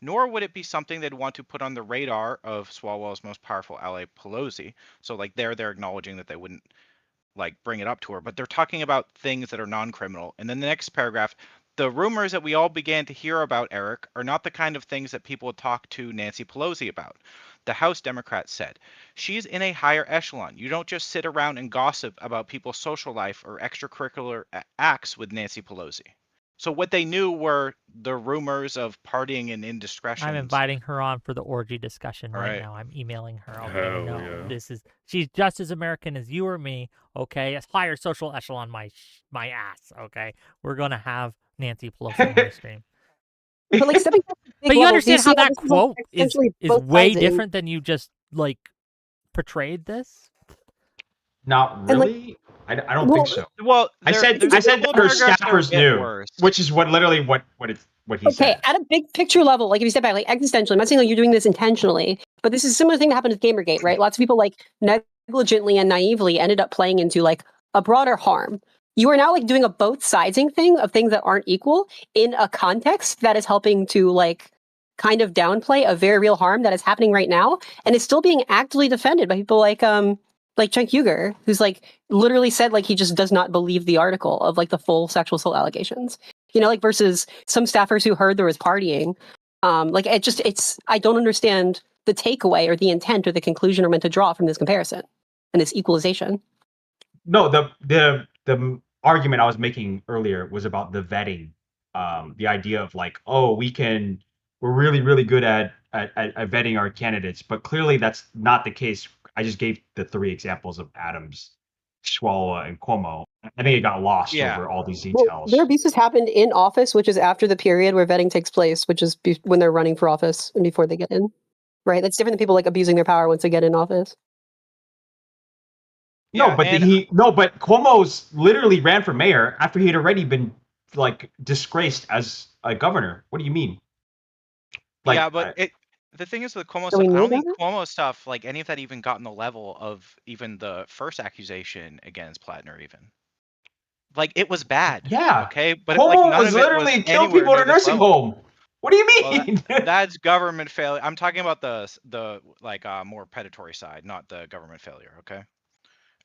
Nor would it be something they'd want to put on the radar of Swalwell's most powerful ally, Pelosi. So, like, they're acknowledging that they wouldn't like bring it up to her, but they're talking about things that are non-criminal. And then the next paragraph, the rumors that we all began to hear about Eric are not the kind of things that people would talk to Nancy Pelosi about. The House Democrats said, she's in a higher echelon. You don't just sit around and gossip about people's social life or extracurricular acts with Nancy Pelosi. So what they knew were the rumors of partying and indiscretions. I'm inviting her on for the orgy discussion right now. I'm emailing her. Okay, no, she's just as American as you or me. Okay, a higher social echelon, my ass. Okay, we're gonna have Nancy Pelosi on the stream. But like stepping back to big But you levels, understand how that this quote like, is essentially way both-siding. different than you just like portrayed this? Not And, like, really. I don't think so. Well, I said there's that her paragraphs that are a staffers bit knew, worse. which is what he Okay, said. at a big picture level, like if you step back, like existentially, I'm not saying like you're doing this intentionally, but this is a similar thing that happened with Gamergate, right? Lots of people like negligently and naively ended up playing into like a broader harm. You are now like doing a both sidesing thing of things that aren't equal in a context that is helping to like kind of downplay a very real harm that is happening right now, and is still being actively defended by people like Cenk Uygur, who's like literally said like he just does not believe the article of like the full sexual assault allegations. You know, like versus some staffers who heard there was partying. Like I don't understand the takeaway or the intent or the conclusion we're meant to draw from this comparison and this equalization. No, the argument I was making earlier was about the vetting. The idea of like, oh, we're really, really good at vetting our candidates, but clearly that's not the case. I just gave the 3 examples of Adams, Schwala, and Cuomo. I think it got lost over all these details. Well, their abuses happened in office, which is after the period where vetting takes place, which is when they're running for office and before they get in. Right? That's different than people like abusing their power once they get in office. No, but but Cuomo's literally ran for mayor after he had already been like disgraced as a governor. What do you mean? Like, yeah, but the thing is with Cuomo stuff, I don't think Cuomo stuff, like any of that even got in the level of even the first accusation against Platner even. Like it was bad. Yeah. Okay. But Cuomo like, none was of it literally was killing people in a nursing home. What do you mean? Well, that's government failure. I'm talking about the like more predatory side, not the government failure. Okay.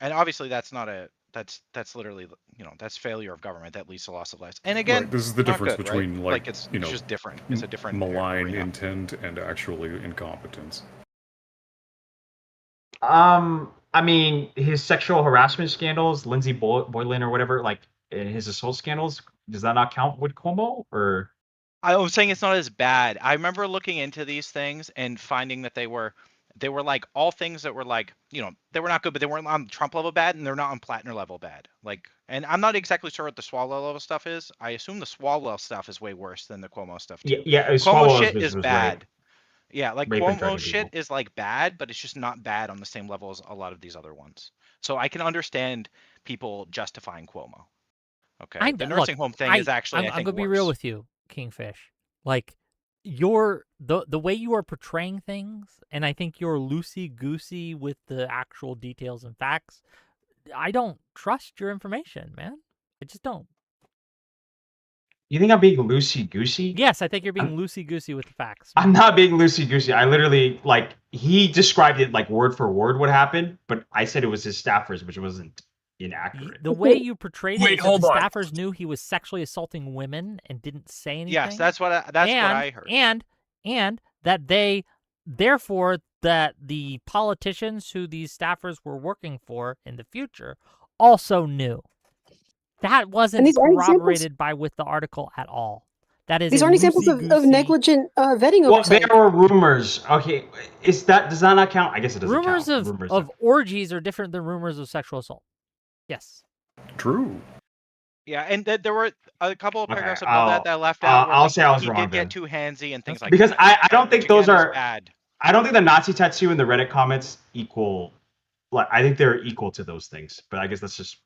And obviously that's not that's literally, that's failure of government that leads to loss of lives. And again, this is the difference good, between right? like it's just different. It's a different malign intent and actually incompetence. I mean, his sexual harassment scandals, Lindsay Boylan or whatever, like his assault scandals, does that not count with Cuomo? Or I was saying it's not as bad. I remember looking into these things and finding that they were like all things that were like, they were not good, but they weren't on Trump level bad, and they're not on Platner level bad. Like, and I'm not exactly sure what the Swallow level stuff is. I assume the Swallow stuff is way worse than the Cuomo stuff too. Yeah, Cuomo shit is bad. Rape. Yeah, like Cuomo shit is like bad, but it's just not bad on the same level as a lot of these other ones. So I can understand people justifying Cuomo. Okay, the nursing home thing is actually, I'm gonna be real with you, Kingfish. Like, the way you are portraying things, and I think you're loosey-goosey with the actual details and facts. I don't trust your information, man. I just don't. You think I'm being loosey-goosey? Yes, I think you're being loosey-goosey with the facts. I'm not being loosey-goosey. I literally, like, he described it like word for word what happened, but I said it was his staffers, which wasn't inaccurate. The way you portrayed it, the staffers knew he was sexually assaulting women and didn't say anything. Yes, that's what I heard. And that therefore, that the politicians who these staffers were working for in the future also knew. That wasn't corroborated with the article at all. That is, these aren't examples of negligent vetting oversight. There were rumors. Okay, does that not count? I guess it doesn't count. Rumors of orgies are different than rumors of sexual assault. Yes. True. Yeah, and there were a couple of paragraphs above that left out. I'll say I was wrong. He did get too handsy and things like that. Because I don't think those are bad. I don't think the Nazi tattoo and the Reddit comments equal. Like, I think they're equal to those things, but I guess that's just.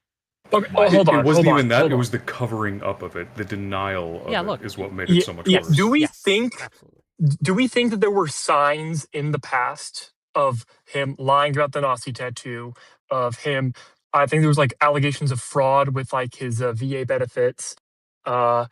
Okay, hold on. It wasn't even that. It was the covering up of it, the denial of it is what made it so much worse. Do we think that there were signs in the past of him lying about the Nazi tattoo, of him? I think there was like allegations of fraud with like his VA benefits. I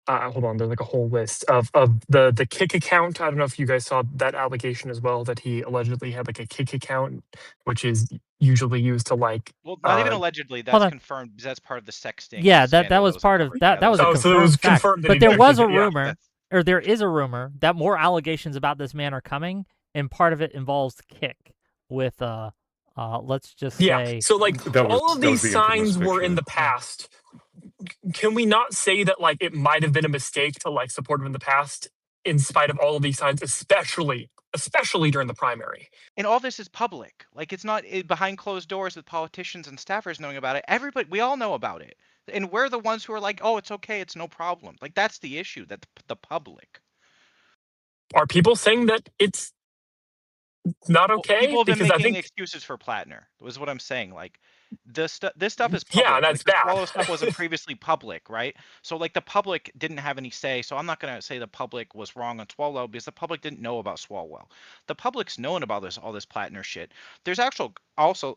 hold on, there's like a whole list of the kick account. I don't know if you guys saw that allegation as well, that he allegedly had like a kick account, which is usually used to like. Well, not even allegedly. That's confirmed because that's part of the sexting. Yeah, that was part of that. That was a confirmed so it was fact. confirmed. But there was a rumor, or there is a rumor that more allegations about this man are coming, and part of it involves kick with let's just say. So like all of these signs were in the past. Can we not say that like it might have been a mistake to like support him in the past, in spite of all of these signs, especially during the primary? And all this is public. Like it's not behind closed doors with politicians and staffers knowing about it. Everybody, we all know about it, and we're the ones who are like, "Oh, it's okay, it's no problem." Like that's the issue. That the public. Are people saying that it's not okay? Well, people have been because making excuses for Platner. Was what I'm saying. Like this stuff is public. Yeah, that's bad. All this stuff wasn't previously public, right? So like the public didn't have any say. So I'm not gonna say the public was wrong on Swalwell because the public didn't know about Swalwell. The public's known about all this Platner shit. There's also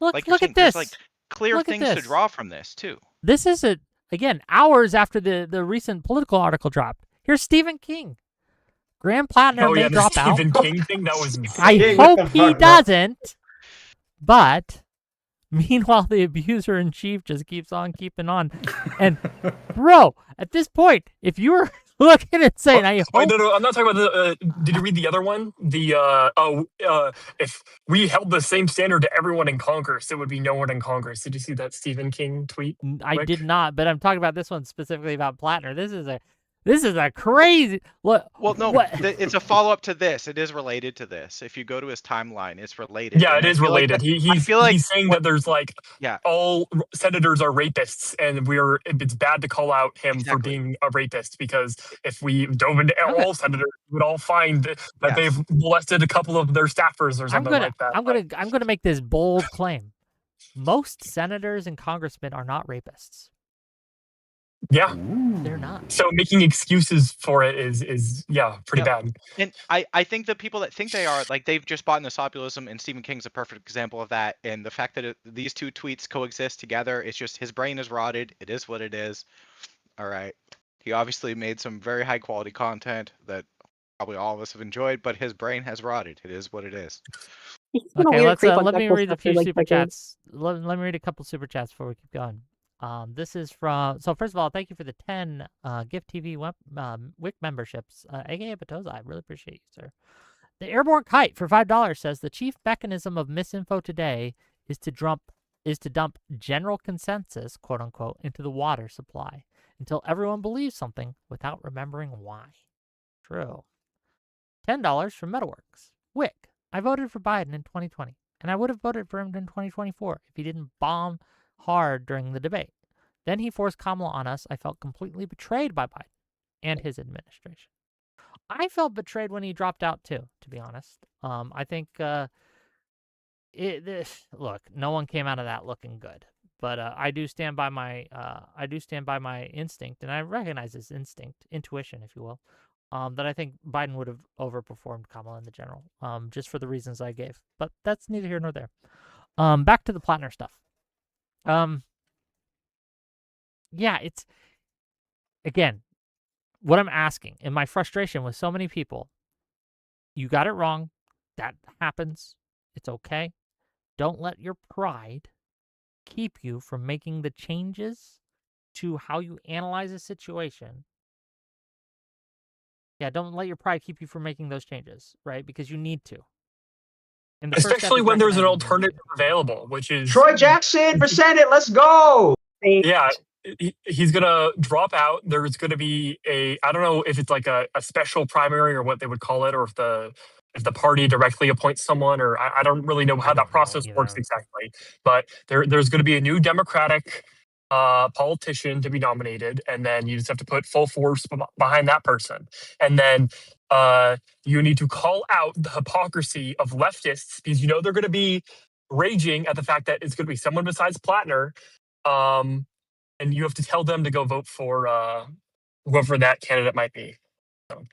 look like at this. There's like clear things to draw from this too. This is again hours after the recent Political article dropped. Here's Stephen King. Graham Platner may drop out. Stephen King thing, that was I hope he doesn't. But meanwhile, the abuser in chief just keeps on keeping on. And bro, at this point, if you were looking at saying, I hope. No, I'm not talking about the. Did you read the other one? If we held the same standard to everyone in Congress, it would be no one in Congress. Did you see that Stephen King tweet? I did not, but I'm talking about this one specifically about Platner. This is a crazy. Well, no, it's a follow-up to this. It is related to this. If you go to his timeline, it's related. Yeah, it is related. He's saying that there's like, all senators are rapists, and it's bad to call out him for being a rapist, because if we dove into all senators, we would all find that they've molested a couple of their staffers or something like that. I'm gonna make this bold claim. Most senators and congressmen are not rapists. Yeah, they're not. So making excuses for it is pretty bad. And I think the people that think they are, like, they've just bought into populism, and Stephen King's a perfect example of that. And the fact that these two tweets coexist together, it's just his brain is rotted. It is what it is. All right. He obviously made some very high quality content that probably all of us have enjoyed, but his brain has rotted. It is what it is. Okay, let me read a few super chats. Let me read a couple super chats before we keep going. This is from, so first of all, thank you for the 10 Gift TV WIC memberships, aka Batoza. I really appreciate you, sir. The Airborne Kite for $5 says the chief mechanism of misinfo today is to dump general consensus, quote unquote, into the water supply until everyone believes something without remembering why. True. $10 from Metalworks. WIC. I voted for Biden in 2020, and I would have voted for him in 2024 if he didn't bomb hard during the debate. Then he forced Kamala on us. I felt completely betrayed by Biden and his administration. I felt betrayed when he dropped out too, to be honest. I think look, no one came out of that looking good. But I do stand by my instinct, and I recognize this intuition, if you will, that I think Biden would have overperformed Kamala in the general, just for the reasons I gave. But that's neither here nor there. Back to the Platner stuff. Yeah, it's, again, what I'm asking in my frustration with so many people, you got it wrong. That happens. It's okay. Don't let your pride keep you from making the changes to how you analyze a situation. Yeah, don't let your pride keep you from making those changes, right? Because you need to. Especially when there's an alternative available, which is Troy Jackson for Senate. Let's go. Yeah, he's gonna drop out. There's gonna be I don't know if it's like a special primary or what they would call it, or if the party directly appoints someone, or I don't really know how that process works exactly. But there's going to be a new Democratic politician to be nominated, and then you just have to put full force behind that person. And then you need to call out the hypocrisy of leftists, because they're going to be raging at the fact that it's going to be someone besides Platner. And you have to tell them to go vote for whoever that candidate might be. So.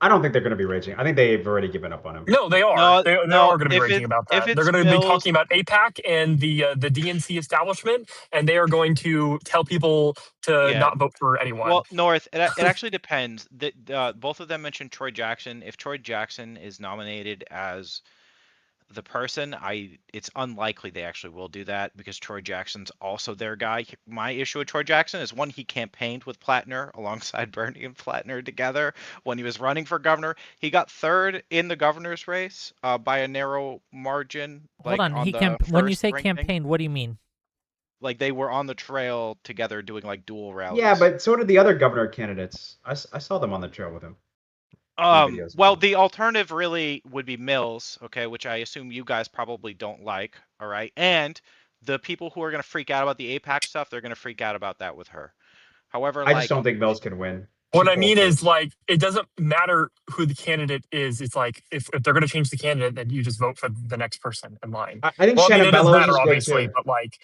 I don't think they're going to be raging. I think they've already given up on him. No, they are. No, They are no, going to be if raging it- about if that. They're it's going to be Mills- talking about APAC and the DNC establishment, and they are going to tell people to not vote for anyone. Well, North, it actually depends. Both of them mentioned Troy Jackson. If Troy Jackson is nominated as the person, it's unlikely they actually will do that because Troy Jackson's also their guy. My issue with Troy Jackson is, one, he campaigned with Platner alongside Bernie and Platner together when he was running for governor. He got third in the governor's race by a narrow margin. Hold on, when you say campaigned, what do you mean? Like they were on the trail together doing like dual rallies. Yeah, but so did the other governor candidates. I saw them on the trail with him. Well, the alternative really would be Mills, okay, which I assume you guys probably don't like, all right? And the people who are going to freak out about the APAC stuff, they're going to freak out about that with her. However, I just don't think Mills can win. What I mean is, like, it doesn't matter who the candidate is. It's like, if they're going to change the candidate, then you just vote for the next person in line. I think Shannon it doesn't matter, obviously, but like,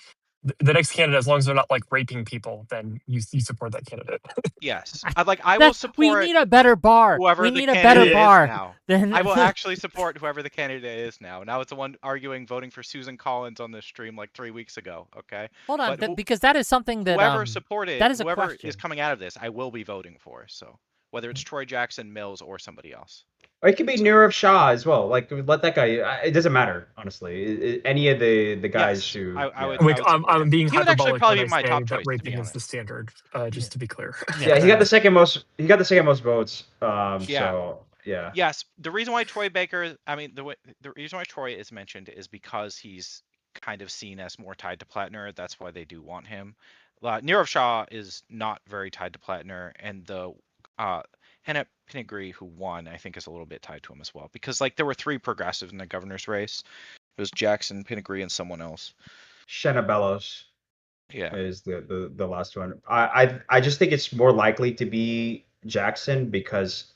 the next candidate, as long as they're not like raping people, then you support that candidate. Yes, I will support. We need a better bar. We need a better bar. I will actually support whoever the candidate is now. Now it's the one arguing voting for Susan Collins on this stream like 3 weeks ago. Okay. Hold on, because that is something that whoever supported, that is whoever is coming out of this, I will be voting for. So whether it's Troy Jackson, Mills, or somebody else. Or it could be Nirav Shah as well. Like, let that guy. It doesn't matter, honestly. Any of the guys who. I'm being he would actually hyperbolic probably when be my I say top that choice. raping is the standard. Just to be clear. Yeah, he got the second most. He got the second most votes. So yeah. Yes, the reason why Troy Baker, the reason why Troy is mentioned is because he's kind of seen as more tied to Platner. That's why they do want him. Nirav Shah is not very tied to Platner, and the Hannah Pinigri, who won, I think is a little bit tied to him as well, because like there were 3 progressives in the governor's race. It was Jackson, Pinigri, and someone else. Shenna Bellows. Yeah, is the last one. I just think it's more likely to be Jackson because,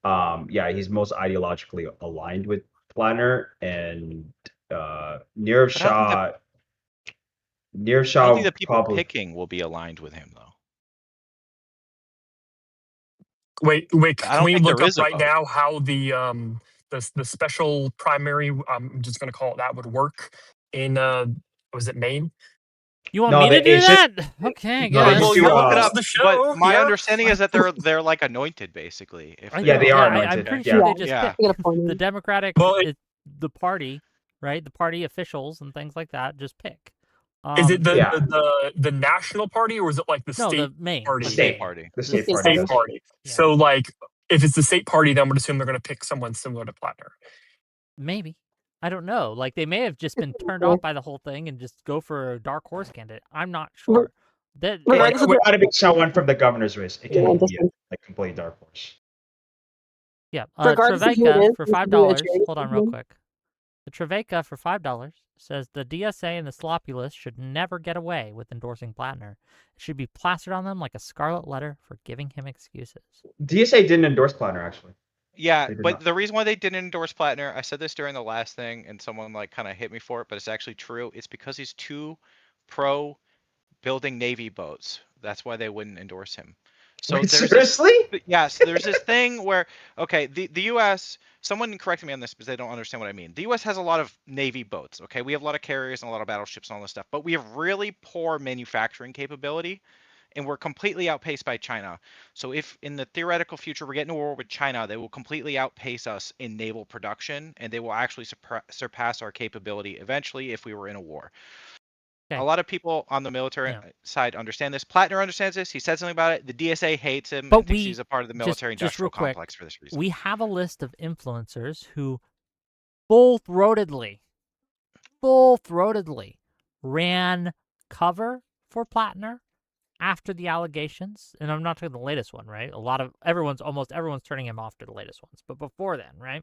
he's most ideologically aligned with Platner, and Nirav Shah. Nirav Shah. I don't think the people probably picking will be aligned with him though. Wait, can we look up right now how the special primary, I'm just going to call it that, would work in was it Maine? You want me to do that? Okay, guys. Well, you look it up. But my understanding is that they're like anointed basically. They are anointed. I'm pretty sure they just pick the Democratic, the party, right? The party officials and things like that just pick. Is it the national party, or is it like the state the Maine party? The state party. The state party. Yeah. So, like, if it's the state party, then I would assume they're going to pick someone similar to Platner. Maybe. I don't know. Like, they may have just been turned off by the whole thing and just go for a dark horse candidate. I'm not sure. It got to be someone from the governor's race. It can't be a complete dark horse. Yeah. Treveka for $5. Hold on real quick. The Treveka for $5 says the DSA and the sloppy list should never get away with endorsing Platner. It should be plastered on them like a scarlet letter for giving him excuses. DSA didn't endorse Platner, actually. Yeah, but the reason why they didn't endorse Platner, I said this during the last thing, and someone like kind of hit me for it, but it's actually true. It's because he's too pro building Navy boats. That's why they wouldn't endorse him. So seriously? Yes, there's this thing where, okay, the U.S., someone correct me on this because they don't understand what I mean. The U.S. has a lot of Navy boats, okay? We have a lot of carriers and a lot of battleships and all this stuff, but we have really poor manufacturing capability, and we're completely outpaced by China. So if in the theoretical future we're getting a war with China, they will completely outpace us in naval production, and they will actually surpass our capability eventually if we were in a war. Okay. A lot of people on the military side understand this. Platner understands this. He said something about it. The DSA hates him and thinks he's a part of the military-industrial complex for this reason. We have a list of influencers who full-throatedly ran cover for Platner after the allegations. And I'm not talking the latest one, right? Almost everyone's turning him off to the latest ones. But before then, right?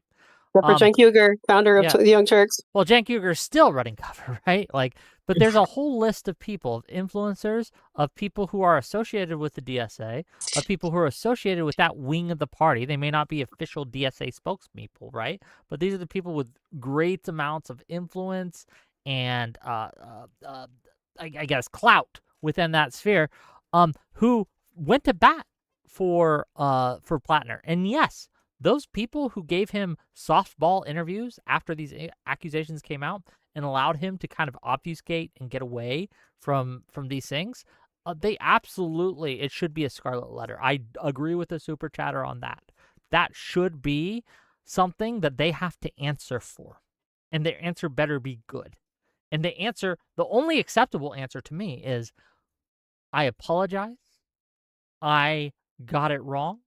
For Cenk Uygur, founder of the Young Turks. Well, Cenk Uygur is still running cover, right? But there's a whole list of people, of influencers, of people who are associated with the DSA, of people who are associated with that wing of the party. They may not be official DSA spokespeople, right? But these are the people with great amounts of influence and, I guess, clout within that sphere, who went to bat for Platner. And yes, those people who gave him softball interviews after these accusations came out and allowed him to kind of obfuscate and get away from these things, they absolutely, it should be a scarlet letter. I agree with the super chatter on that. That should be something that they have to answer for, and their answer better be good. And the only acceptable answer to me is, I apologize, I got it wrong,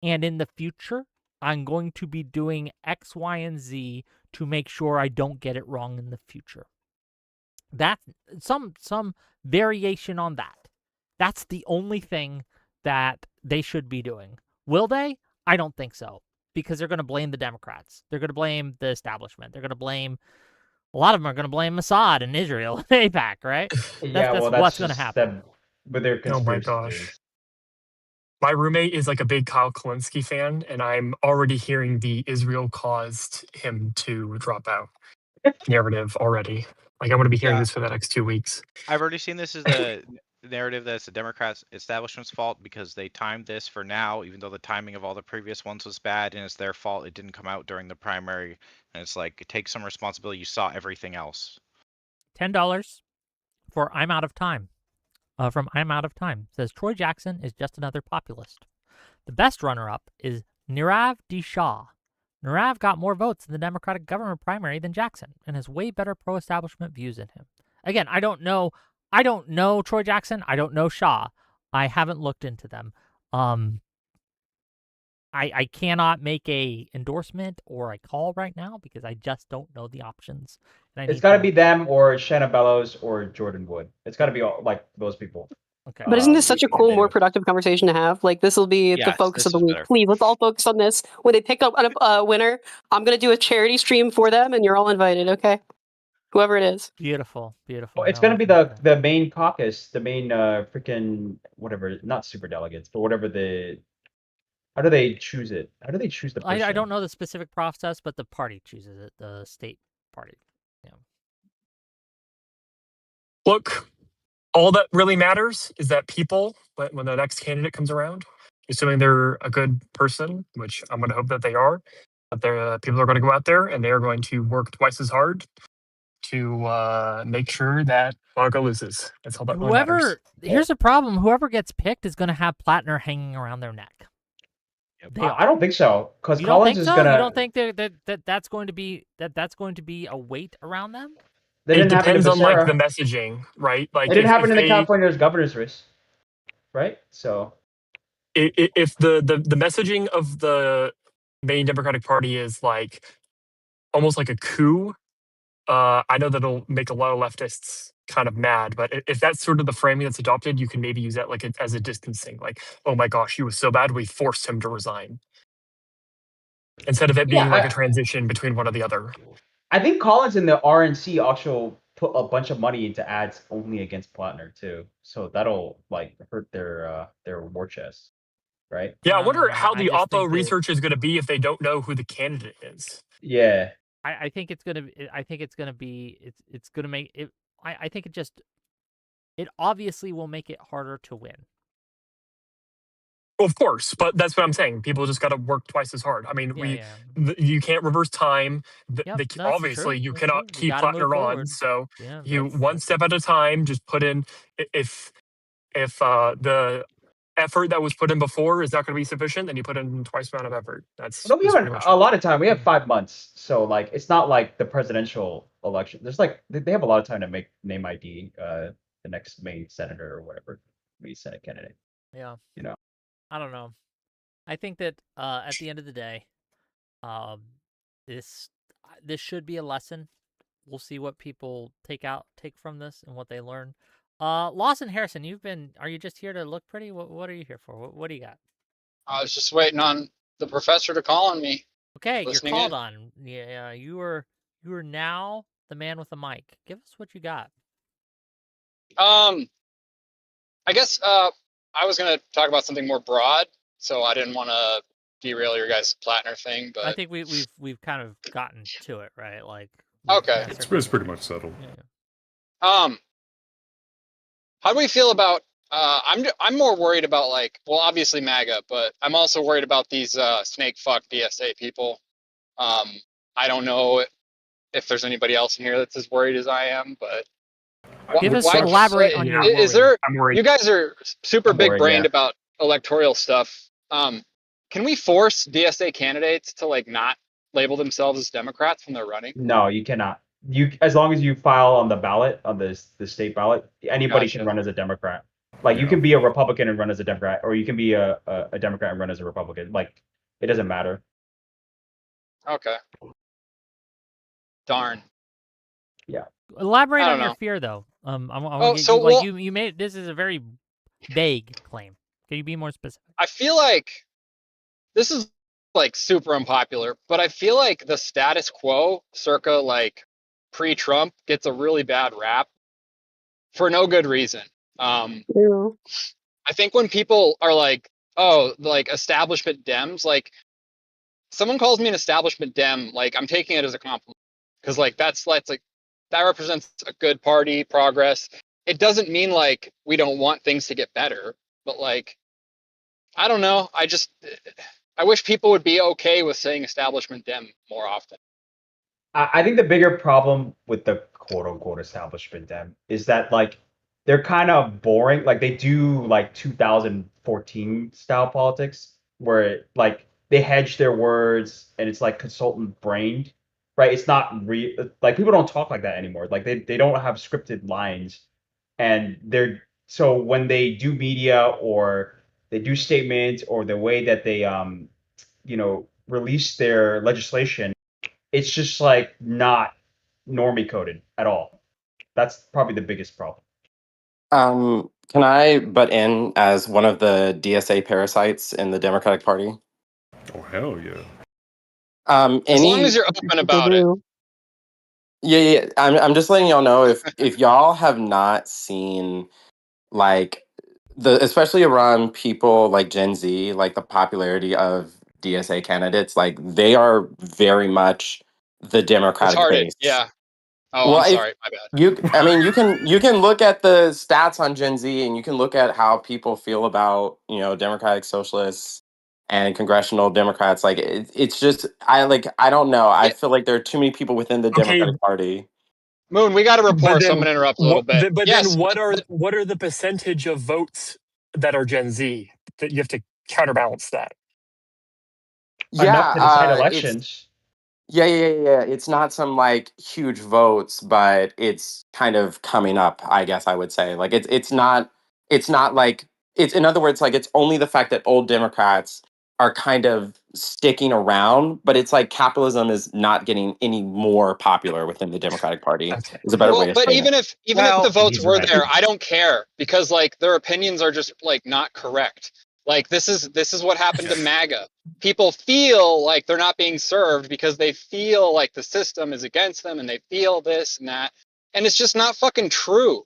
and in the future, I'm going to be doing X, Y, and Z to make sure I don't get it wrong in the future. That's some variation on that. That's the only thing that they should be doing. Will they? I don't think so, because they're going to blame the Democrats. They're going to blame the establishment. They're going to blame, a lot of them are going to blame Mossad and Israel and AIPAC, right? That's what's going to happen. With their conspiracy Oh my gosh. theories. My roommate is like a big Kyle Kalinske fan, and I'm already hearing the Israel caused him to drop out narrative already. Like, I'm going to be hearing this for the next 2 weeks. I've already seen this as the narrative that it's the Democrats' establishment's fault because they timed this for now, even though the timing of all the previous ones was bad, and it's their fault it didn't come out during the primary. And it's like, take some responsibility. You saw everything else. $10 for I'm Out of Time. From I'm Out of Time. Says, Troy Jackson is just another populist. The best runner-up is Nirav Shah. Nirav got more votes in the Democratic government primary than Jackson and has way better pro-establishment views than him. Again, I don't know Troy Jackson. I don't know Shah. I haven't looked into them. I cannot make a endorsement or a call right now because I just don't know the options. And It's got to be them or Shanna Bellows or Jordan Wood. It's got to be all, like those people. Okay. But isn't this such a cool, more productive conversation to have? Like, this will be the focus of the week. Please, let's all focus on this. When they pick up a winner, I'm going to do a charity stream for them, and you're all invited, okay? Whoever it is. Beautiful. Well, it's going to be the main caucus, the main freaking whatever, not super delegates, but whatever how do they choose it? How do they choose the person? I don't know the specific process, but the party chooses it, the state party. Yeah. Look, all that really matters is that people, when the next candidate comes around, assuming they're a good person, which I'm going to hope that they are, that people are going to go out there and they are going to work twice as hard to make sure that Blanco loses. That's all that really matters. Here's the problem. Whoever gets picked is going to have Platner hanging around their neck. I don't think so, because Collins is gonna. You don't think that's going to be a weight around them? It depends on like the messaging, right? Like it didn't happen in the California governor's race, right? So if the messaging of the main Democratic Party is like almost like a coup, I know that'll make a lot of leftists kind of mad, but if that's sort of the framing that's adopted, you can maybe use that like as a distancing, like, oh my gosh, he was so bad we forced him to resign, instead of it being like a transition between one or the other. I think Collins and the RNC also put a bunch of money into ads only against Platner too, so that'll like hurt their war chest, right? Yeah, I wonder how the Oppo research is going to be if they don't know who the candidate is. Yeah, I think it's gonna be. It's gonna make it. I think it obviously will make it harder to win. Of course, but that's what I'm saying. People just got to work twice as hard. I mean, you can't reverse time. Obviously, you cannot keep Platner on. So you one step at a time. Just put in. If the effort that was put in before is not going to be sufficient, then you put in twice the amount of effort. We have a lot of time. We have 5 months, so like it's not like the presidential election. There's like they have a lot of time to make name ID the next main senator or whatever, main Senate candidate. Yeah, I don't know. I think that at the end of the day, this should be a lesson. We'll see what people take from this and what they learn. Lawson Harrison, are you just here to look pretty? What are you here for? What do you got? I was just waiting on the professor to call on me. Okay, you're called on. Yeah, you are now the man with the mic. Give us what you got. I guess I was going to talk about something more broad, so I didn't want to derail your guys' Platner thing. But I think we've kind of gotten to it, right? Like, okay, it's pretty much settled. Yeah. How do we feel about I'm more worried about like, well, obviously MAGA, but I'm also worried about these snake fuck DSA people. I don't know if there's anybody else in here that's as worried as I am, but elaborate on your is worry. there? I'm worried. You guys are super big brained yeah. about electoral stuff. Can we force DSA candidates to like not label themselves as Democrats when they're running? No, you cannot. You as long as you file on the ballot on the state ballot, anybody Gotcha. can run as a Democrat. Like you Yeah. can be a Republican and run as a Democrat, or you can be a Democrat and run as a Republican. Like it doesn't matter. Okay. Darn. Yeah. Elaborate I on don't your know. fear, though. I Oh, want to get so you like well, you made this is a very vague claim. Can you be more specific? I feel like this is like super unpopular, but I feel like the status quo circa like pre-Trump gets a really bad rap for no good reason. Yeah. I think when people are like, oh, like establishment Dems, like someone calls me an establishment Dem, like I'm taking it as a compliment because like that's like that represents a good party progress. It doesn't mean like we don't want things to get better, but like I don't know. I wish people would be okay with saying establishment Dem more often. I think the bigger problem with the quote unquote establishment Dem is that like they're kind of boring. Like they do like 2014 style politics where like they hedge their words and it's like consultant brained, right? It's not real. Like people don't talk like that anymore. Like they don't have scripted lines, and they're so when they do media or they do statements or the way that they release their legislation, it's just like not normie coded at all. That's probably the biggest problem. Can I butt in as one of the DSA parasites in the Democratic Party? Oh hell yeah! As long as you're open about it. Yeah. I'm just letting y'all know if y'all have not seen like especially around people like Gen Z, like the popularity of DSA candidates, like they are very much the Democratic Retarded. base. Yeah. Oh, Well, I'm if sorry. My bad. I mean, you can look at the stats on Gen Z, and you can look at how people feel about Democratic Socialists and congressional Democrats. Like it's just I don't know. I Yeah. feel like there are too many people within the Okay, Democratic Party. Moon, we got a but report, so I'm then gonna interrupt a little bit. Yes. what are the percentage of votes that are Gen Z that you have to counterbalance that? Enough Yeah, to decide it's elections. yeah. It's not some like huge votes, but it's kind of coming up, I guess I would say. Like it's not like it's in other words, like it's only the fact that old Democrats are kind of sticking around, but it's like capitalism is not getting any more popular within the Democratic Party. Okay. Is a better way Well, to but say it. even if the votes were there, I don't care because like their opinions are just like not correct. Like this is what happened to MAGA. People feel like they're not being served because they feel like the system is against them and they feel this and that. And it's just not fucking true.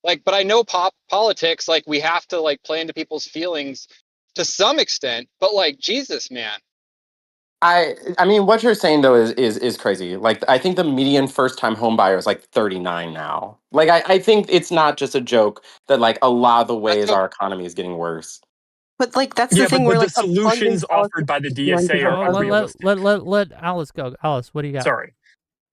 Like, but I know politics, like we have to like play into people's feelings to some extent, but like Jesus, man. I mean, what you're saying though is crazy. Like, I think the median first time home buyer is like 39 now. Like, I think it's not just a joke that like a lot of the ways our economy is getting worse. But like that's Yeah, the thing but where the like solutions abundance offered by the DSA are realistic. Let Alice go. Alice, what do you got? Sorry.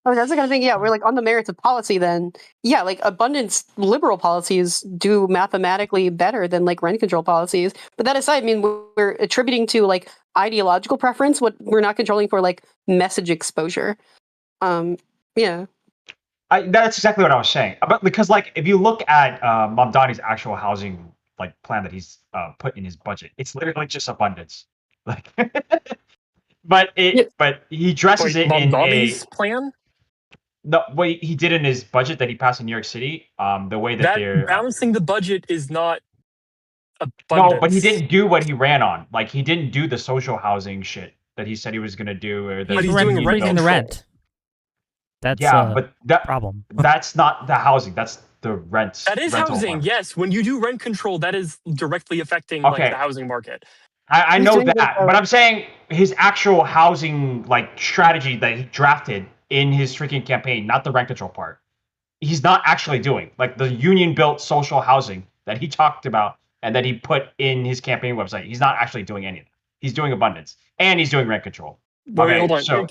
Oh, that's the kind of thing. Yeah, we're like on the merits of policy. Then, yeah, like abundance liberal policies do mathematically better than like rent control policies. But that aside, I mean, we're attributing to like ideological preference what we're not controlling for like message exposure. Yeah. That's exactly what I was saying. But because like if you look at Mamdani's actual housing like plan that he's put in his budget, it's literally just abundance. Like, but he dresses Wait, it in Mamdani's plan? the way he did in his budget that he passed in New York City. The way that That they're balancing the budget is not no, but he abundance. didn't do what he ran on. Like he didn't do the social housing shit that he said he was gonna do, or But the he's doing rent raising the control. rent. That's but that problem. That's not the housing. That's the rent. That is rental housing. one. Yes, when you do rent control, that is directly affecting like Okay. the housing market. I He's know doing that, but I'm saying his actual housing like strategy that he drafted in his freaking campaign, not the rent control part. He's not actually doing like the union built social housing. that he talked about and that he put in his campaign website. He's not actually doing any of that. He's doing abundance and he's doing rent control. Wait, hold on. So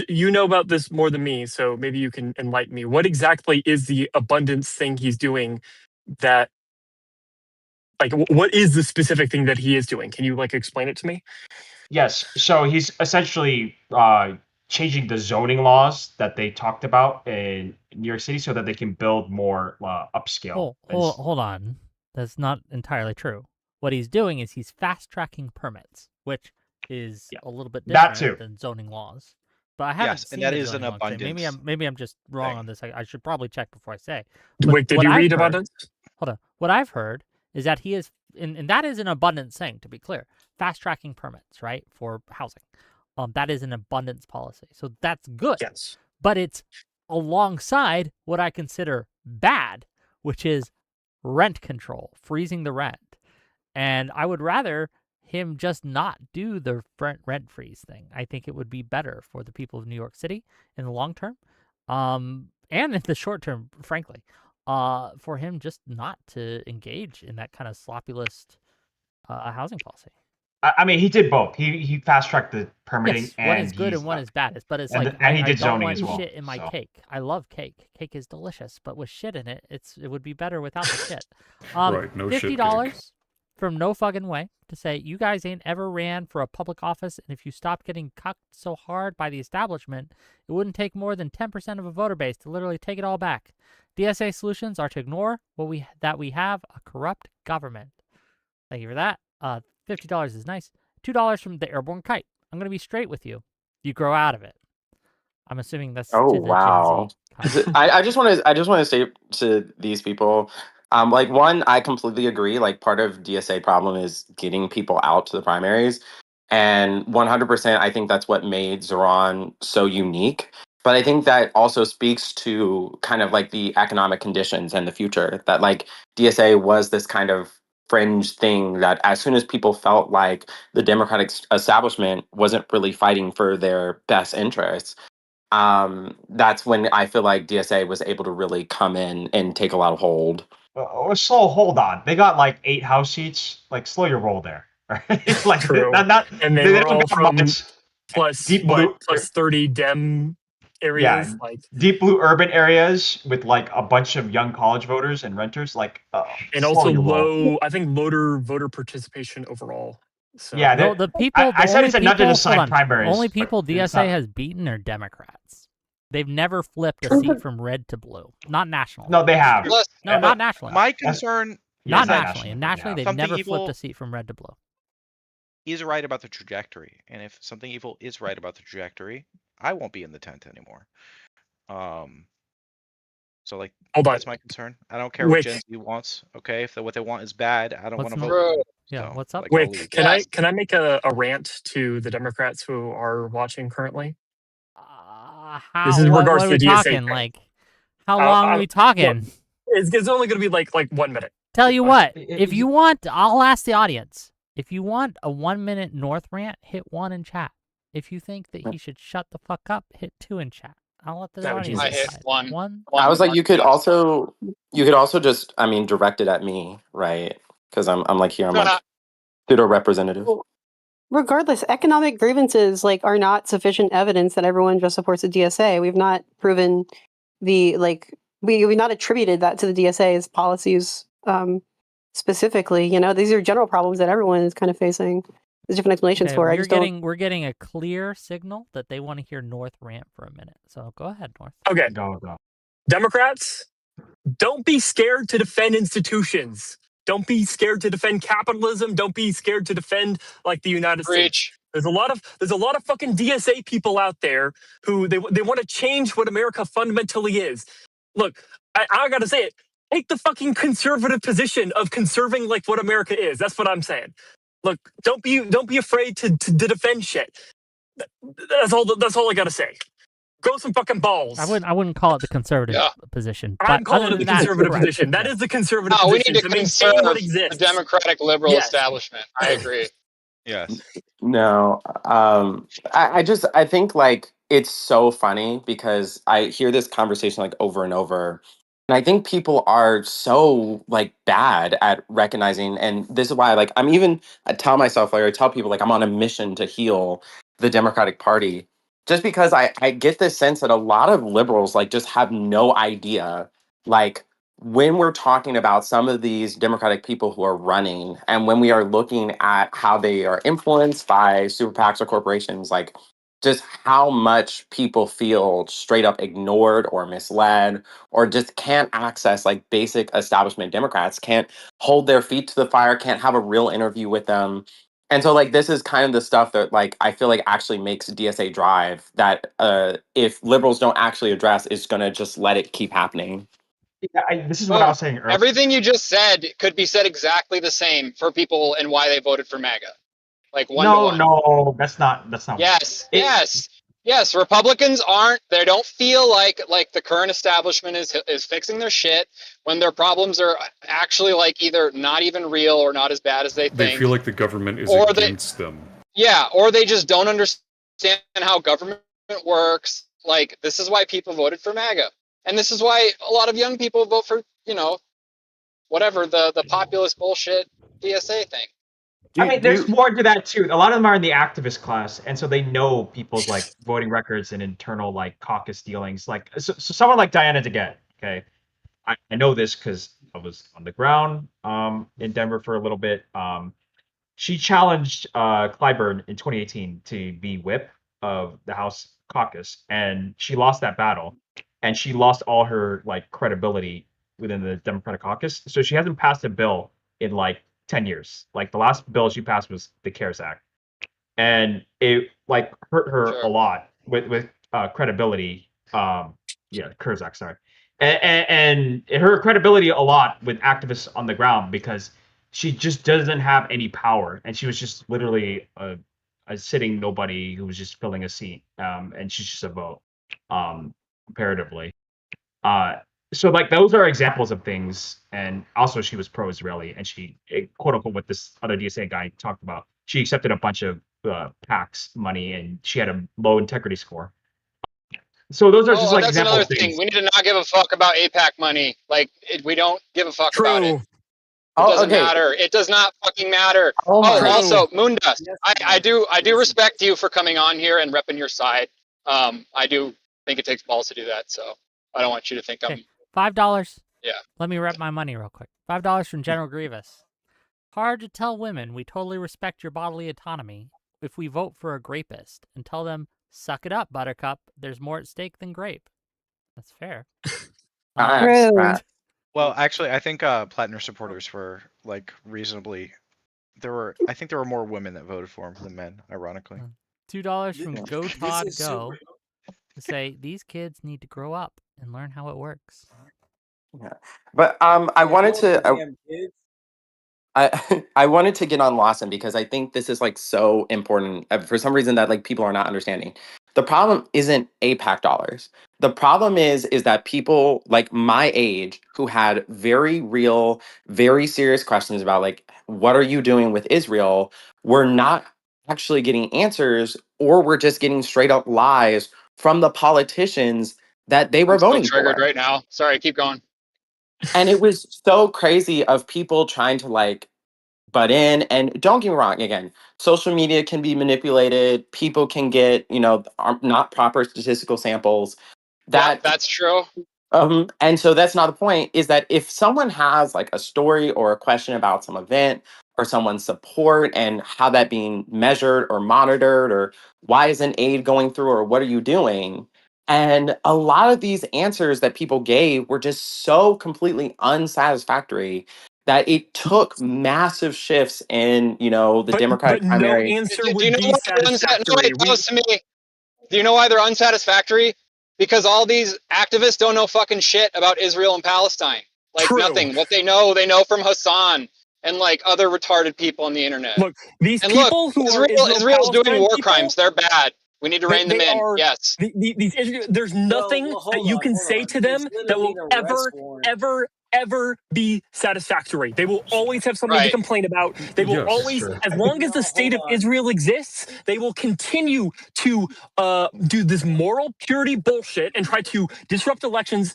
you know about this more than me, so maybe you can enlighten me. What exactly is the abundance thing he's doing? That, like, what is the specific thing that he is doing? Can you like explain it to me? Yes. So he's essentially changing the zoning laws that they talked about in New York City so that they can build more upscale. Hold on. That's not entirely true. What he's doing is he's fast-tracking permits, which is a little bit different than zoning laws. But I haven't seen and that the is an zoning laws. abundance. Maybe I'm just wrong on this. I should probably check before I say. Wait, did you read abundance? Hold on. What I've heard is that he is, and that is an abundance thing, to be clear. Fast-tracking permits, right, for housing. That is an abundance policy. So that's good. Yes. But it's alongside what I consider bad, which is rent control, freezing the rent. And I would rather him just not do the rent freeze thing. I think it would be better for the people of New York City in the long term, and in the short term, frankly, for him just not to engage in that kind of sloppy list housing policy. I mean, he did both. He fast-tracked the permitting. Yes, one is good and one is bad. But it's like and he did I don't zoning want as well, shit in my cake. I love cake. Cake is delicious, but with shit in it, it would be better without the shit. Right, no shit $50 from No Fucking Way to say you guys ain't ever ran for a public office, and if you stopped getting cucked so hard by the establishment, it wouldn't take more than 10% of a voter base to literally take it all back. DSA solutions are to ignore we have a corrupt government. Thank you for that. $50 is nice. $2 from the Airborne Kite. I'm gonna be straight with you. You grow out of it. I'm assuming that's Oh, to the wow. Gen Z. I just want to say to these people, like, one, I completely agree. Like, part of DSA problem is getting people out to the primaries, and 100%, I think that's what made Zoran so unique. But I think that also speaks to kind of like the economic conditions and the future, that like DSA was this kind of fringe thing that as soon as people felt like the Democratic establishment wasn't really fighting for their best interests, that's when I feel like DSA was able to really come in and take a lot of hold. Hold on. They got like 8 House seats. Like, slow your roll there. Right? Like, true. And they were all from plus 30 Dem areas. Yeah, like deep blue urban areas with like a bunch of young college voters and renters. Like, and also low, I think, voter participation overall. So yeah, the people. I said it's a nut in the side primaries. Only people DSA has beaten are Democrats. They've never flipped a seat from red to blue. Not nationally. No, they have. No, not nationally. My concern, not nationally. Nationally, they've never flipped a seat from red to blue. He's right about the trajectory, and if something evil is right about the trajectory, I won't be in the tent anymore. So like, that's my concern. I don't care what Gen Z wants. Okay, if what they want is bad, I don't want to vote. Yeah, what's up? Like, Wick, can I make a rant to the Democrats who are watching currently? This is in regards to the DSA talking? Like, how long are we talking? It's only going to be like 1 minute. Tell you what, if you want, I'll ask the audience. If you want a 1 minute North rant, hit 1 in chat. If you think that he should shut the fuck up, hit 2 in chat. I'll let the audience I hit decide. 1. I was like, you could also just, I mean, direct it at me, right? Because I'm like here, I'm like pseudo representative. Regardless, economic grievances are not sufficient evidence that everyone just supports the DSA. We've not proven we've not attributed that to the DSA's policies specifically. You know, these are general problems that everyone is kind of facing. There's different explanations for. We're getting a clear signal that they want to hear North rant for a minute. So go ahead, North. Okay. Go. Democrats, don't be scared to defend institutions. Don't be scared to defend capitalism. Don't be scared to defend the United States. There's a lot of fucking DSA people out there who they want to change what America fundamentally is. Look, I gotta say it. Take the fucking conservative position of conserving what America is. That's what I'm saying. Look, don't be afraid to defend shit. That's all I gotta say. Grow some fucking balls. I wouldn't call it the conservative position. I'm calling it the conservative position. That is the conservative position. We need to conserve the democratic liberal establishment. I agree. Yes. No, I think it's so funny because I hear this conversation over and over, And I think people are so like bad at recognizing, and this is why like I tell myself, like I tell people like I'm on a mission to heal the Democratic Party, just because I get this sense that a lot of liberals like just have no idea, like when we're talking about some of these Democratic people who are running, and when we are looking at how they are influenced by super PACs or corporations, like just how much people feel straight up ignored or misled, or just can't access like basic establishment Democrats, can't hold their feet to the fire, can't have a real interview with them. And so like this is kind of the stuff that like I feel like actually makes DSA Drive that if liberals don't actually address, is gonna just let it keep happening. Yeah, this is what I was saying earlier. Everything you just said could be said exactly the same for people and why they voted for MAGA. Like one to one. No, that's not. Yes. Republicans they don't feel like the current establishment is fixing their shit when their problems are actually like either not even real or not as bad as they think. They feel like the government is against them. Yeah, or they just don't understand how government works. Like, this is why people voted for MAGA. And this is why a lot of young people vote for, whatever, the populist bullshit DSA thing. There's more to that too. A lot of them are in the activist class, and so they know people's like voting records and internal like caucus dealings. Like, so someone like Diana DeGette, okay, I know this because I was on the ground in Denver for a little bit. She challenged Clyburn in 2018 to be whip of the House caucus, and she lost that battle, and she lost all her like credibility within the Democratic caucus. So she hasn't passed a bill in like 10 years. Like the last bill she passed was the CARES Act, and it like hurt her a lot with credibility. CARES Act, sorry, and it hurt her credibility a lot with activists on the ground because she just doesn't have any power, and she was just literally a sitting nobody who was just filling a seat, and she's just a vote, comparatively. So like those are examples of things, and also she was pro-Israeli, and she quote unquote what this other DSA guy talked about. She accepted a bunch of PACs money, and she had a low integrity score. So those are just like examples. That's another thing. We need to not give a fuck about APAC money. Like we don't give a fuck about it. It doesn't matter. It does not fucking matter. Also, Moondust, I do respect you for coming on here and repping your side. I do think it takes balls to do that, so I don't want you to think I'm... $5. Yeah. Let me rep my money real quick. $5 from General Grievous. Hard to tell women we totally respect your bodily autonomy if we vote for a grapist and tell them, suck it up, Buttercup. There's more at stake than grape. That's fair. Well, actually, I think Platner supporters were like reasonably. I think there were more women that voted for him than men, ironically. $2 from Go Todd Go to say these kids need to grow up and learn how it works. Yeah, but I wanted to. I wanted to get on Lawson because I think this is like so important for some reason that like people are not understanding. The problem isn't APAC dollars. The problem is that people like my age who had very real, very serious questions about like what are you doing with Israel were not actually getting answers, or we're just getting straight up lies from the politicians that they were voting for. Triggered right now. Sorry, keep going. And it was so crazy of people trying to like butt in. And don't get me wrong, again, social media can be manipulated. People can get, not proper statistical samples. That's true. And so that's not the point, is that if someone has like a story or a question about some event or someone's support and how that being measured or monitored, or why isn't aid going through, or what are you doing? And a lot of these answers that people gave were just so completely unsatisfactory that it took massive shifts in, the Democratic primary. No answer would be satisfactory. Do you know why they're unsatisfactory? Because all these activists don't know fucking shit about Israel and Palestine. Like nothing. What they know from Hassan and like other retarded people on the internet. Look, these people who are Israel's doing war crimes. They're bad. We need to rein them in. Yes. There's nothing that you can say to them that will ever ever be satisfactory. They will always have something to complain about. They will always, as long as the state of Israel exists, they will continue to do this moral purity bullshit and try to disrupt elections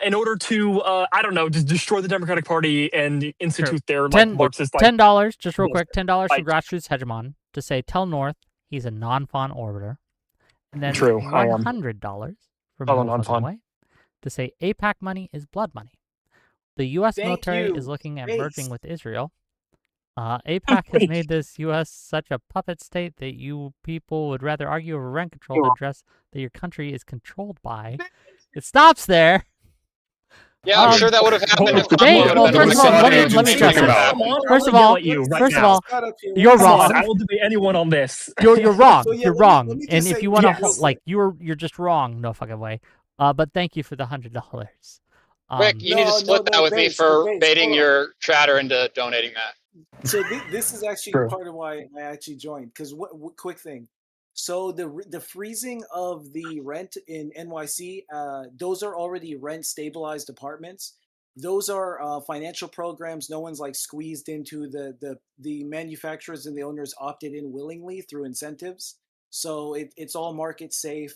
in order to, I don't know, just destroy the Democratic Party and institute their Marxist. $10, just real quick, $10 from Grassroots Hegemon to say, tell North he's a non-fawn orbiter. And then $100 from No Fucking Way to say APAC money is blood money. The U.S. military is looking at merging with Israel. APAC has made this U.S. such a puppet state that you people would rather argue over rent control than address that your country is controlled by. It stops there. Yeah, I'm sure that would have happened if first of all, let me address this. First of all, you're wrong. I will debate anyone on this. You're wrong. You're wrong. And if you want to, you're just wrong. No fucking way. But thank you for the $100. Rick, you need to split that with me for baiting your chatter into donating that. So this is actually part of why I actually joined. Because quick thing. So the freezing of the rent in NYC, those are already rent stabilized apartments. Those are financial programs. No one's like squeezed into the manufacturers and the owners opted in willingly through incentives. So it's all market safe.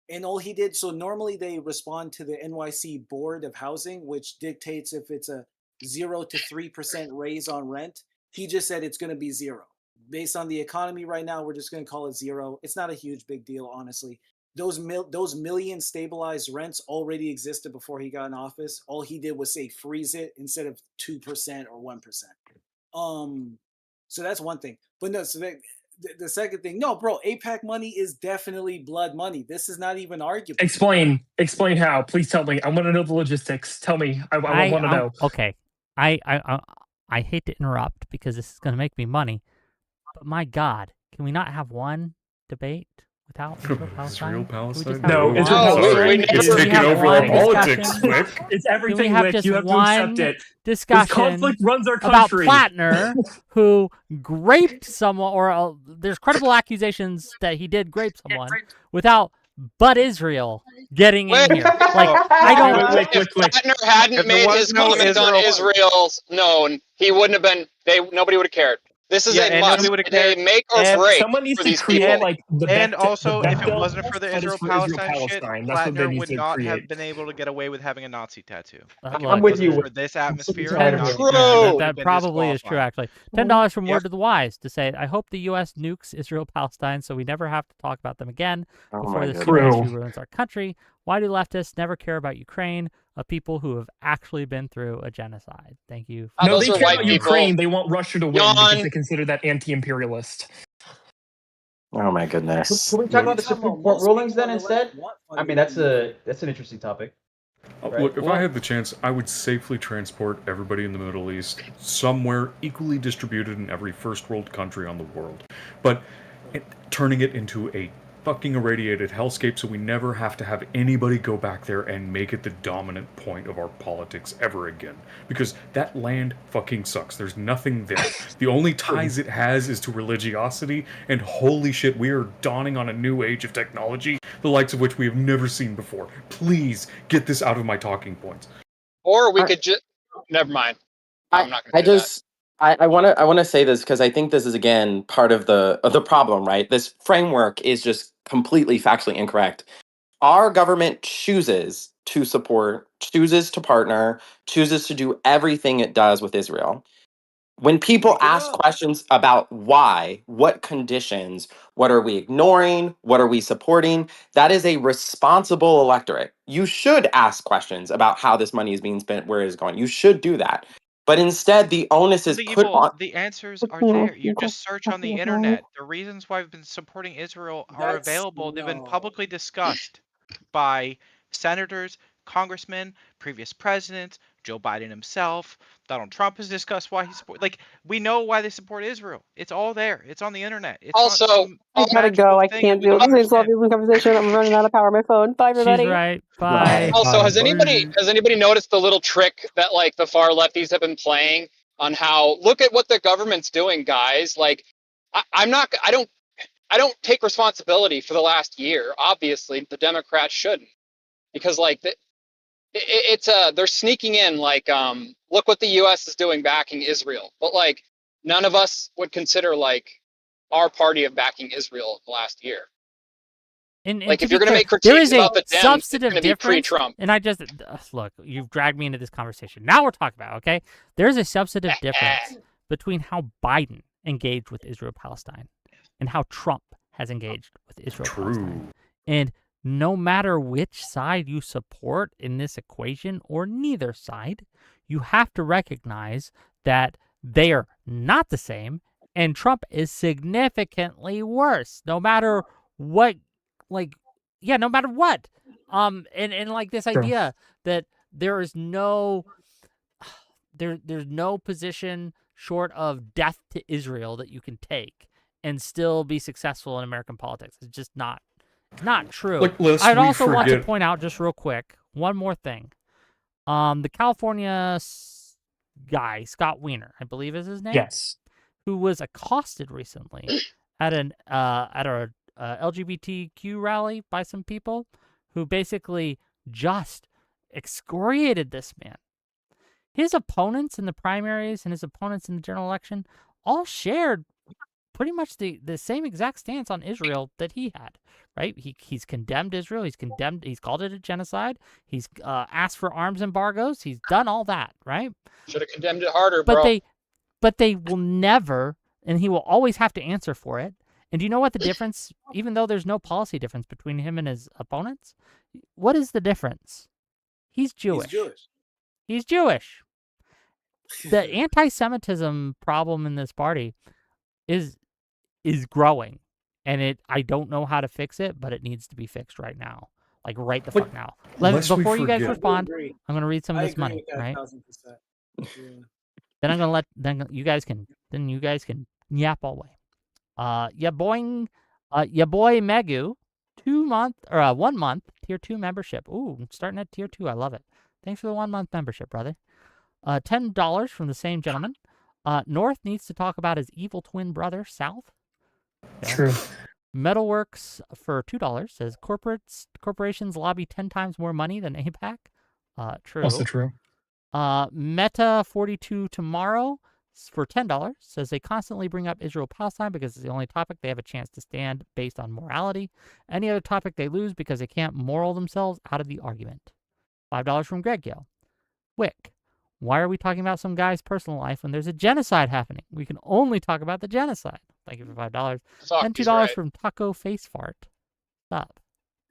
And all he did, so normally they respond to the NYC Board of Housing, which dictates if it's a 0 to 3% raise on rent. He just said it's going to be 0. Based on the economy right now, we're just going to call it 0. It's not a huge big deal, honestly. Those million stabilized rents already existed before he got in office. All he did was say freeze it instead of 2% or 1%. So that's one thing. But no, so the second thing, no, bro, APAC money is definitely blood money. This is not even arguable. Explain how. Please tell me. I want to know the logistics. Tell me. I want to know. Okay. I hate to interrupt because this is going to make me money. But my God, can we not have one debate without Israel Palestine? No, it's taking over our politics, Nick. It's everything. Have just you have to accept it. Discussion this conflict runs our about country. Platner, who raped someone, or there's credible accusations that he did rape someone without but Israel getting in here. Like, I don't. If Platner hadn't made his comment on Israel known, he wouldn't have been. Nobody would have cared. This is a must. They make or break for these people. And also, if it wasn't for the Israel-Palestine shit, Platner would not have been able to get away with having a Nazi tattoo. I'm with you. For this atmosphere, that probably is true, actually. $10 from Word to the Wise to say, I hope the U.S. nukes Israel-Palestine so we never have to talk about them again before this ruins our country. Why do leftists never care about Ukraine, of people who have actually been through a genocide? Thank you. No, they care about Ukraine. They want Russia to win because they consider that anti-imperialist. Oh my goodness. Can we talk about the Supreme Court rulings then instead? I mean, that's an interesting topic. Right? Look, if I had the chance, I would safely transport everybody in the Middle East somewhere equally distributed in every first world country on the world. But turning it into a fucking irradiated hellscape so we never have to have anybody go back there and make it the dominant point of our politics ever again. Because that land fucking sucks. There's nothing there. The only ties it has is to religiosity, and holy shit, we are dawning on a new age of technology, the likes of which we have never seen before. Please get this out of my talking points. Or we could just... Never mind. I'm not going to do that. I want to say this because I think this is again part of the problem, right? This framework is just completely factually incorrect. Our government chooses to support, chooses to partner, chooses to do everything it does with Israel. When people ask questions about why, what conditions, what are we ignoring, what are we supporting, that is a responsible electorate. You should ask questions about how this money is being spent, where it is going. You should do that. But instead, the onus is put on... The answers are there. You just search on the internet. The reasons why we've been supporting Israel are available. They've been publicly discussed by senators, congressmen, previous presidents, Joe Biden himself. Donald Trump has discussed why he supports. Like, we know why they support Israel. It's all there. It's on the internet. It's also, I gotta go. I can't do this conversation. I'm running out of power on my phone. Bye, everybody. She's right. Bye. Also, has anybody noticed the little trick that like the far lefties have been playing on how look at what the government's doing, guys? Like, I don't take responsibility for the last year. Obviously, the Democrats shouldn't, because like it's they're sneaking in like look what the U.S. is doing backing Israel, but like none of us would consider like our party of backing Israel last year. And Like to if be you're going to clear, make there critiques is a about the Dems, it's substantive going to be difference. pre-Trump. And I just look, you've dragged me into this conversation. Now we're talking about, okay? There's a substantive difference between how Biden engaged with Israel-Palestine and how Trump has engaged with Israel-Palestine. And no matter which side you support in this equation or neither side, you have to recognize that they are not the same, and Trump is significantly worse, no matter what, no matter what. And like this idea that there is no there's no position short of death to Israel that you can take and still be successful in American politics. It's just not true. I'd also want to point out just real quick one more thing. The California guy, Scott Wiener, I believe is his name. Yes. Who was accosted recently at a LGBTQ rally by some people who basically just excoriated this man. His opponents in the primaries and his opponents in the general election all shared pretty much the same exact stance on Israel that he had, right? He's condemned Israel. He's called it a genocide. He's asked for arms embargoes. He's done all that, right? Should have condemned it harder, bro. But they will never, and he will always have to answer for it. And do you know what the difference, even though there's no policy difference between him and his opponents, what is the difference? He's Jewish. He's Jewish. The anti-Semitism problem in this party is growing, and I don't know how to fix it, but it needs to be fixed right now, like right the fuck now. Before you guys respond, I'm gonna read some of this money, right? 1000%. Yeah. Then I'm gonna let you guys can yap all way. Ya boy Megu, 1 month tier 2 membership. Ooh, I'm starting at tier 2. I love it. Thanks for the 1 month membership, brother. $10 from the same gentleman. North needs to talk about his evil twin brother, South. Okay. True. Metalworks for $2 says corporations lobby 10 times more money than AIPAC. True. Also true. Meta 42 tomorrow for $10 says they constantly bring up Israel-Palestine because it's the only topic they have a chance to stand based on morality. Any other topic they lose because they can't moral themselves out of the argument. $5 from Greg Gill. Wick. Why are we talking about some guy's personal life when there's a genocide happening? We can only talk about the genocide. Thank you for $5. And $2 from Taco Face Fart. Stop.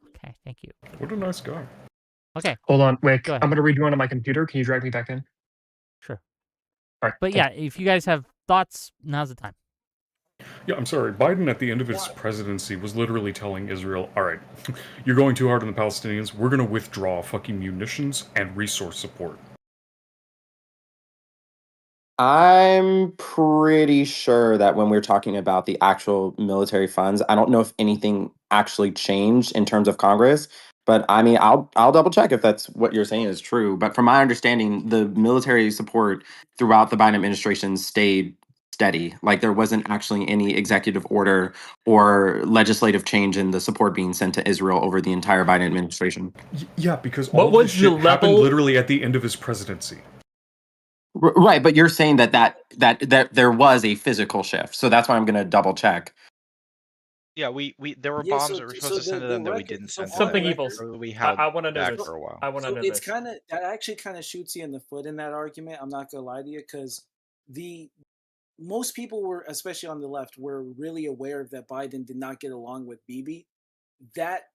Okay, thank you. What a nice guy. Okay. Hold on, Wick. Go ahead. I'm going to read you onto my computer. Can you drag me back in? Sure. All right. But yeah, if you guys have thoughts, now's the time. Yeah, I'm sorry. Biden at the end of his presidency was literally telling Israel, all right, you're going too hard on the Palestinians. We're going to withdraw fucking munitions and resource support. I'm pretty sure that when we're talking about the actual military funds, I don't know if anything actually changed in terms of Congress, but I mean, I'll double check if that's what you're saying is true. But from my understanding, the military support throughout the Biden administration stayed steady. Like there wasn't actually any executive order or legislative change in the support being sent to Israel over the entire Biden administration. Yeah, because all of this shit happened literally at the end of his presidency. Right, but you're saying that there was a physical shift, so that's why I'm going to double check. Yeah, there were bombs that were supposed to send to them that we didn't send to something them. evils. We held I want to know back this. for a while. I want to know It's this. kind of that actually kind of shoots you in the foot in that argument. I'm not gonna lie to you because most people were, especially on the left, were really aware that Biden did not get along with Bibi. That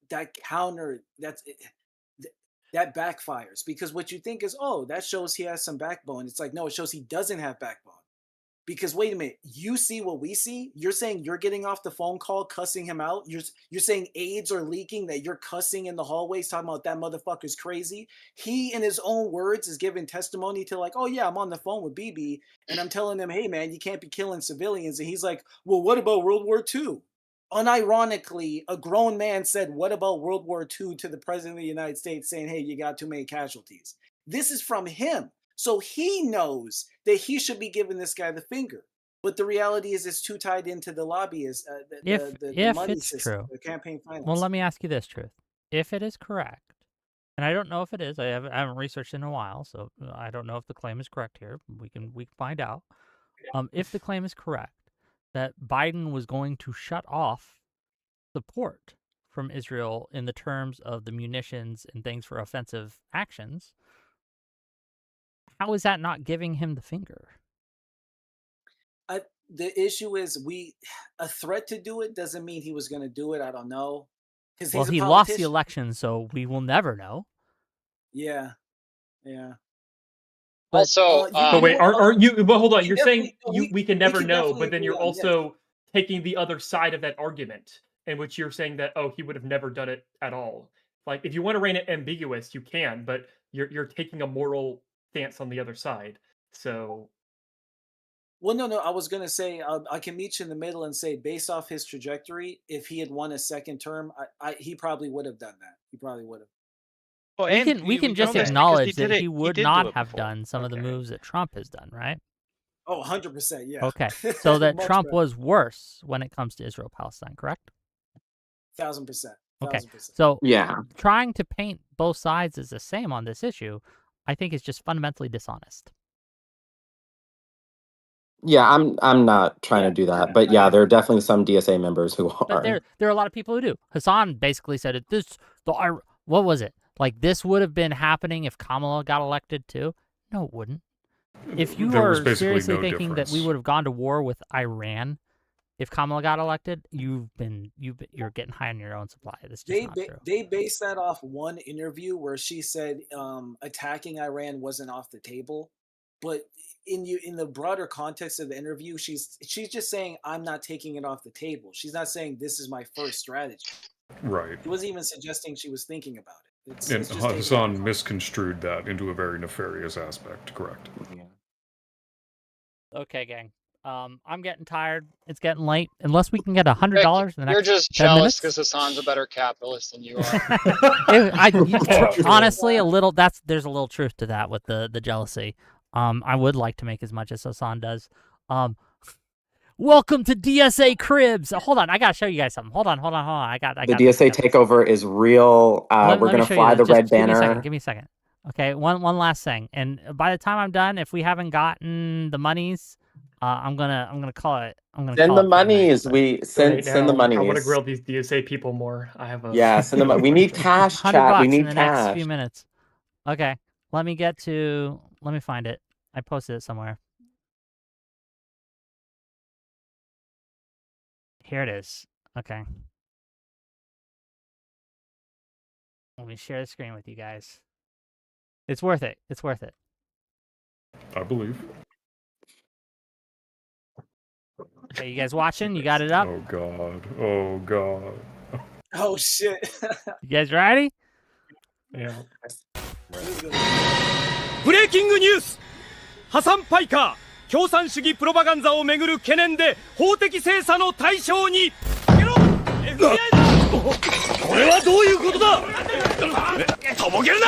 counter that backfires because what you think is, oh, that shows he has some backbone. It's like, no, it shows he doesn't have backbone. Because wait a minute, you see what we see? You're saying you're getting off the phone call, cussing him out. You're saying AIDS are leaking, that you're cussing in the hallways, talking about that motherfucker's crazy. He, in his own words, is giving testimony to like, oh yeah, I'm on the phone with BB, and I'm telling him, hey man, you can't be killing civilians. And he's like, well, what about World War II? Unironically, a grown man said, what about World War II to the president of the United States, saying, hey, you got too many casualties. This is from him. So he knows that he should be giving this guy the finger. But the reality is it's too tied into the lobbyists, the money it's system, true, the campaign finance. well, let me ask you this, Truth. If it is correct and I don't know if it is. I haven't researched in a while, so I don't know if the claim is correct here. We can find out. If the claim is correct that Biden was going to shut off support from Israel in the terms of the munitions and things for offensive actions, how is that not giving him the finger? The issue is a threat to do it doesn't mean he was going to do it. I don't know. Well, he lost the election, so we will never know. Yeah. But, also, but wait, are you? But hold on, you're saying we can never know, but then you're also taking the other side of that argument, in which you're saying that he would have never done it at all. Like, if you want to reign it ambiguous, you can, but you're taking a moral stance on the other side. So. Well, no. I was going to say I can meet you in the middle and say, based off his trajectory, if he had won a second term, he probably would have done that. He probably would have. Well, we can just acknowledge that he would not have done some of the moves that Trump has done, right? Oh, 100%, yeah. Okay, so that Trump was worse when it comes to Israel-Palestine, correct? 1,000%. Okay, so trying to paint both sides as the same on this issue, I think is just fundamentally dishonest. Yeah, I'm not trying to do that, but yeah, there are definitely some DSA members who are. But there are a lot of people who do. Hassan basically said it. What was it? Like, this would have been happening if Kamala got elected too? No, it wouldn't. If you are seriously thinking that we would have gone to war with Iran if Kamala got elected, you're getting high on your own supply. That's just not true. They based that off one interview where she said attacking Iran wasn't off the table, but in the broader context of the interview, she's just saying I'm not taking it off the table. She's not saying this is my first strategy. Right. She wasn't even suggesting she was thinking about it. And Hassan misconstrued that into a very nefarious aspect, correct? Yeah. Okay, gang. I'm getting tired. It's getting late. Unless we can get $100 in the next You're just 10 jealous minutes. because Hassan's a better capitalist than you are. Honestly, there's a little truth to that with the jealousy. I would like to make as much as Hassan does. Welcome to DSA Cribs. Hold on, I gotta show you guys something. Hold on. The DSA takeover is real. We're gonna fly the red banner. Give me a second. Okay, one last thing. And by the time I'm done, if we haven't gotten the monies, I'm gonna call it. Send the monies. Send the monies. I want to grill these DSA people more. I have a send them. We need cash, chat. We need in the cash. next few minutes. Okay, let me find it. I posted it somewhere. Here it is. Okay. Let me share the screen with you guys. It's worth it. It's worth it. I believe. Okay, you guys watching? You got it up? Oh, God. Oh, God. Oh, shit. You guys ready? Yeah. Breaking news! 破産パイカー共産主義プロパガンダをめぐる懸念で法的精査の対象にFBI だこれはどういうことだとぼけるな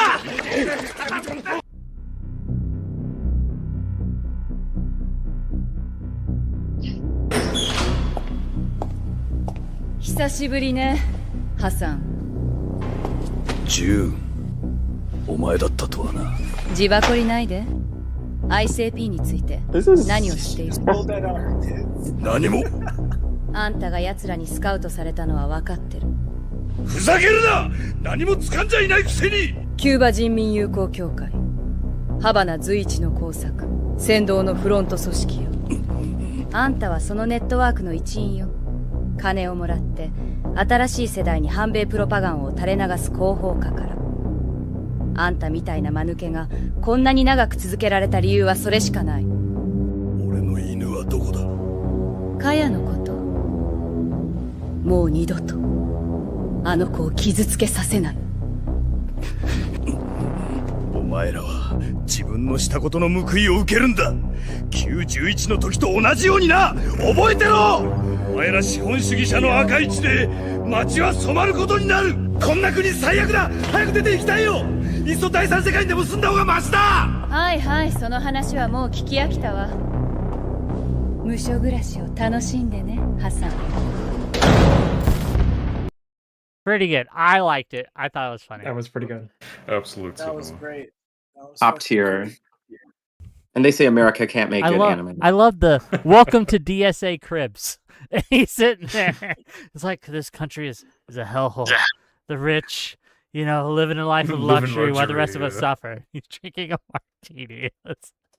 久しぶりねハサンジューお前だったとはな自爆りないでICP について何を知っている何もあんたが奴らにスカウトされたのは分かってるふざけるな何も掴んじゃいないくせにキューバ人民友好協会ハバナ随一の工作先導のフロント組織よあんたはそのネットワークの一員よ金をもらって新しい世代に反米プロパガンを垂れ流す広報課からあんたみたいな間抜けがこんなに長く続けられた理由はそれしかない俺の犬はどこだカヤのこともう二度とあの子を傷つけさせないお前らは自分のしたことの報いを受けるんだ91の時と同じようにな覚えてろお前ら資本主義者の赤い血で街は染まることになるこんな国最悪だ早く出て行きたいよいっそ第三世界にでも住んだ方がマシだはいはいその話はもう聞き飽きたわ無所暮らしを楽しんでねハサン Pretty good. I liked it. I thought it was funny. That was pretty good. Absolute That was cinema. great. That was Top fucking tier. great. And they say America can't make good anime. I love the welcome to DSA Cribs. And he's sitting there. It's like this country is a hellhole. The rich, living a life of luxury while the rest of us suffer. He's drinking a martini.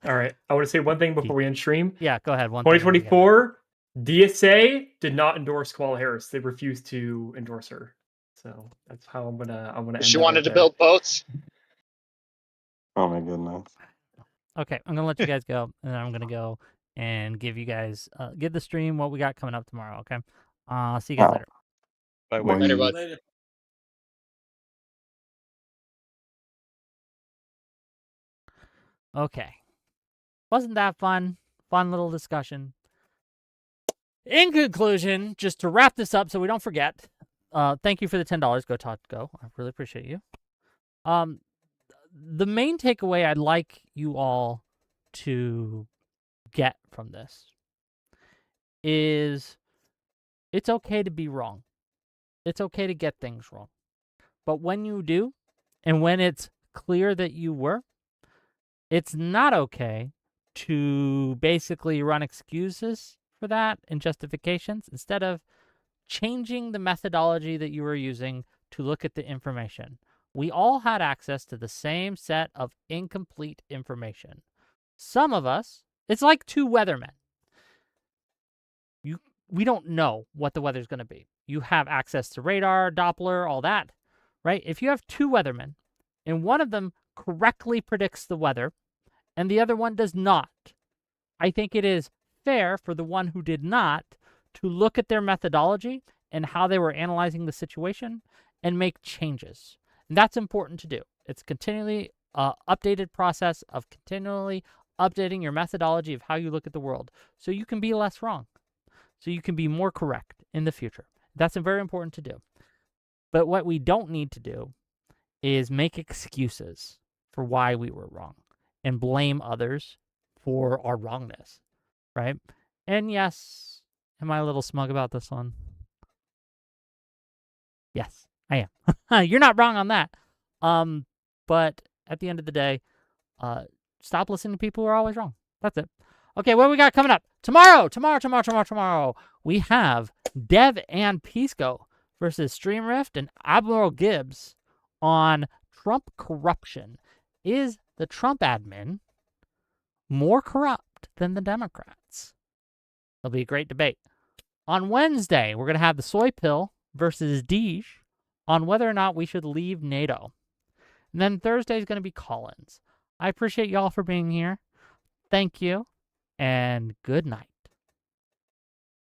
All right. I want to say one thing before we end stream. Yeah, go ahead. 2024, DSA did not endorse Kamala Harris. They refused to endorse her. So that's how I'm gonna end. She wanted to build boats. Oh my goodness. Okay, I'm gonna let you guys go, and then I'm gonna go and give you guys give the stream what we got coming up tomorrow. Okay, see you guys later. Bye, Later, bud. Later. Okay, wasn't that fun? Fun little discussion. In conclusion, just to wrap this up, so we don't forget. Thank you for the $10. Go Todd, go. I really appreciate you. The main takeaway I'd like you all to get from this is it's okay to be wrong. It's okay to get things wrong. But when you do, and when it's clear that you were, it's not okay to basically run excuses for that and justifications instead of changing the methodology that you were using to look at the information. We all had access to the same set of incomplete information. Some of us, it's like two weathermen. We don't know what the weather's going to be. You have access to radar, Doppler, all that, right? If you have two weathermen and one of them correctly predicts the weather and the other one does not, I think it is fair for the one who did not to look at their methodology and how they were analyzing the situation and make changes. And that's important to do. It's continually updated process of continually updating your methodology of how you look at the world so you can be less wrong, so you can be more correct in the future. That's very important to do. But what we don't need to do is make excuses for why we were wrong and blame others for our wrongness, right? And yes, am I a little smug about this one? Yes, I am. You're not wrong on that. But at the end of the day, stop listening to people who are always wrong. That's it. Okay, what we got coming up? Tomorrow, we have Dev and Pisco versus Streamrift and Admiral Gibbs on Trump corruption. Is the Trump admin more corrupt than the Democrats? It'll be a great debate. On Wednesday, we're going to have the Soy Pill versus Deej on whether or not we should leave NATO. And then Thursday is going to be Collins. I appreciate y'all for being here. Thank you, and good night.